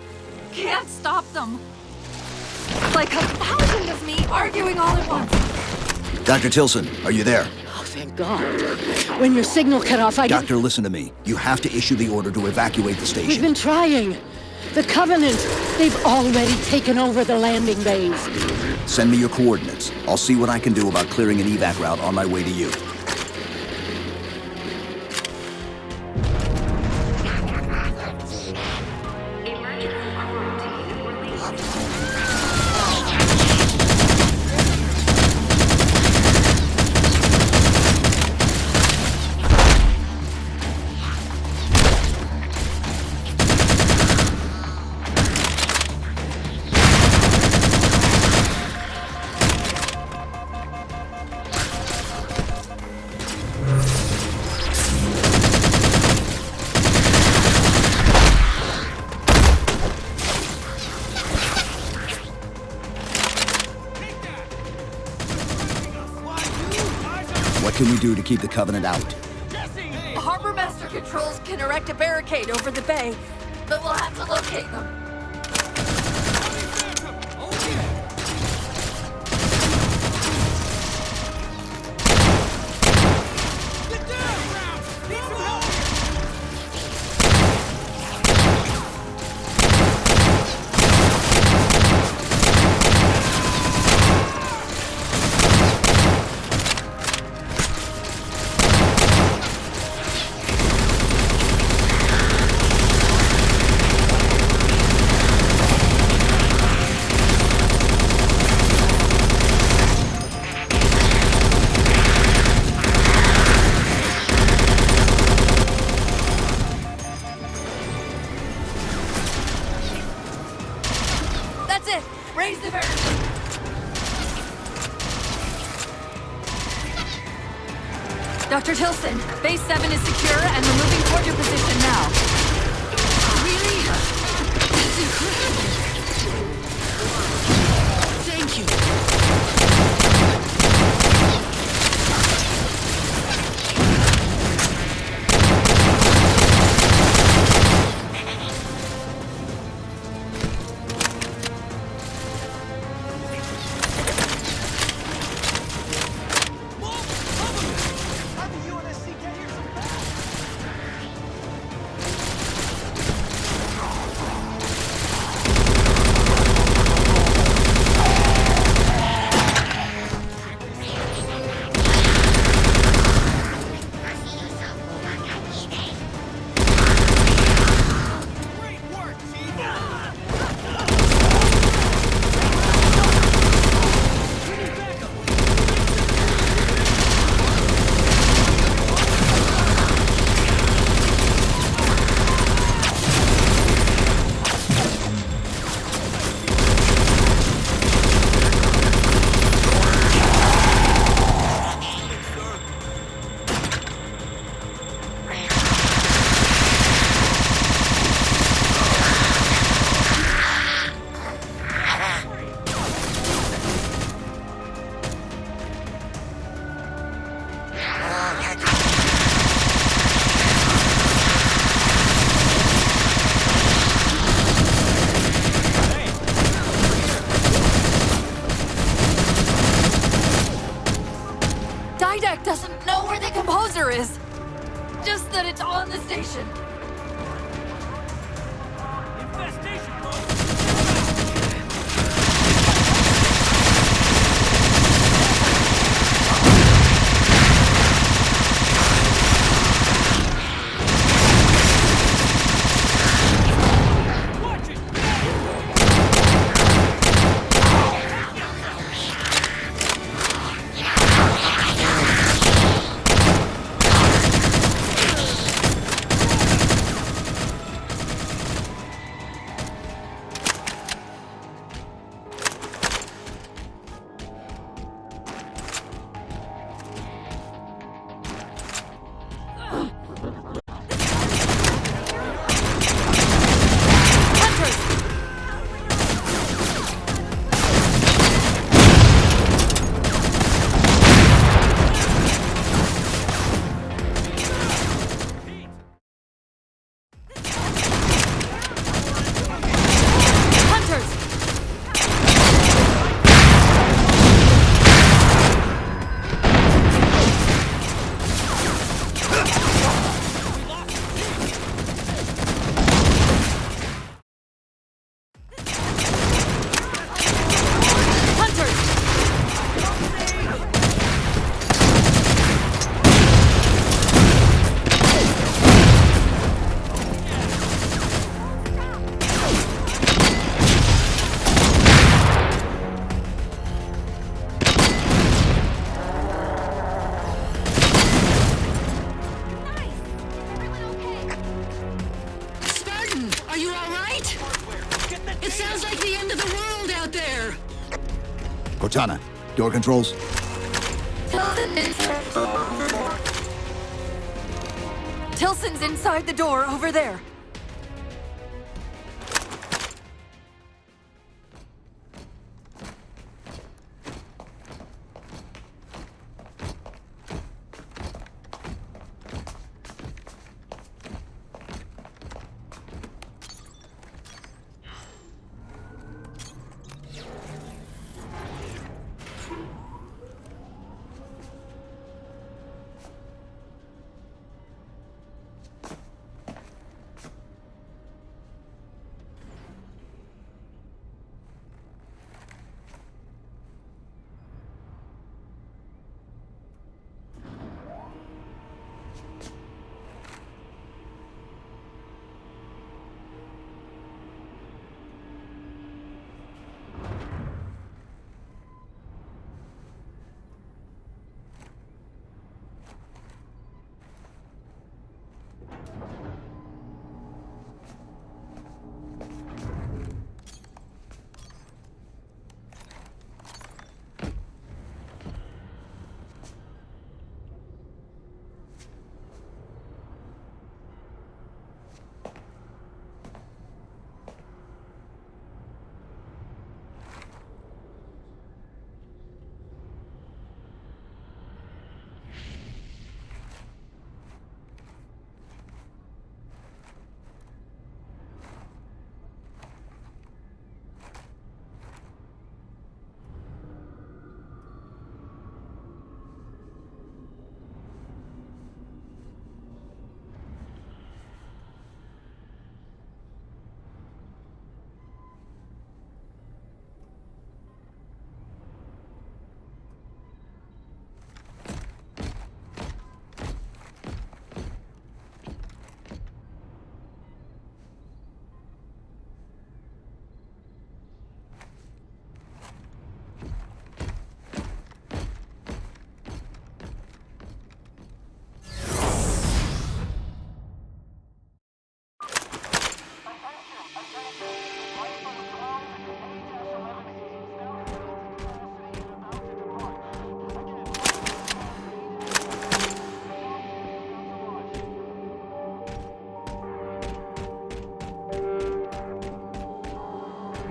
can't stop them. Like 1,000 of me arguing all at once. Dr. Tilson, are you there? Oh, thank God. When your signal cut off, I Doctor, listen to me. You have to issue the order to evacuate the We've station. been trying. The Covenant, they've already taken over the landing bays. Send me your coordinates. I'll see what I can do about clearing an evac route on my way to you. What can we do to keep the Covenant out? Harbor Master Controls can erect a barricade over the bay, but we'll have to locate them. Raise the barricade! Dr. Tilson, Base 7 is secure and we're moving toward your position now. Really? That's incredible! Thank you! Didac doesn't know where the composer is. Just that it's on the station. Cortana, door controls? Tilson's inside the door, over there.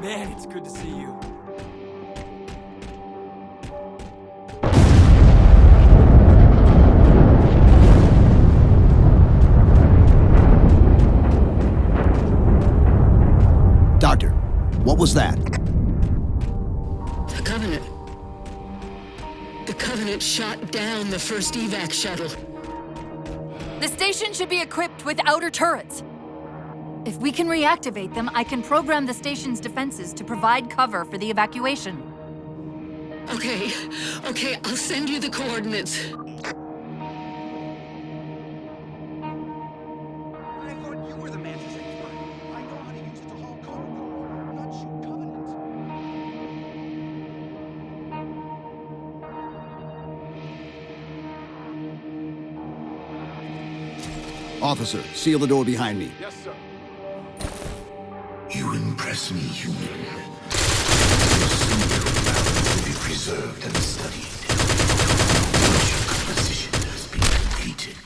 Man, it's good to see you. Doctor, what was that? The Covenant. The Covenant shot down the first evac shuttle. The station should be equipped with outer turrets. If we can reactivate them, I can program the station's defenses to provide cover for the evacuation. Okay, I'll send you the coordinates. Officer, seal the door behind me. Yes, sir. You impress me, human. Your singular balance will be preserved and studied. Your composition has been completed.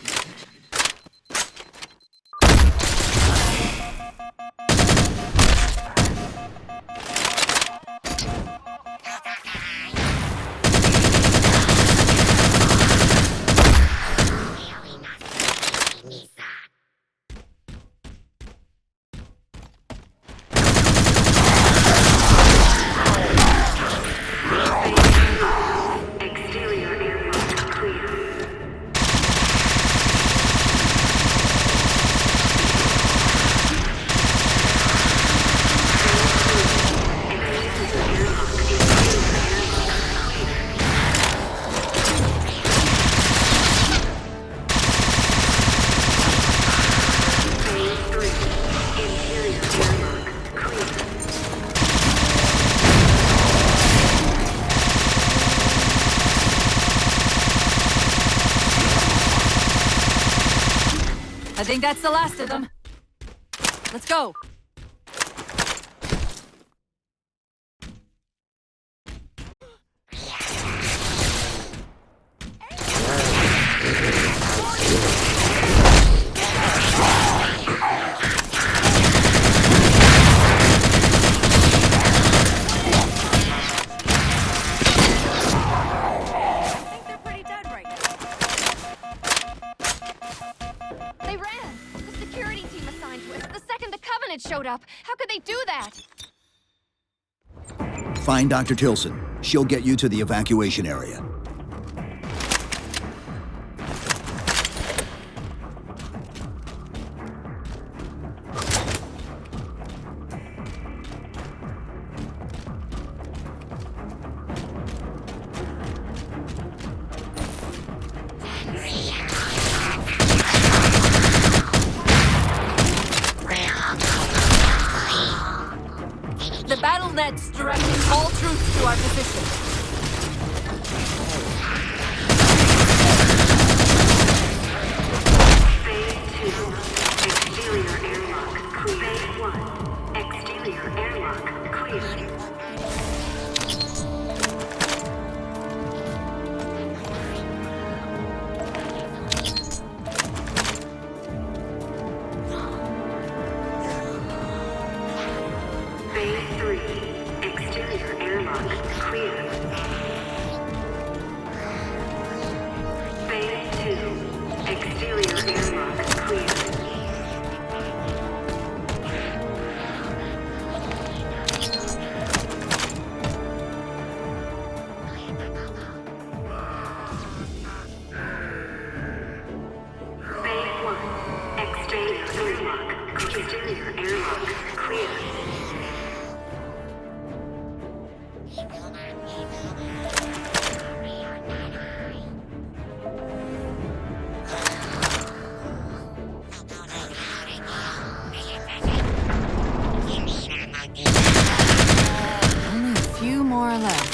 I think that's the last of them. Let's go. showed up. How could they do that? Find Dr. Tilson. She'll get you to the evacuation area. The battle net's directing all troops to our position. Exterior airlock clear. Phase 1. Exterior airlock clear. Phase 3. Exterior airlock clear. Phase 2. Exterior airlock clear. Phase 1. Exterior airlock. Exterior airlock clear. Only a few more left.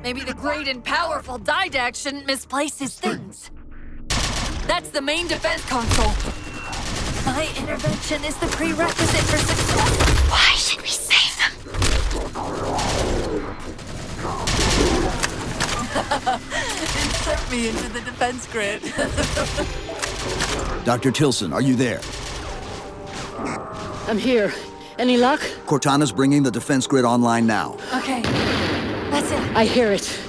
Maybe the great and powerful Didac shouldn't misplace his things. That's the main defense console. My intervention is the prerequisite for success. Why should we save them? Insert me into the defense grid. Dr. Tilson, are you there? I'm here. Any luck? Cortana's bringing the defense grid online now. Okay, that's it. I hear it.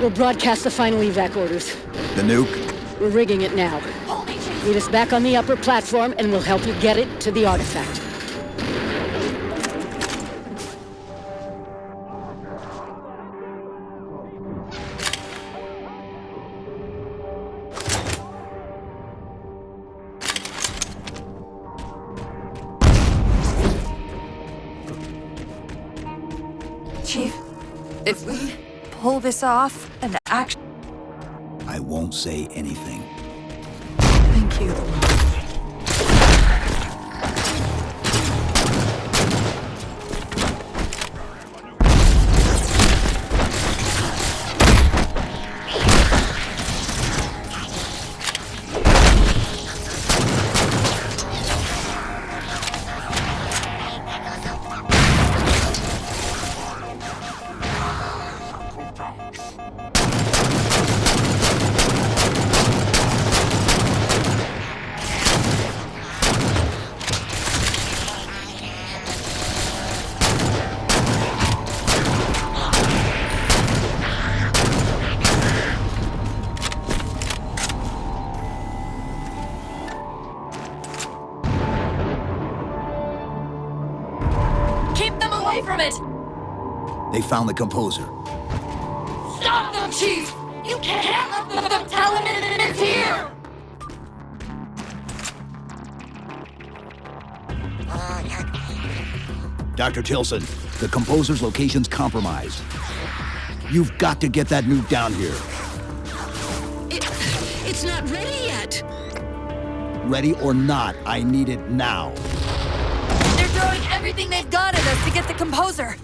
We'll broadcast the final evac orders. The nuke? We're rigging it now. Meet us back on the upper platform and we'll help you get it to the artifact. Chief, if we pull this off and act... I won't say anything. Thank you. From it! They found the composer. Stop them, Chief! You can't let them tell him it's here! Dr. Tilson, the composer's location's compromised. You've got to get that nuke down here. It's not ready yet. Ready or not, I need it now. They're throwing everything they've got at us to get the composer.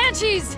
Banshees!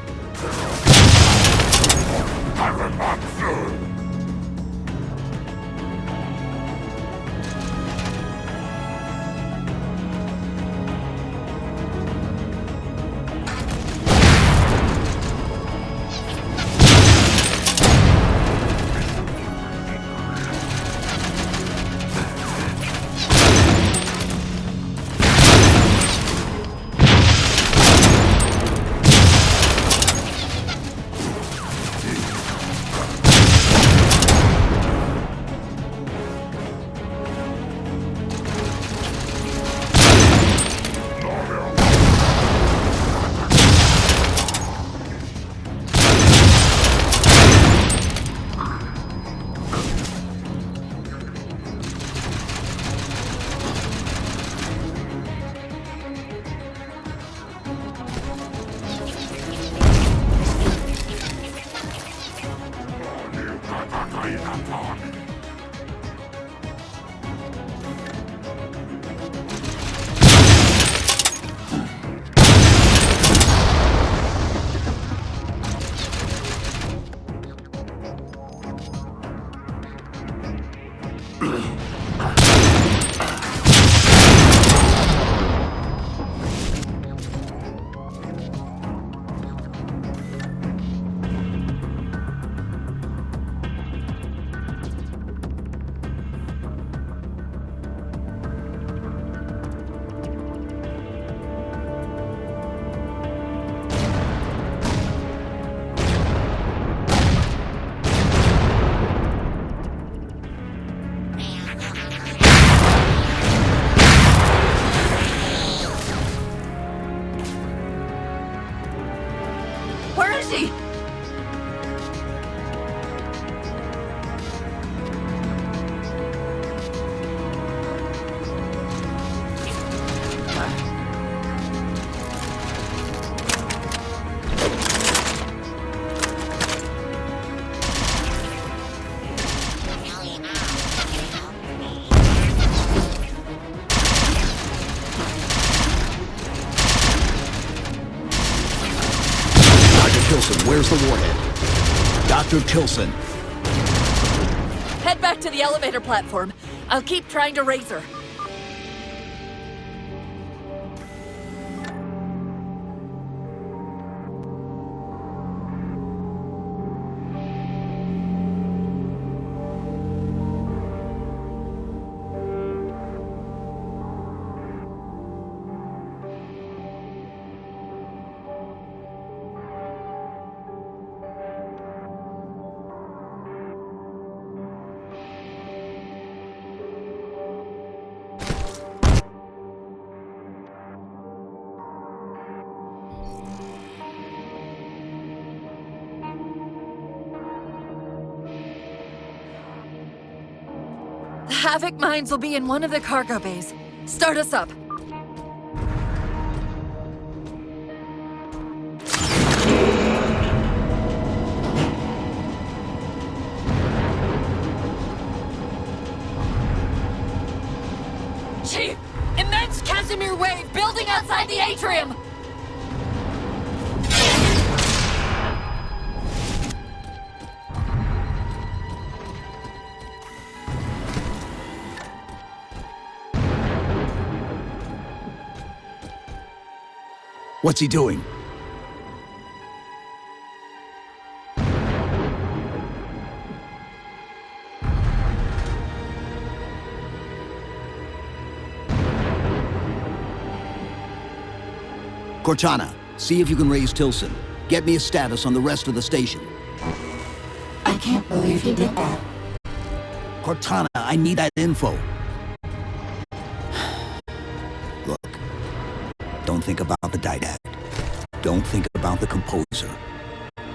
Where is he? Tilson, where's the warhead? Dr. Tilson. Head back to the elevator platform. I'll keep trying to raise her. The Havoc mines will be in one of the cargo bays. Start us up. Chief! Immense Casimir wave building outside the atrium! What's he doing? Cortana, see if you can raise Tilson. Get me a status on the rest of the station. I can't believe you did that. Cortana, I need that info. Look, don't think about the didact. Don't think about the composer.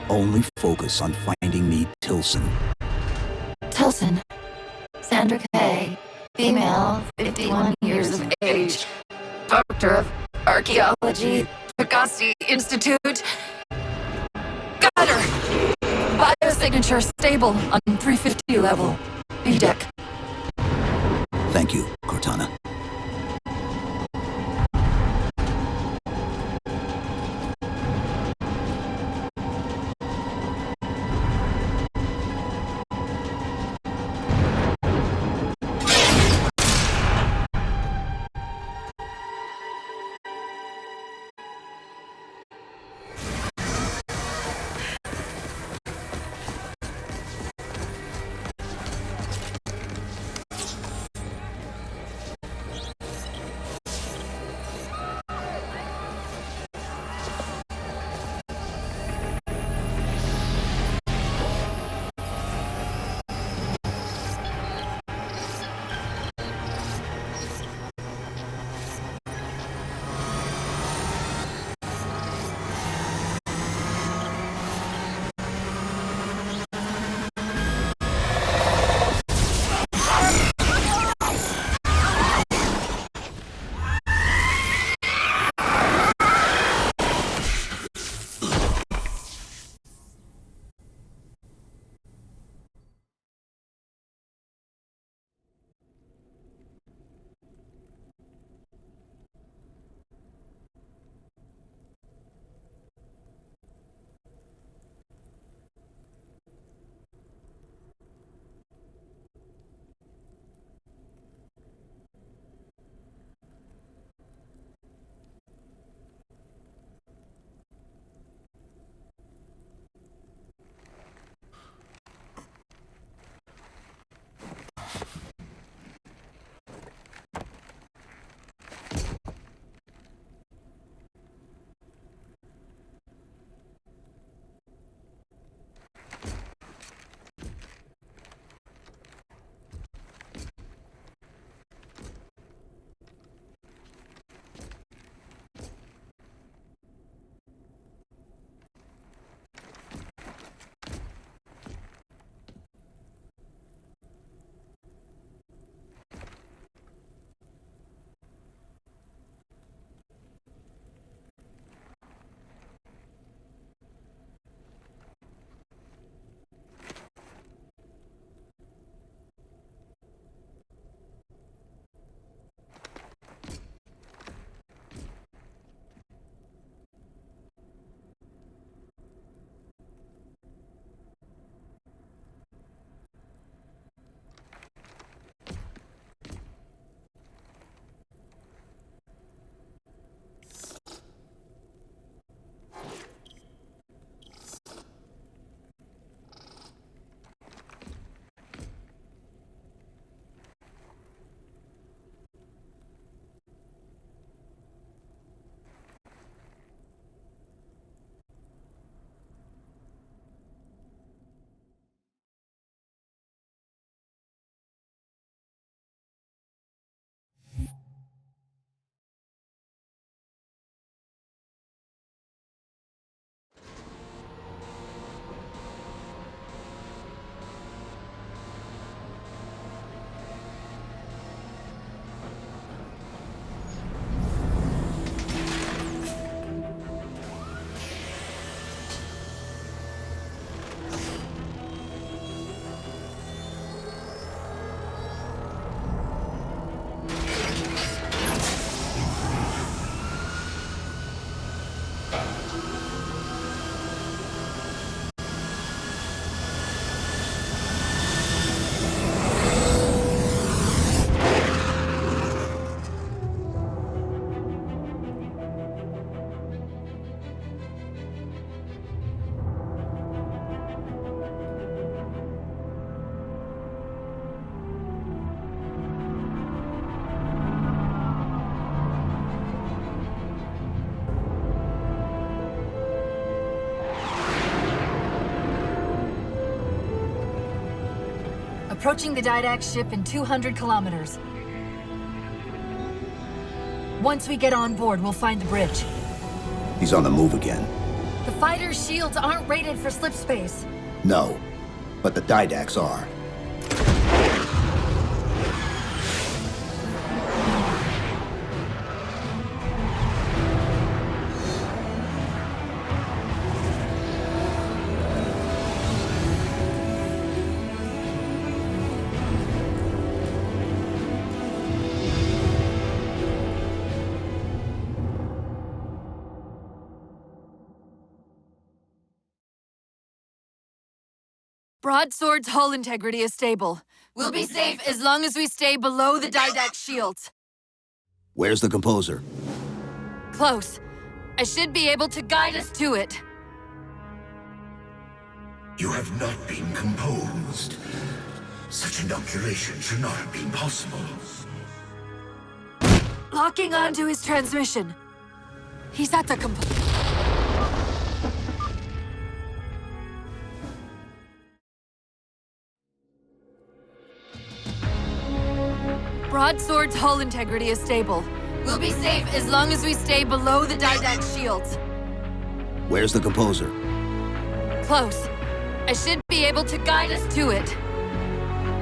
Only focus on finding me Tilson. Tilson. Sandra Kay. Female, 51 years of age. Doctor of Archaeology, Pegasi Institute. Got her! Biosignature stable on 350 level. B-deck. Thank you, Cortana. Approaching the Didact ship in 200 kilometers. Once we get on board, we'll find the bridge. He's on the move again. The fighter's shields aren't rated for slip space. No, but the Didacts are. Broadsword's hull integrity is stable. We'll be safe as long as we stay below the Didact shields. Where's the Composer? Close. I should be able to guide us to it. You have not been composed. Such inoculation should not have been possible. Locking onto his transmission. He's at the Broadsword's hull integrity is stable. We'll be safe as long as we stay below the Didact shields. Where's the Composer? Close. I should be able to guide us to it.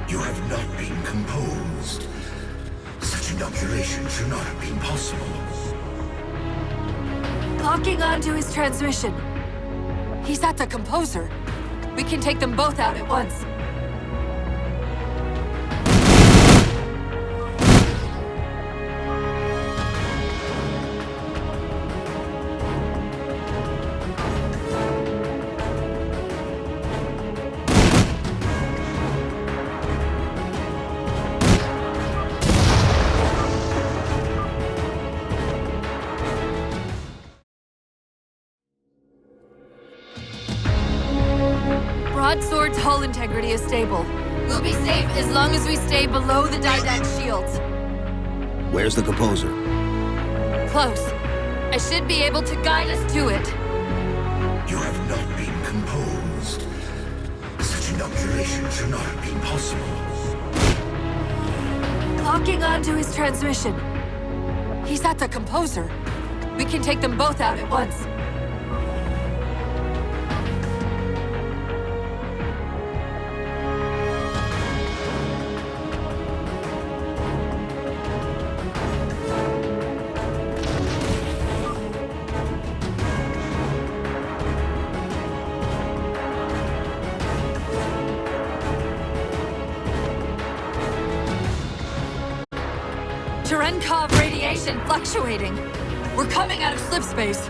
You have not been composed. Such inoculation should not have been possible. Locking onto his transmission. He's at the Composer. We can take them both out at once. Broadsword's hull integrity is stable. We'll be safe as long as we stay below the Didact shields. Where's the Composer? Close. I should be able to guide us to it. You have not been composed. Such inoculation should not have been possible. Locking onto his transmission. He's at the Composer. We can take them both out at once. Cherenkov radiation fluctuating. We're coming out of slip space.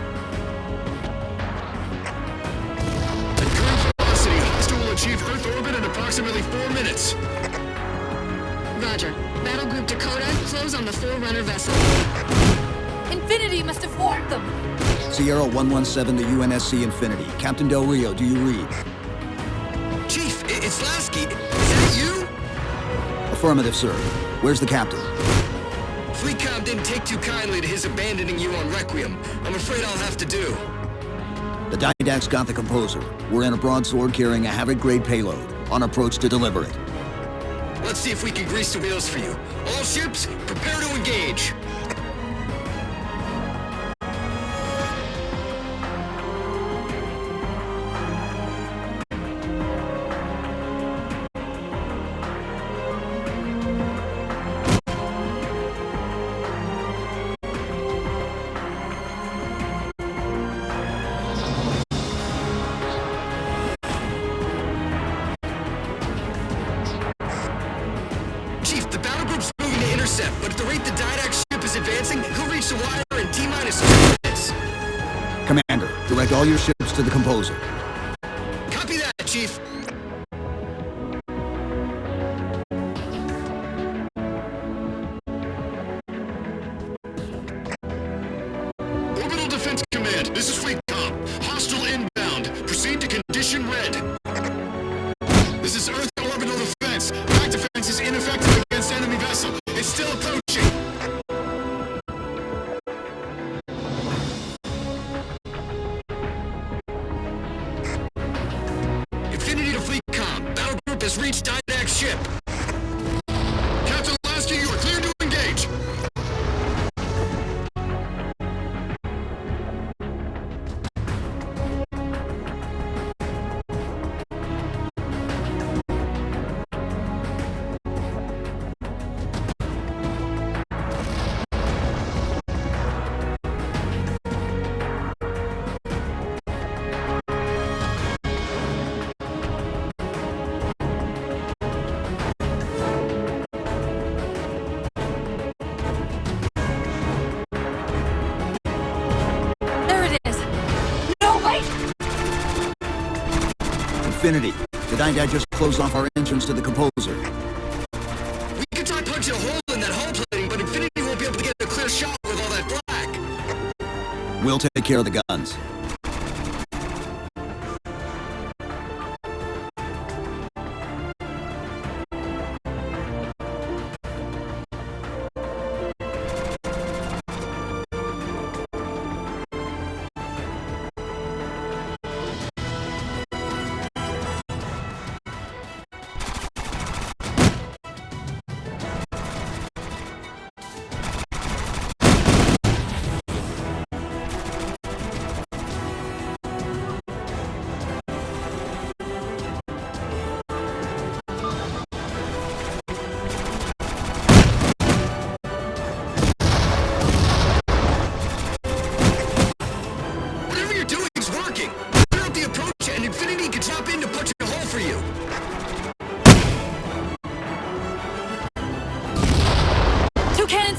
At current velocity, Hostile will achieve Earth orbit in approximately 4 minutes. Roger. Battle Group Dakota, close on the Forerunner vessel. Infinity must have warned them. Sierra 117 to UNSC Infinity. Captain Del Rio, do you read? Chief, it's Lasky. Is that you? Affirmative, sir. Where's the captain? FleetCom didn't take too kindly to his abandoning you on Requiem. I'm afraid I'll have to do. The Didacts got the Composer. We're in a broadsword carrying a Havoc-grade payload, on approach to deliver it. Let's see if we can grease the wheels for you. All ships, prepare to engage. But at the rate the Didact ship is advancing, he'll reach the wire in T-minus 2 minutes. Commander, direct all your ships to the Composer. Copy that, Chief. Orbital Defense Command, this is FleetCom. Hostile inbound. Proceed to Condition Red. This is Earth Orbital Defense. Back defense is ineffective against enemy vessel. It's still approaching. Infinity to FleetCom. Battle Group has reached Didact's ship. Infinity. The Dydad just closed off our entrance to the composer. We can try punching a hole in that hull plating, but Infinity won't be able to get a clear shot with all that black. We'll take care of the guns.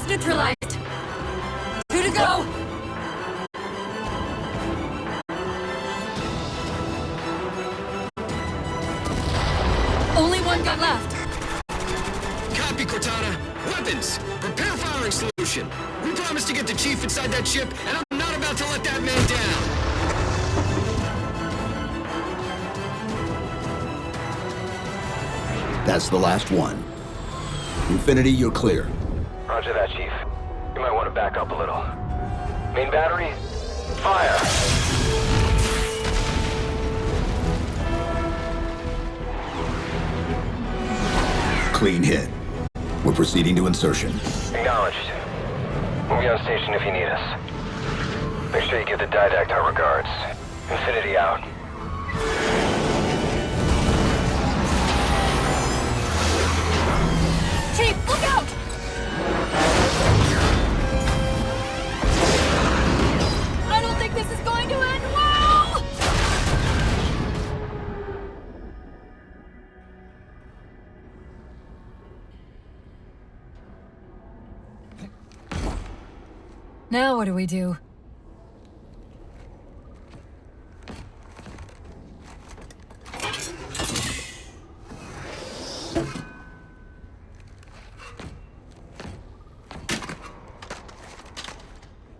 Neutralized. 2 to go. Only 1 gun left. Copy, Cortana. Weapons. Prepare firing solution. We promised to get the Chief inside that ship, and I'm not about to let that man down. That's the last one. Infinity, you're clear. Roger that, Chief. You might want to back up a little. Main battery, fire! Clean hit. We're proceeding to insertion. Acknowledged. We'll be on station if you need us. Make sure you give the Didact our regards. Infinity out. Chief, look out! I don't think this is going to end well! Now what do we do?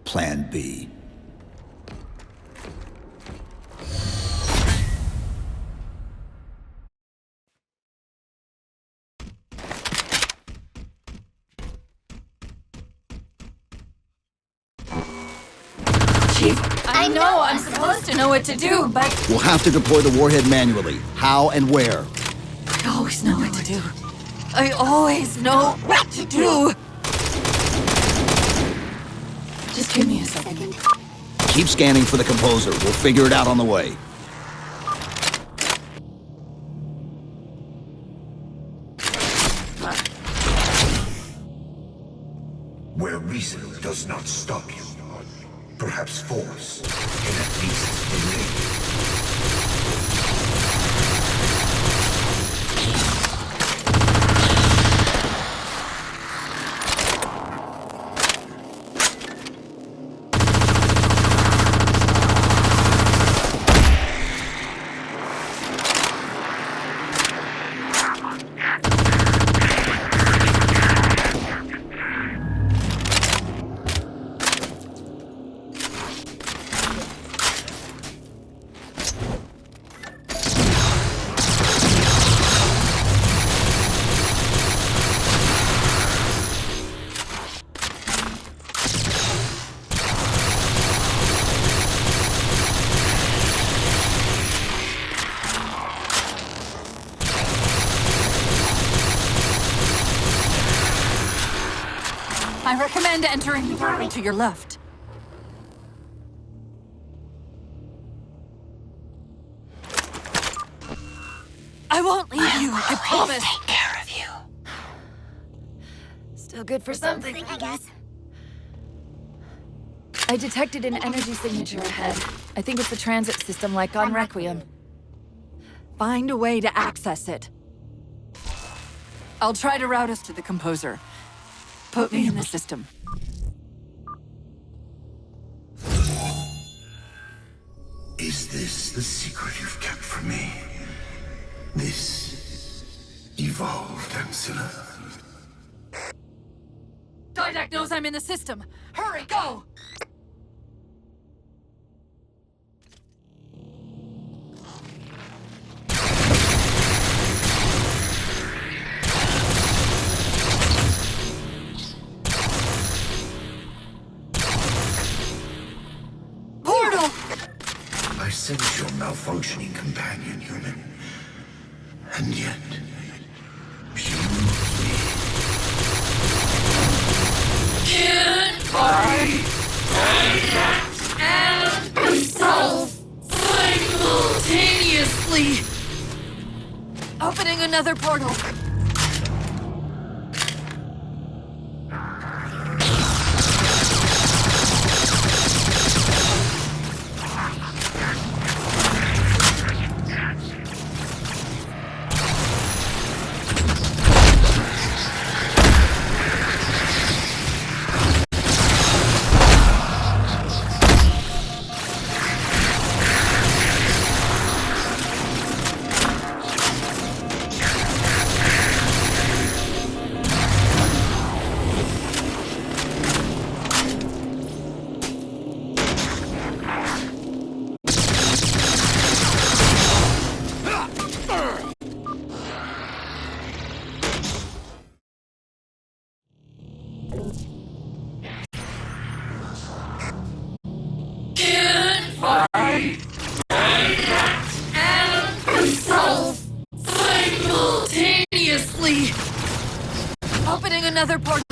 Plan B. I know I'm supposed to know what to do, but We'll have to deploy the warhead manually. How and where? I always know what to do. I always know what to do. Just give me a second. Keep scanning for the composer. We'll figure it out on the way. Where reason does not stop you, perhaps force can at least delay. I recommend entering the doorway to your left. I won't leave you, I promise. Take care of you. Still good for something, I guess. I detected an energy signature ahead. I think it's a transit system like on Requiem. Find a way to access it. I'll try to route us to the composer. Put me in the system. Is this the secret you've kept from me? This evolved Ancilla. Didac knows I'm in the system. Hurry, go! Portal! I sense your malfunctioning companion, human. And yet, Can't fight and self simultaneously. Opening another portal. Can't fight and self simultaneously. Opening another portal.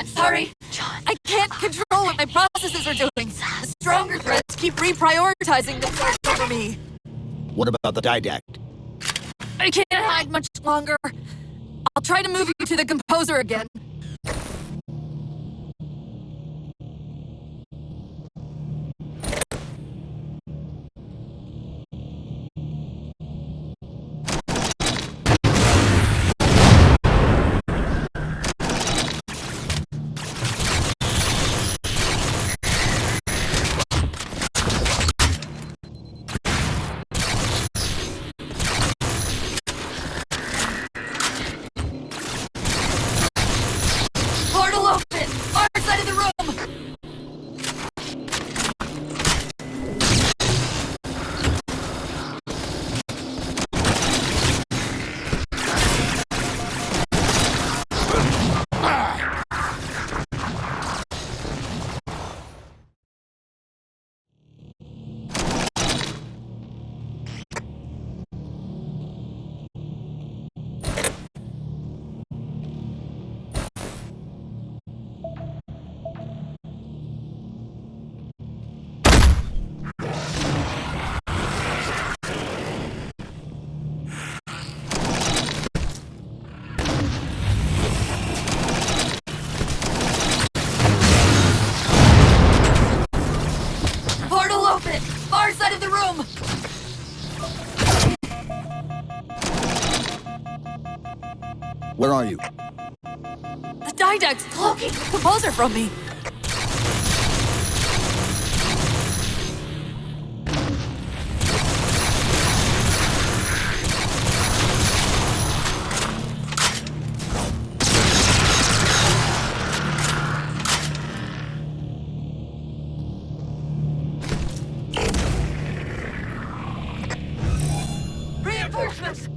Sorry, I can't control what my processes are doing. The stronger threats keep reprioritizing themselves over me. What about the Didact? I can't hide much longer. I'll try to move you to the composer again. Portal open! Our side of the room! Portal open! Our side of the room! Where are you? The Didact's cloaking the composer from me. Reinforcements!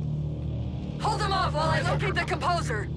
Hold them off while I locate the composer.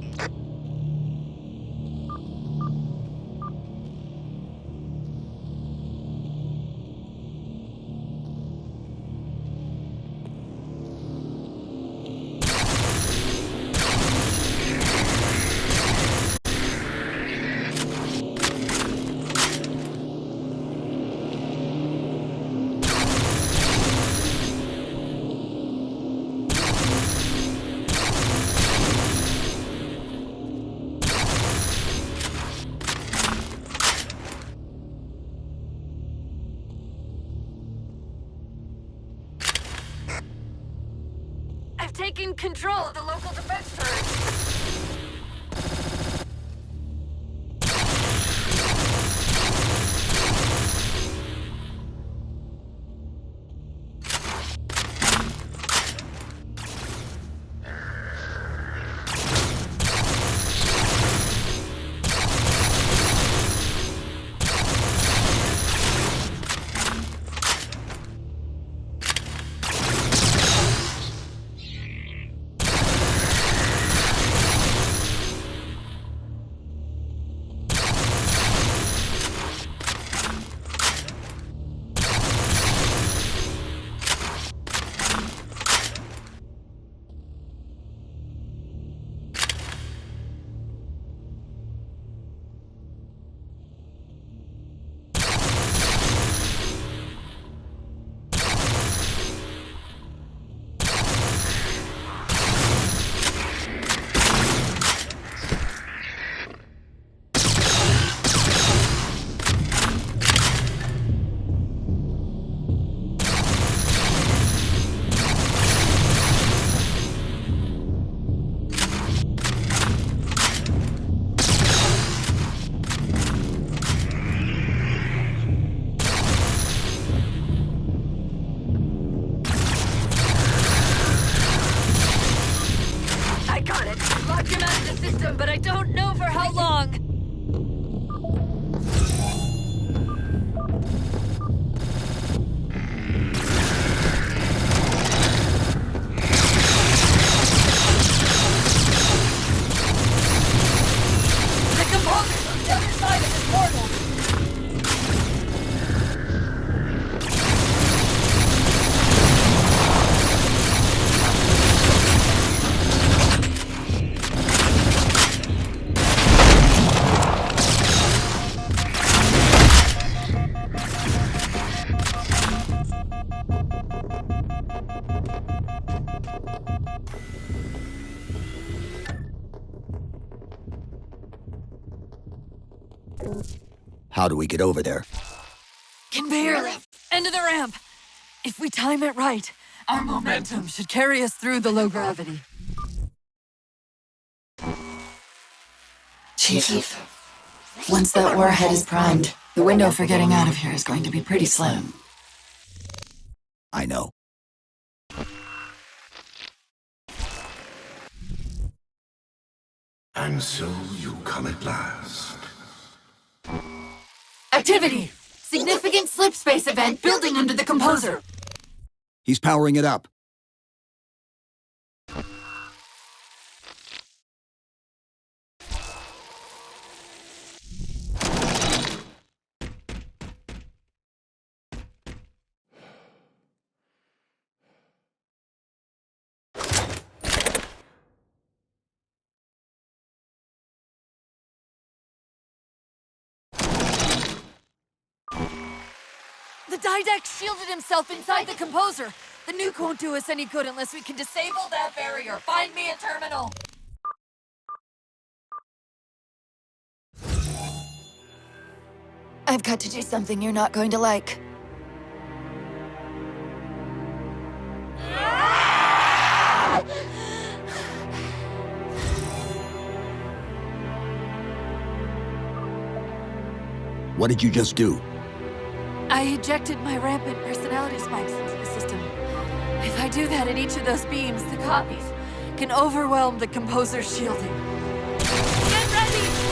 taking control of the local defense turret. But I don't know for how long. The composer's on the other side of this portal. How do we get over there? Can barely. End of the ramp. If we time it right, our momentum should carry us through the low gravity. Chief, once that warhead is primed, the window for getting out of here is going to be pretty slim. I know. And so you come at last. Activity! Significant slip space event building under the composer. He's powering it up. The Didact shielded himself inside the composer. The nuke won't do us any good unless we can disable that barrier. Find me a terminal. I've got to do something you're not going to like. What did you just do? I ejected my rampant personality spikes into the system. If I do that at each of those beams, the copies can overwhelm the composer's shielding. Get ready!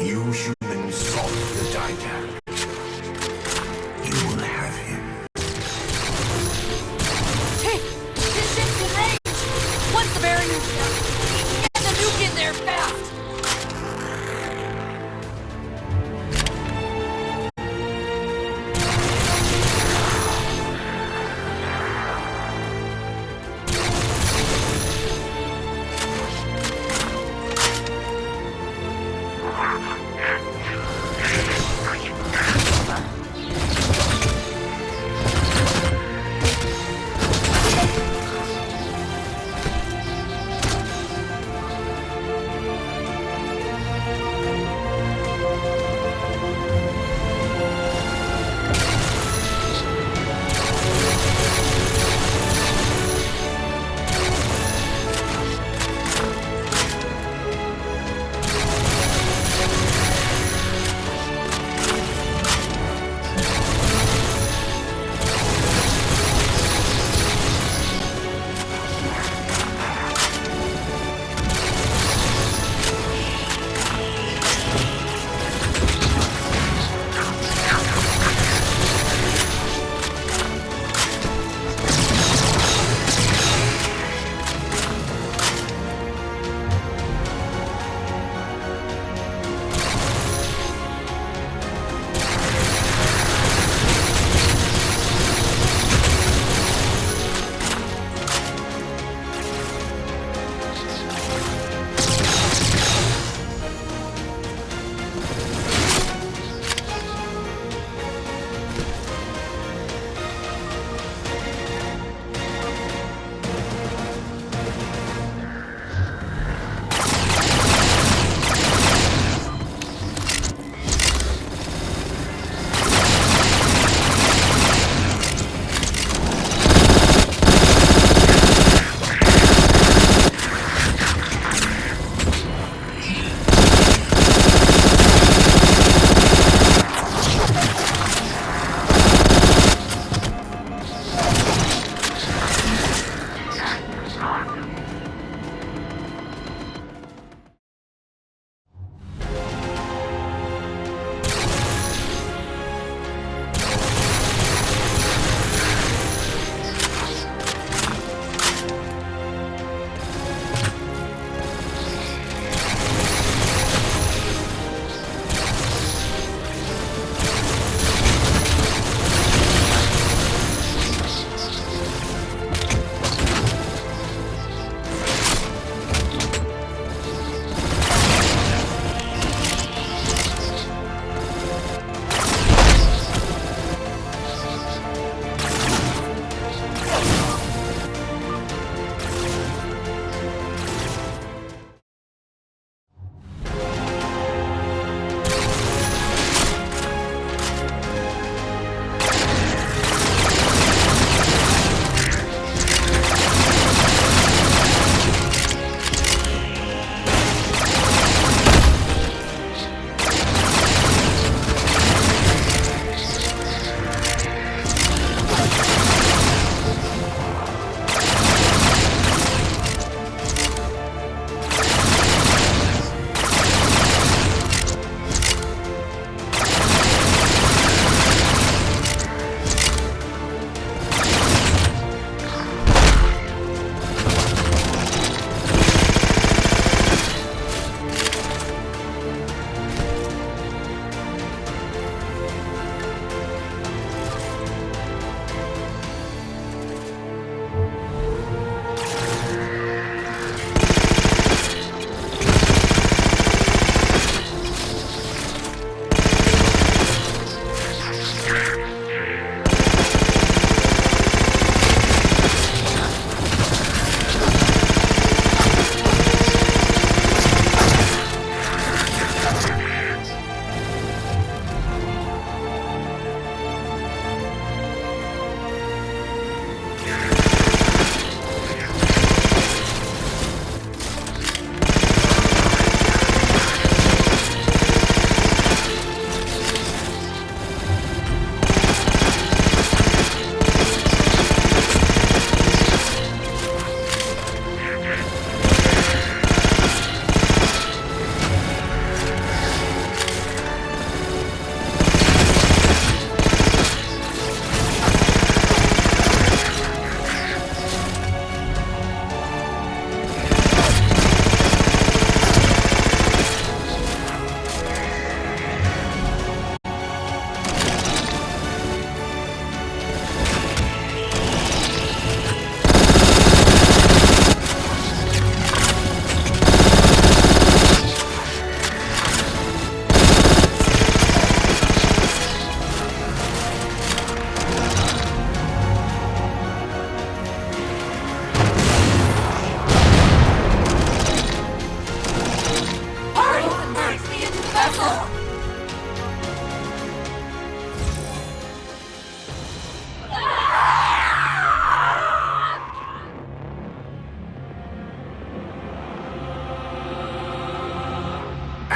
You humans sought the Didact. You will have him. Hey! This ship's in range! Once the barrier's down, get the nuke in there fast!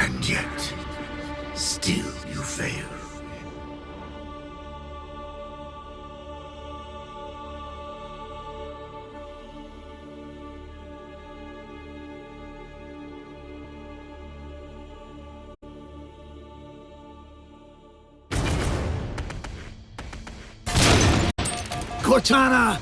And yet, still you fail. Cortana!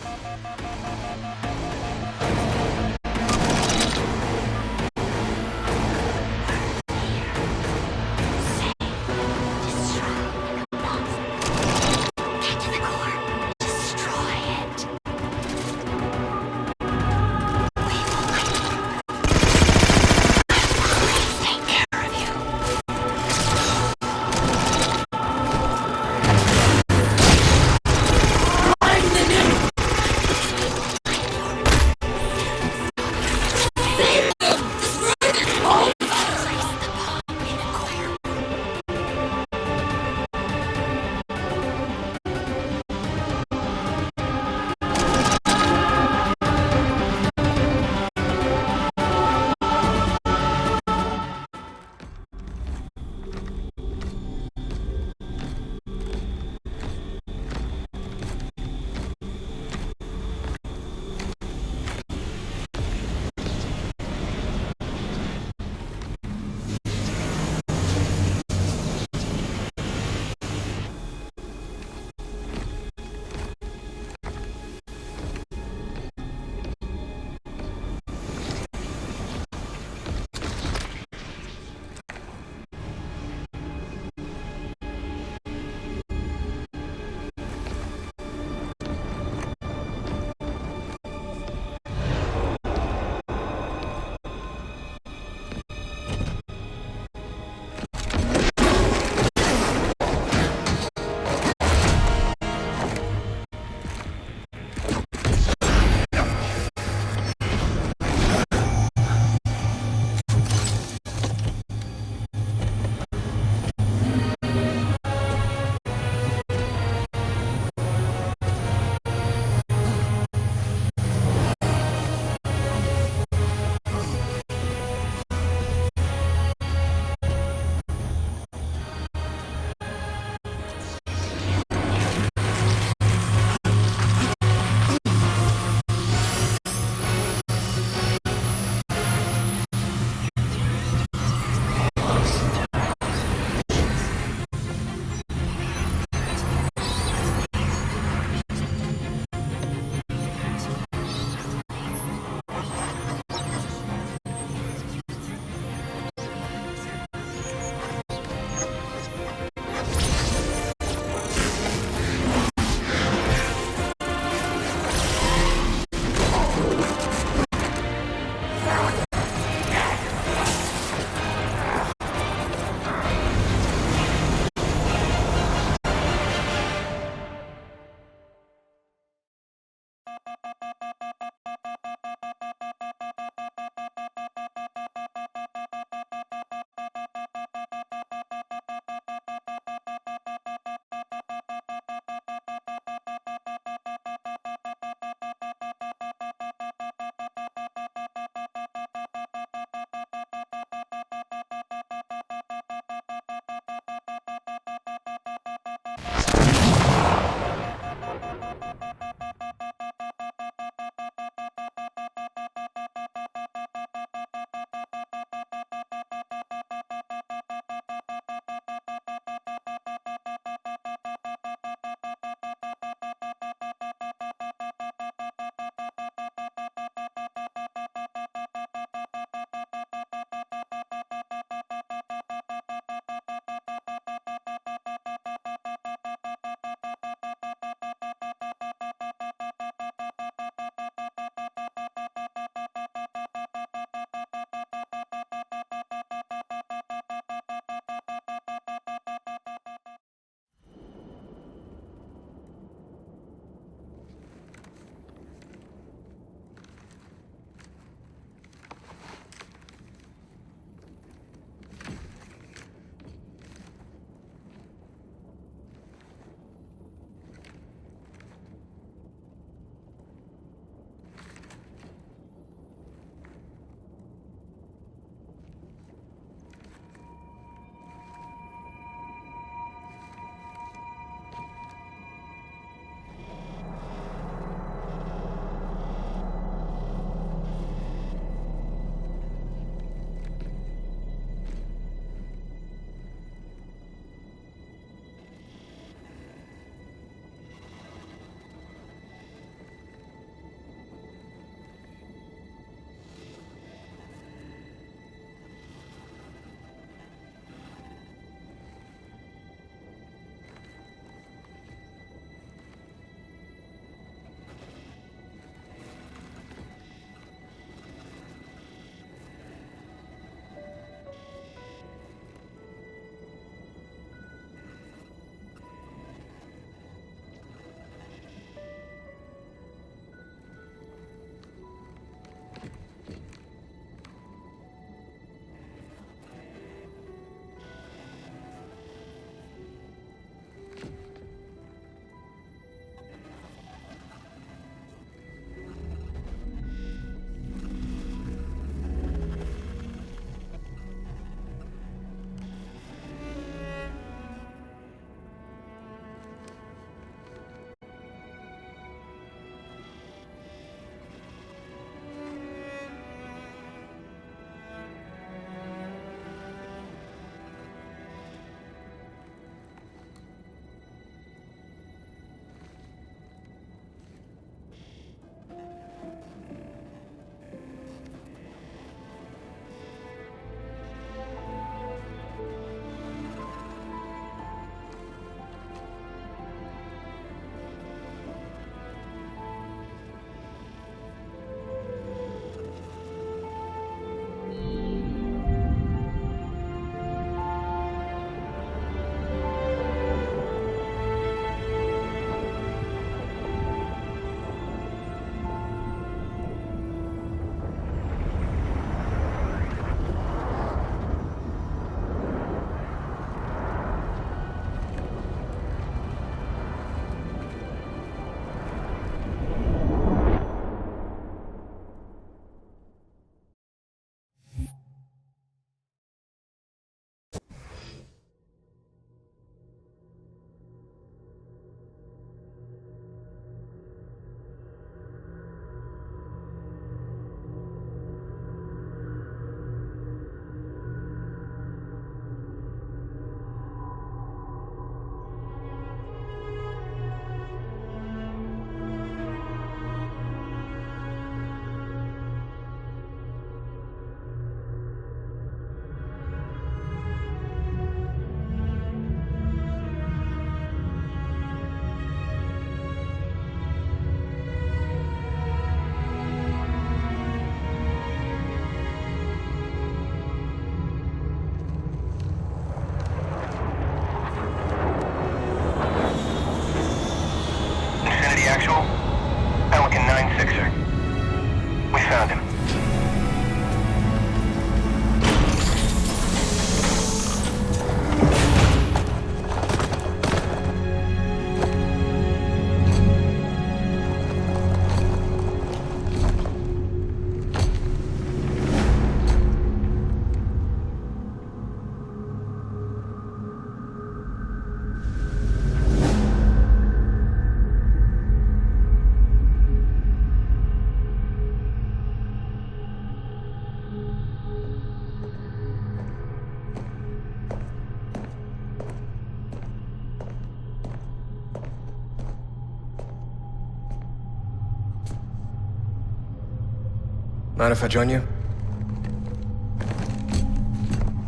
Mind if I join you?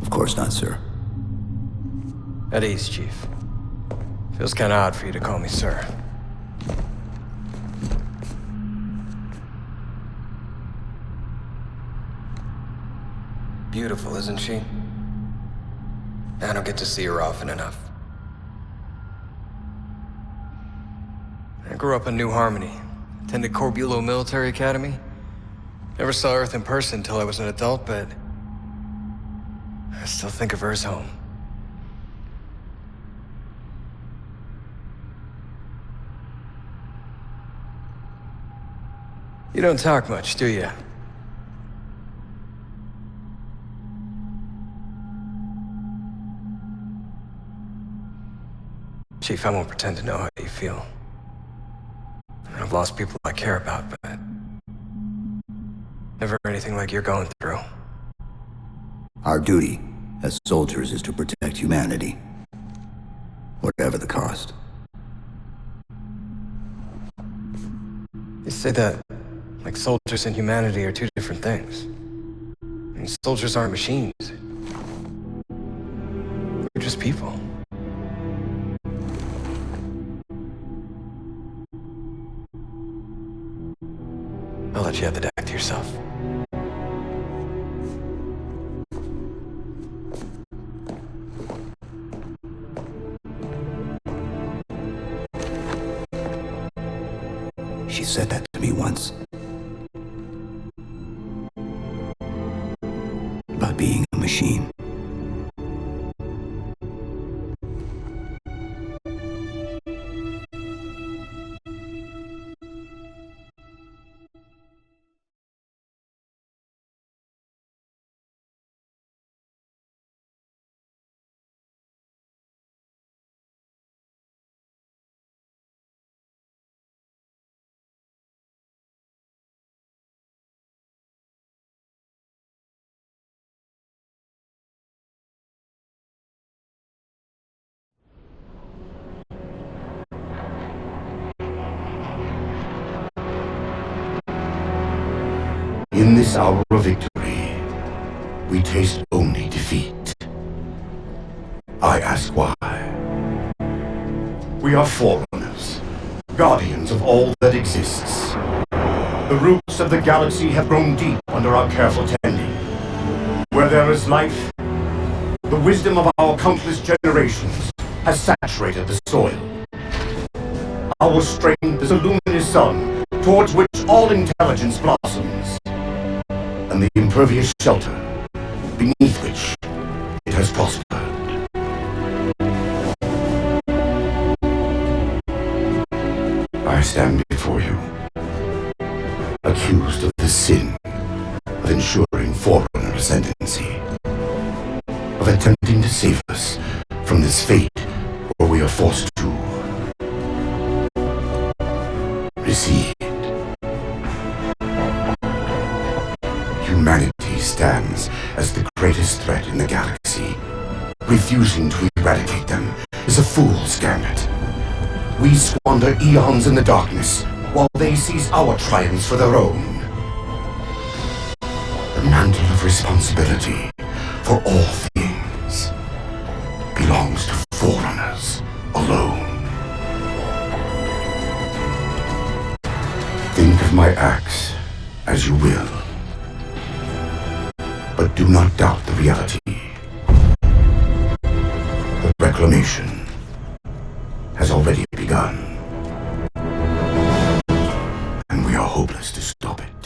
Of course not, sir. At ease, Chief. Feels kinda odd for you to call me sir. Beautiful, isn't she? I don't get to see her often enough. I grew up in New Harmony. Attended Corbulo Military Academy. Never saw Earth in person until I was an adult, but I still think of her as home. You don't talk much, do you? Chief, I won't pretend to know how you feel. I've lost people I care about, but never anything like you're going through. Our duty as soldiers is to protect humanity, whatever the cost. You say that like soldiers and humanity are two different things. I mean, soldiers aren't machines. They're just people. I'll let you have the deck to yourself. She said that to me once. About being a machine. In this hour of victory, we taste only defeat. I ask why. We are forerunners, guardians of all that exists. The roots of the galaxy have grown deep under our careful tending. Where there is life, the wisdom of our countless generations has saturated the soil. Our strain is a luminous sun towards which all intelligence blossoms, and the impervious shelter beneath which it has prospered. I stand before you, accused of the sin of ensuring Forerunner ascendancy, of attempting to save us from this fate where we are forced to recede. Humanity stands as the greatest threat in the galaxy. Refusing to eradicate them is a fool's gambit. We squander eons in the darkness, while they seize our triumphs for their own. The mantle of responsibility for all things belongs to Forerunners alone. Think of my acts as you will, but do not doubt the reality. The reclamation has already begun, and we are hopeless to stop it.